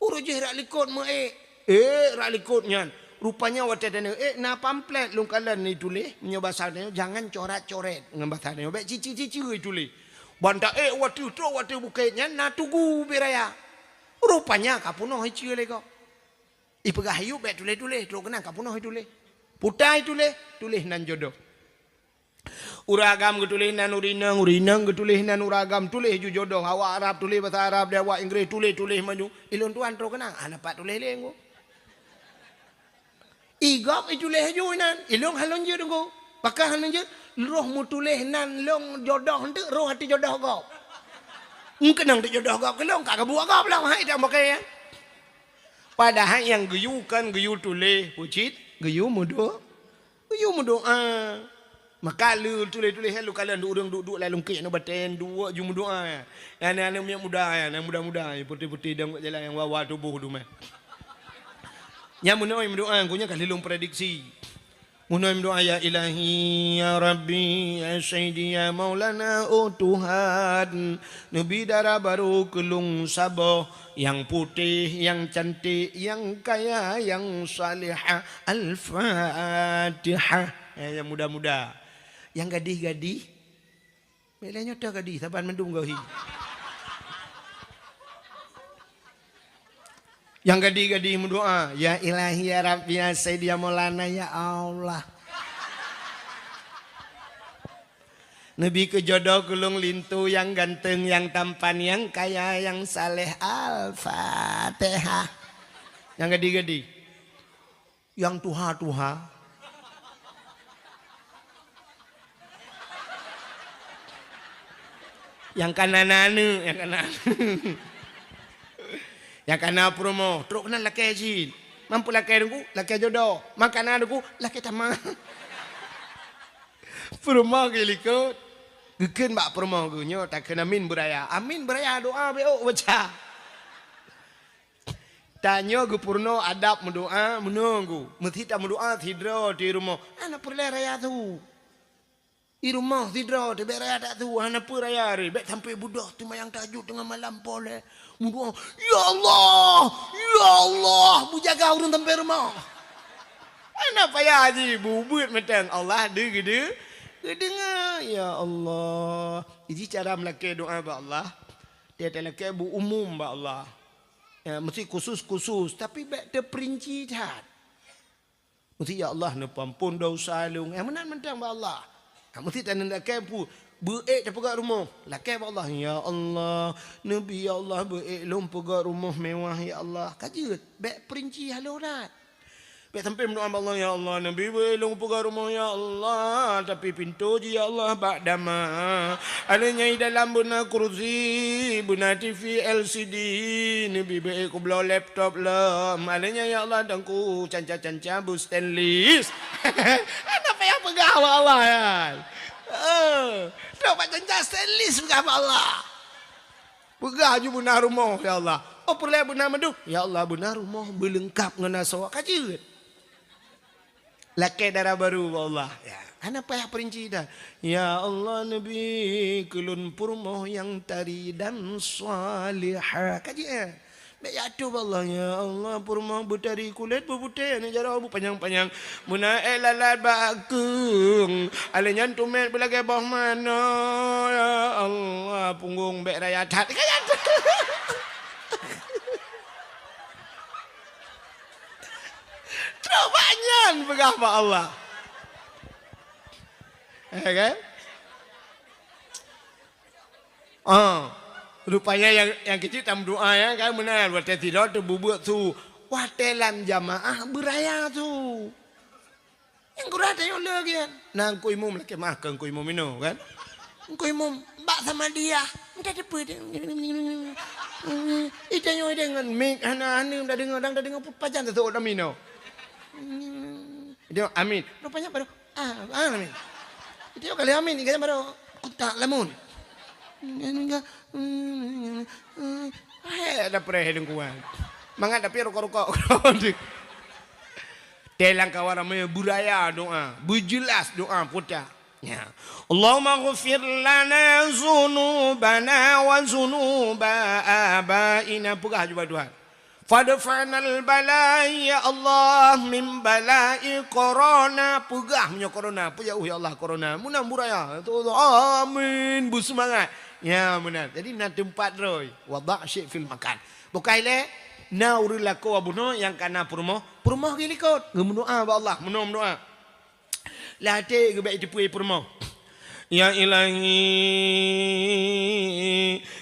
Urujih rak likut mo rak likutnya. Rupanya waktu dana na pamflet long kalan ni tulis punya bahasa dia jangan coret-coret dengan bahasa dia. Baik cici-cici tulis. Banta waktu bukitnya na tugu beraya. Rupanya kapunoh ici le ko. Ipegah hiu baik tulis terus kena kapunoh tulis. Putai tulis nan jodoh. Uragam ketulis nan urinang ketulis nan uragam tulis ju jodoh. Awak Arab tulis bahasa Arab dia awak Inggeris tulis maju. Ilun tuan terus kena dapat tulis lenggo. Igop tulis ju nan ilung halon je dengko. Pakah halon je roh mu tulis nan long jodoh hente roh hati jodoh kau. Kenang tu jodoh kau kelong kak buat kau lah hai dah pakai ya. Padahal yang geyu kan geyu tulis pucit geyu mudo maka lu tulis lu kalian urang duduk lalu kek no baten dua jum doa ya. Yang minyak muda ya, yang muda-muda putih-putih dan jalan yang wawa tubuh tu mah. Yang munoi doa kunya kalilung prediksi. Munoi doa ya ilahi ya rabbi ya sayyidi ya maulana oh Tuhan. Nabi darah baru kelung sabah yang putih, yang cantik, yang kaya, yang salihah. Al-Fatihah. Yang muda-muda. Yang gadih-gadih. Belanya tak gadih. Saban mendung kau hi. Yang gadih-gadih mendoa. Ya ilahi ya rabbi ya sayyidi ya maulana ya Allah. Nabi ke jodoh kulung lintu yang ganteng, yang tampan, yang kaya, yang saleh. Al-Fatihah. Yang gadih-gadih. Yang tuha-tuha. Yang kanan yang kanan promo teruk kena laki jin mampu laki aku laki jodoh makanan aku laki tamah promo ke likut geken bak promo gunyo tak kena amin beraya doa beo baca tanya gu purno adab mendoa menunggu mesti tak mendoa tidro di rumah anak perle raya tu di rumah tidur, di beraya tak tu, hana apa raya hari. Baik sampai budak tu mayang tajuk tengah malam boleh. Mudah, ya Allah, bu jaga urun sampai rumah. Hana payah haji, bubut macam Allah ada gede. Kedengar, ya Allah. Jadi cara melaki doa ba Allah. Dia tak laki bu umum ba Allah. Ya, mesti khusus, tapi baik terperinci tak. Mesti ya Allah, ne pampun dosa lung. Menan mentang ba Allah. Mesti tak nak kepu beek dah pegang rumah lakai Allah ya Allah Nabi ya Allah beek lom pegang rumah mewah ya Allah kajut baik perinci halurat baik sampai mendoa Allah ya Allah Nabi beek lom pegang rumah ya Allah tapi pintu je ya Allah bak dama adanya dalam benar kursi benar TV LCD Nabi beek ku belau laptop lah adanya ya Allah dangku canca-canca bu stainless apa yang pegang Allah ya dapat janji stainless pegang Allah pegang je benar rumah ya Allah oh perlu benar madu ya Allah benar rumah berlengkap dengan asawak kajut lakai darah baru Allah ya ana payah perinci dah ya Allah Nabi kulun purmoh yang tari dan salihah kajut baik atuh Allah ya Allah purmoh butari kulit berputih ni jarau bu panjang-panjang muna lalat bakung alanya tumet belagai bawah mana ya Allah punggung baik raya tat kajut Terbanyak berapa Allah. Kan? Rupanya yang kecil tam doa ya kan benar waktu tidur tu bubuk tu watelan jamaah beraya tu. Yang kurang tanya lagi kan. Nang ku imum lagi makan ku imum minum kan. Kau imam bak sama dia. Dah depa dia. Itanya dengan mik hana dah dengar pajan tu orang mino. Dia amin. Rupanya baru amin. Dia kali amin kaya baru tak lamun. Ada pereh dengan kuat. Mangat tapi rokok-rokok. Telang kawan ramai budaya doa. Berjelas doa putar. Ya. Allahumma ghfir lana zunubana wa zunuba abaina. Pegah juga Tuhan. Fadfa'na al-bala ya Allah min bala'i corona. Pegah punya corona. Pejauh ya Allah corona. Munam buraya. Amin. Bersemangat. Ya benar. Jadi nak tempat roy. Wada' syai' fil makan. Bukaile na urilako abuno yang kana purmo gilikot ngemendoa ba Allah mendoa late ge baik tipu purmo ya ilahi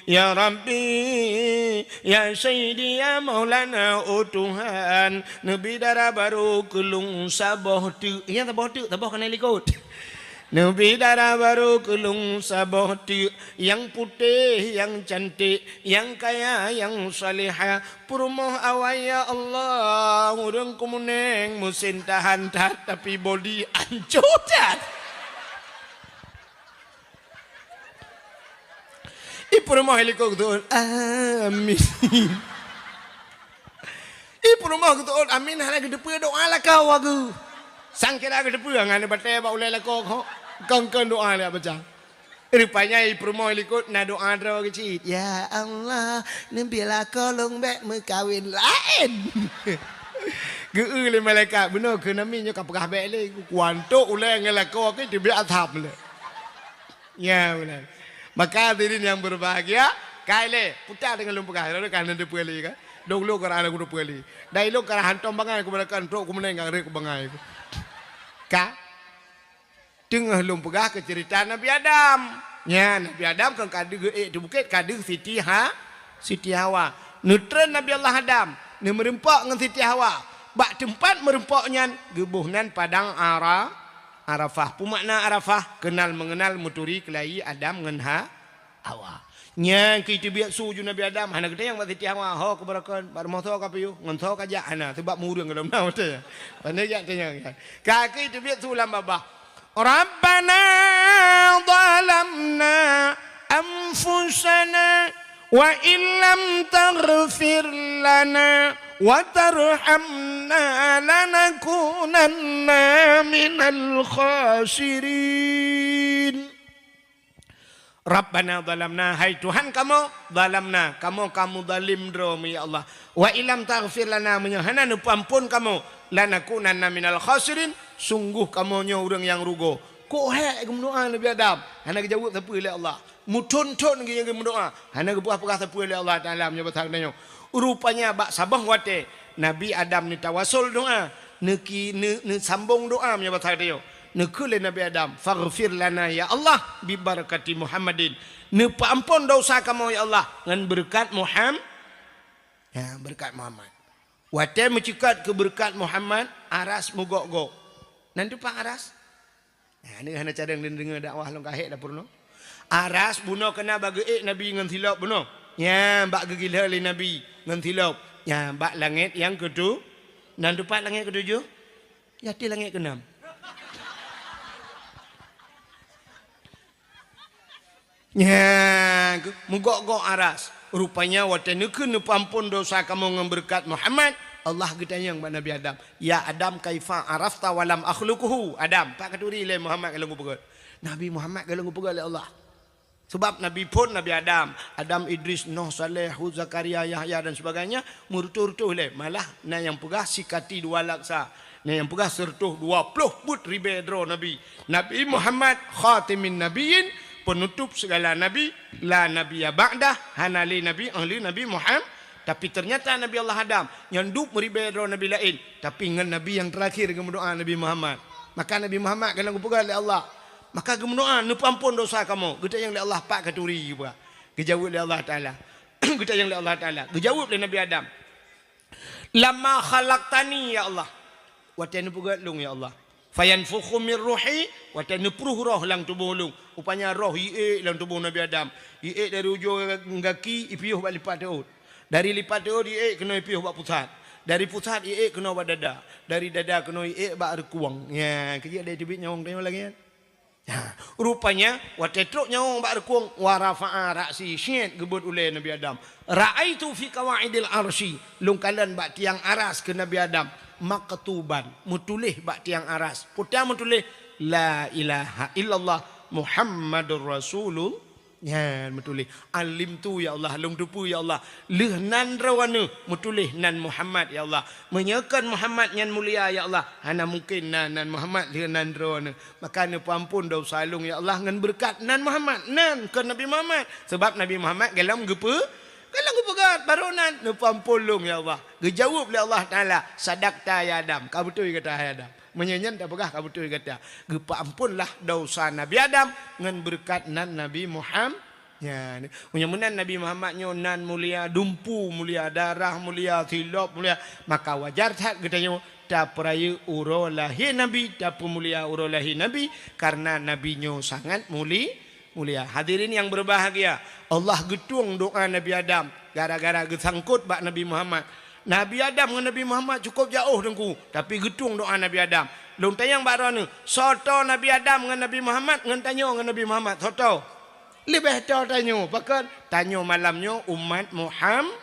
ya rabbi ya sayyidi ya maulana oh Tuhan nabi dara baru kelung saboh tu ya saboh kana likot nabi dara baru kelung saboh tu yang putih yang cantik yang kaya yang salihah purmoh awaya Allah urang kumuneng musin tahan tapi body ancutan purmoh helikop tu amin purmoh tu amin hana gedepe doa lah kau aku sangkira gedepe ngane bate ba ulai lah kau kangkan doa lah baca. Rupanya purmo helikop na doa dro kecil. Ya Allah, bila kolong bek mekawin lain. Geu le malaikat benar ke naminya kapagah bek le kuantok ulai ngala kau ke tiba atap le. Ya benar. Maka hadirin yang berbahagia, kaile putar dengan lumpukah lalu kan nanti puali kan. Donglo karana guru puali. Dai lo karana hantom bangai ku balakan tok ku meneng ngare ku bangai. Ka tengah lumpugah ke cerita Nabi Adam. Ya, Nabi Adam kan kadu di bukit kadu Siti Hawa. Nutren Nabi Allah Adam. Ni merempak dengan Siti Hawa. Bak tempat merempaknya gebuhnan padang Arafah. Pumakna Arafah kenal mengenal muturi kelahi Adam dengan Hawa. Nya kita biak suju Nabi Adam. Hana kita yang buat Siti Hawa. Ho kebarakan. Bar moto ka piyu. Ngonto ka ja hana sebab murung dalam na betul. Pandai jak tanya. Kaki kita biak sulam babah. Rabbana zalamna anfusana wa illam taghfir lana wa tarhamna lanakunanna minal khasirin. Rabbana zalamna, hai Tuhan kamu zalamna, kamu zalim drom ya Allah. Wa illam taghfir lana, menyahana ampun kamu, lanakunanna minal khasirin, sungguh kamunya orang yang rugo. Kok hek berdoa Nabi Adam, hana jawab apa oleh Allah. Mutun-tun yang berdoa, hana buah perkara apa oleh Allah Taala menyebut haknya. Rupanya bak sabah wate Nabi Adam ni tawasul doa, ne sambung doa menyebut haknya. Nekule Nabi Adam, faghfir lana ya Allah bi barakati Muhammadin. Ne ampun dosa kamu ya Allah dengan berkat Muhammad. Ya, berkat Muhammad. Wate mencikat ke berkat Muhammad, aras mugok-gok. Nanti Pak Aras. Nah, ini hanya cadang dengar dakwah long kahek dapur no. Aras buno kena bagi Nabi ngan tilap buno. Ya, bak gegila li Nabi ngan tilap. Ya, bak langit yang kedua. Nanti Pak langit ketujuh. Ya, ti langit keenam. Ya, mugok-gok aras. Rupanya wate nekeun ampun dosa kamu ngan berkat Muhammad. Allah getanya yang Nabi Adam. Ya Adam kaifa arafta walam akhluquhu. Adam, pak kaduri le Muhammad kalau ngupegal. Nabi Muhammad kalau ngupegal oleh Allah. Sebab Nabi pun Nabi Adam, Idris, Nuh, Saleh, Hud, Zakaria, Yahya dan sebagainya murtuh-urtuh le. Malah na yang pegah sikati dua laksa. Na yang pegah sertuh 20 but ribedro Nabi. Nabi Muhammad khatimin nabiyyin, penutup segala nabi, la nabiyya ba'dah, hanali nabi ahli Nabi Muhammad. Tapi ternyata Nabi Allah Adam nyanduk meribadro Nabi lain. Tapi dengan Nabi yang terakhir berdoa Nabi Muhammad. Maka Nabi Muhammad kalau berpegang oleh Allah. Maka berdoa ampun dosa kamu. Kita yang oleh Allah pak katuri juga. Dijawab oleh Allah Ta'ala. Kita yang oleh Allah Ta'ala. Dijawab oleh Nabi Adam. Lama khalaqtani ya Allah. Waktu ini berpegang ya Allah. fayanfukhu min ruhi wa tanpruh roh lang tubuh ulung. Rupanya roh iik lang tubuh Nabi Adam. Iik dari ujung kaki ipiuh bak lipat teut. Dari lipat teut iik kena ipiuh bak pusat. Dari pusat iik kena bak dada. Dari dada kena iik bak rekuang. Ya, kejap dia tibik nyawang tengok lagi kan. Ya, rupanya watetruk nyawang bak rekuang wa rafa'a ra'si syed gebut oleh Nabi Adam. Ra'aitu fi qawaidil arsy. Lungkalan bak tiang aras ke Nabi Adam. Maktuban mutulih bak tiang aras putih mutulih la ilaha illallah Muhammadur Rasulullah ya mutulih alim tu ya Allah lung dupu ya Allah leh nan rawana mutulih nan Muhammad ya Allah menyekan Muhammad yang mulia ya Allah hana mungkin nan Muhammad leh nan rawana makanya pampun dosa lung ya Allah ngan berkat nan Muhammad nan ke Nabi Muhammad sebab Nabi Muhammad galam gepe kalau aku pegat baronan nepam polong ya Allah. Gejawab oleh Allah Taala, sadaqta ya Adam. Kau betul kata ya Adam. Menyanyian tak pegah kau betul kata. Gepa ampunlah dosa Nabi Adam ngan berkat nan Nabi Muhammad. Ya, mudah-mudahan Nabi Muhammadnya nan mulia, dumpu mulia, darah mulia, silap mulia, maka wajar tak katanya tak peraya uro lahir Nabi, tak mulia uro lahir Nabi karena nabinya sangat mulia. Hadirin yang berbahagia, Allah getung doa Nabi Adam gara-gara gesangkut bak Nabi Muhammad. Nabi Adam dengan Nabi Muhammad cukup jauh dengku, tapi getung doa Nabi Adam. Long tayang bak rana, soto Nabi Adam dengan Nabi Muhammad ngan tanya dengan Nabi Muhammad, soto. Lebih tahu tanya, bahkan tanya malamnya umat Muhammad.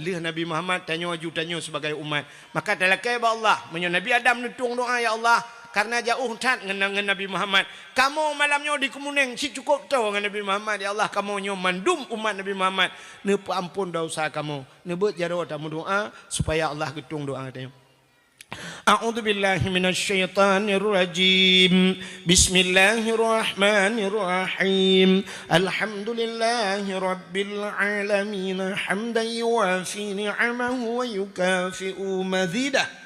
Lih Nabi Muhammad tanya waju tanya sebagai umat. Maka talakai ba Allah, Nabi Adam nutung doa ya Allah. Karena jauh tat dengan Nabi Muhammad. Kamu malamnya di kemuning si cukup tahu dengan Nabi Muhammad. Ya Allah kamu nyo mandum umat Nabi Muhammad. Ne ampun dosa kamu. Ne buat jaro tamu doa supaya Allah getung doa katanya. A'udzu billahi minasy syaithanir rajim. Bismillahirrahmanirrahim. Alhamdulillahi rabbil alamin hamdan yuwafi ni'amahu wa yukafi'u mazidah.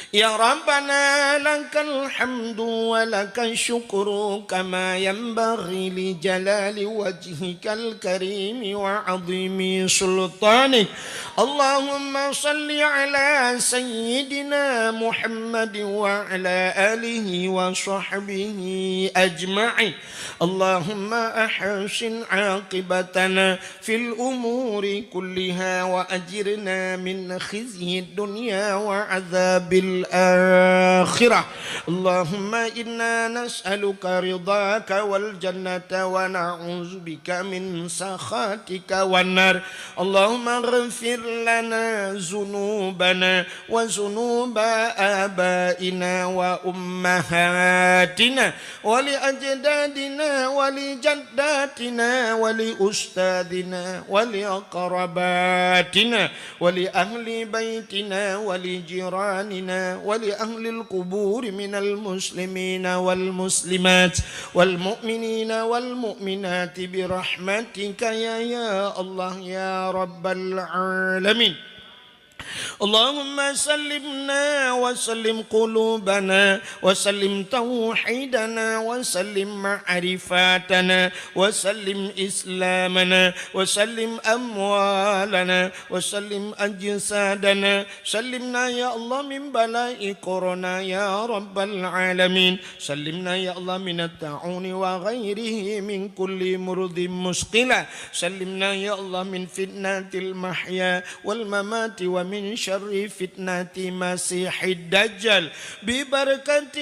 Ya Rabbana lakal hamdu wa lakal syukru kama yanbaghi li jalali wajhikal karimi wa azimi sultanik. Allahumma salli ala sayyidina Muhammad wa ala alihi wa sahbihi ajma'in. Allahumma ahsin aqibatana fil umuri kulliha wa ajirna min khizyi dunya wa azabil الآخرة اللهم إنا نسألك رضاك والجنة ونعوذ بك من سخطك والنار اللهم اغفر لنا ذنوبنا وذنوب آبائنا وأمهاتنا ولأجدادنا ولجداتنا ولأستاذنا ولأقرباتنا ولأهل بيتنا ولجيراننا ولأهل القبور من المسلمين والمسلمات والمؤمنين والمؤمنات برحمتك يا الله يا رب العالمين اللهم سلمنا وسلم قلوبنا وسلم توحيدنا وسلم معرفاتنا وسلم إسلامنا وسلم أموالنا وسلم أجسادنا سلمنا يا الله من بلاء كورونا يا رب العالمين سلمنا يا الله من الطاعون وغيره من كل مرض مسقلة سلمنا يا الله من فتنة المحيا والممات ومن شر فتنة مسيح الدجال ببركة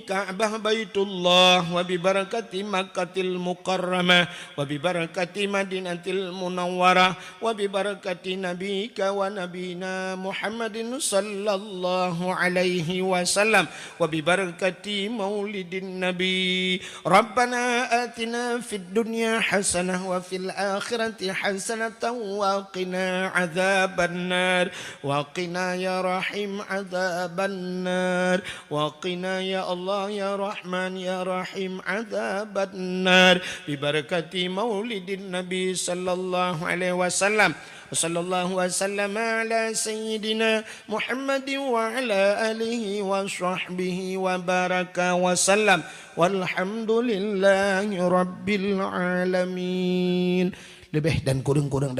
كعبة بيت الله وببركة مكة المكرمة وببركة مدينة المنورة وببركة نبيك ونبينا محمد صلى الله عليه وسلم وببركة مولد النبي ربنا آتنا في الدنيا حسنة وفي الآخرة حسنة وقنا عذاب النار وقنا يا رحيم عذاب النار وقنا يا الله يا رحمن يا رحيم عذاب النار ببركة مولد النبي صلى الله عليه وسلم وصلى الله وسلم على سيدنا محمد وعلى آله وصحبه وبارك وسلم والحمد لله رب العالمين. Lebih dan kurang-kurang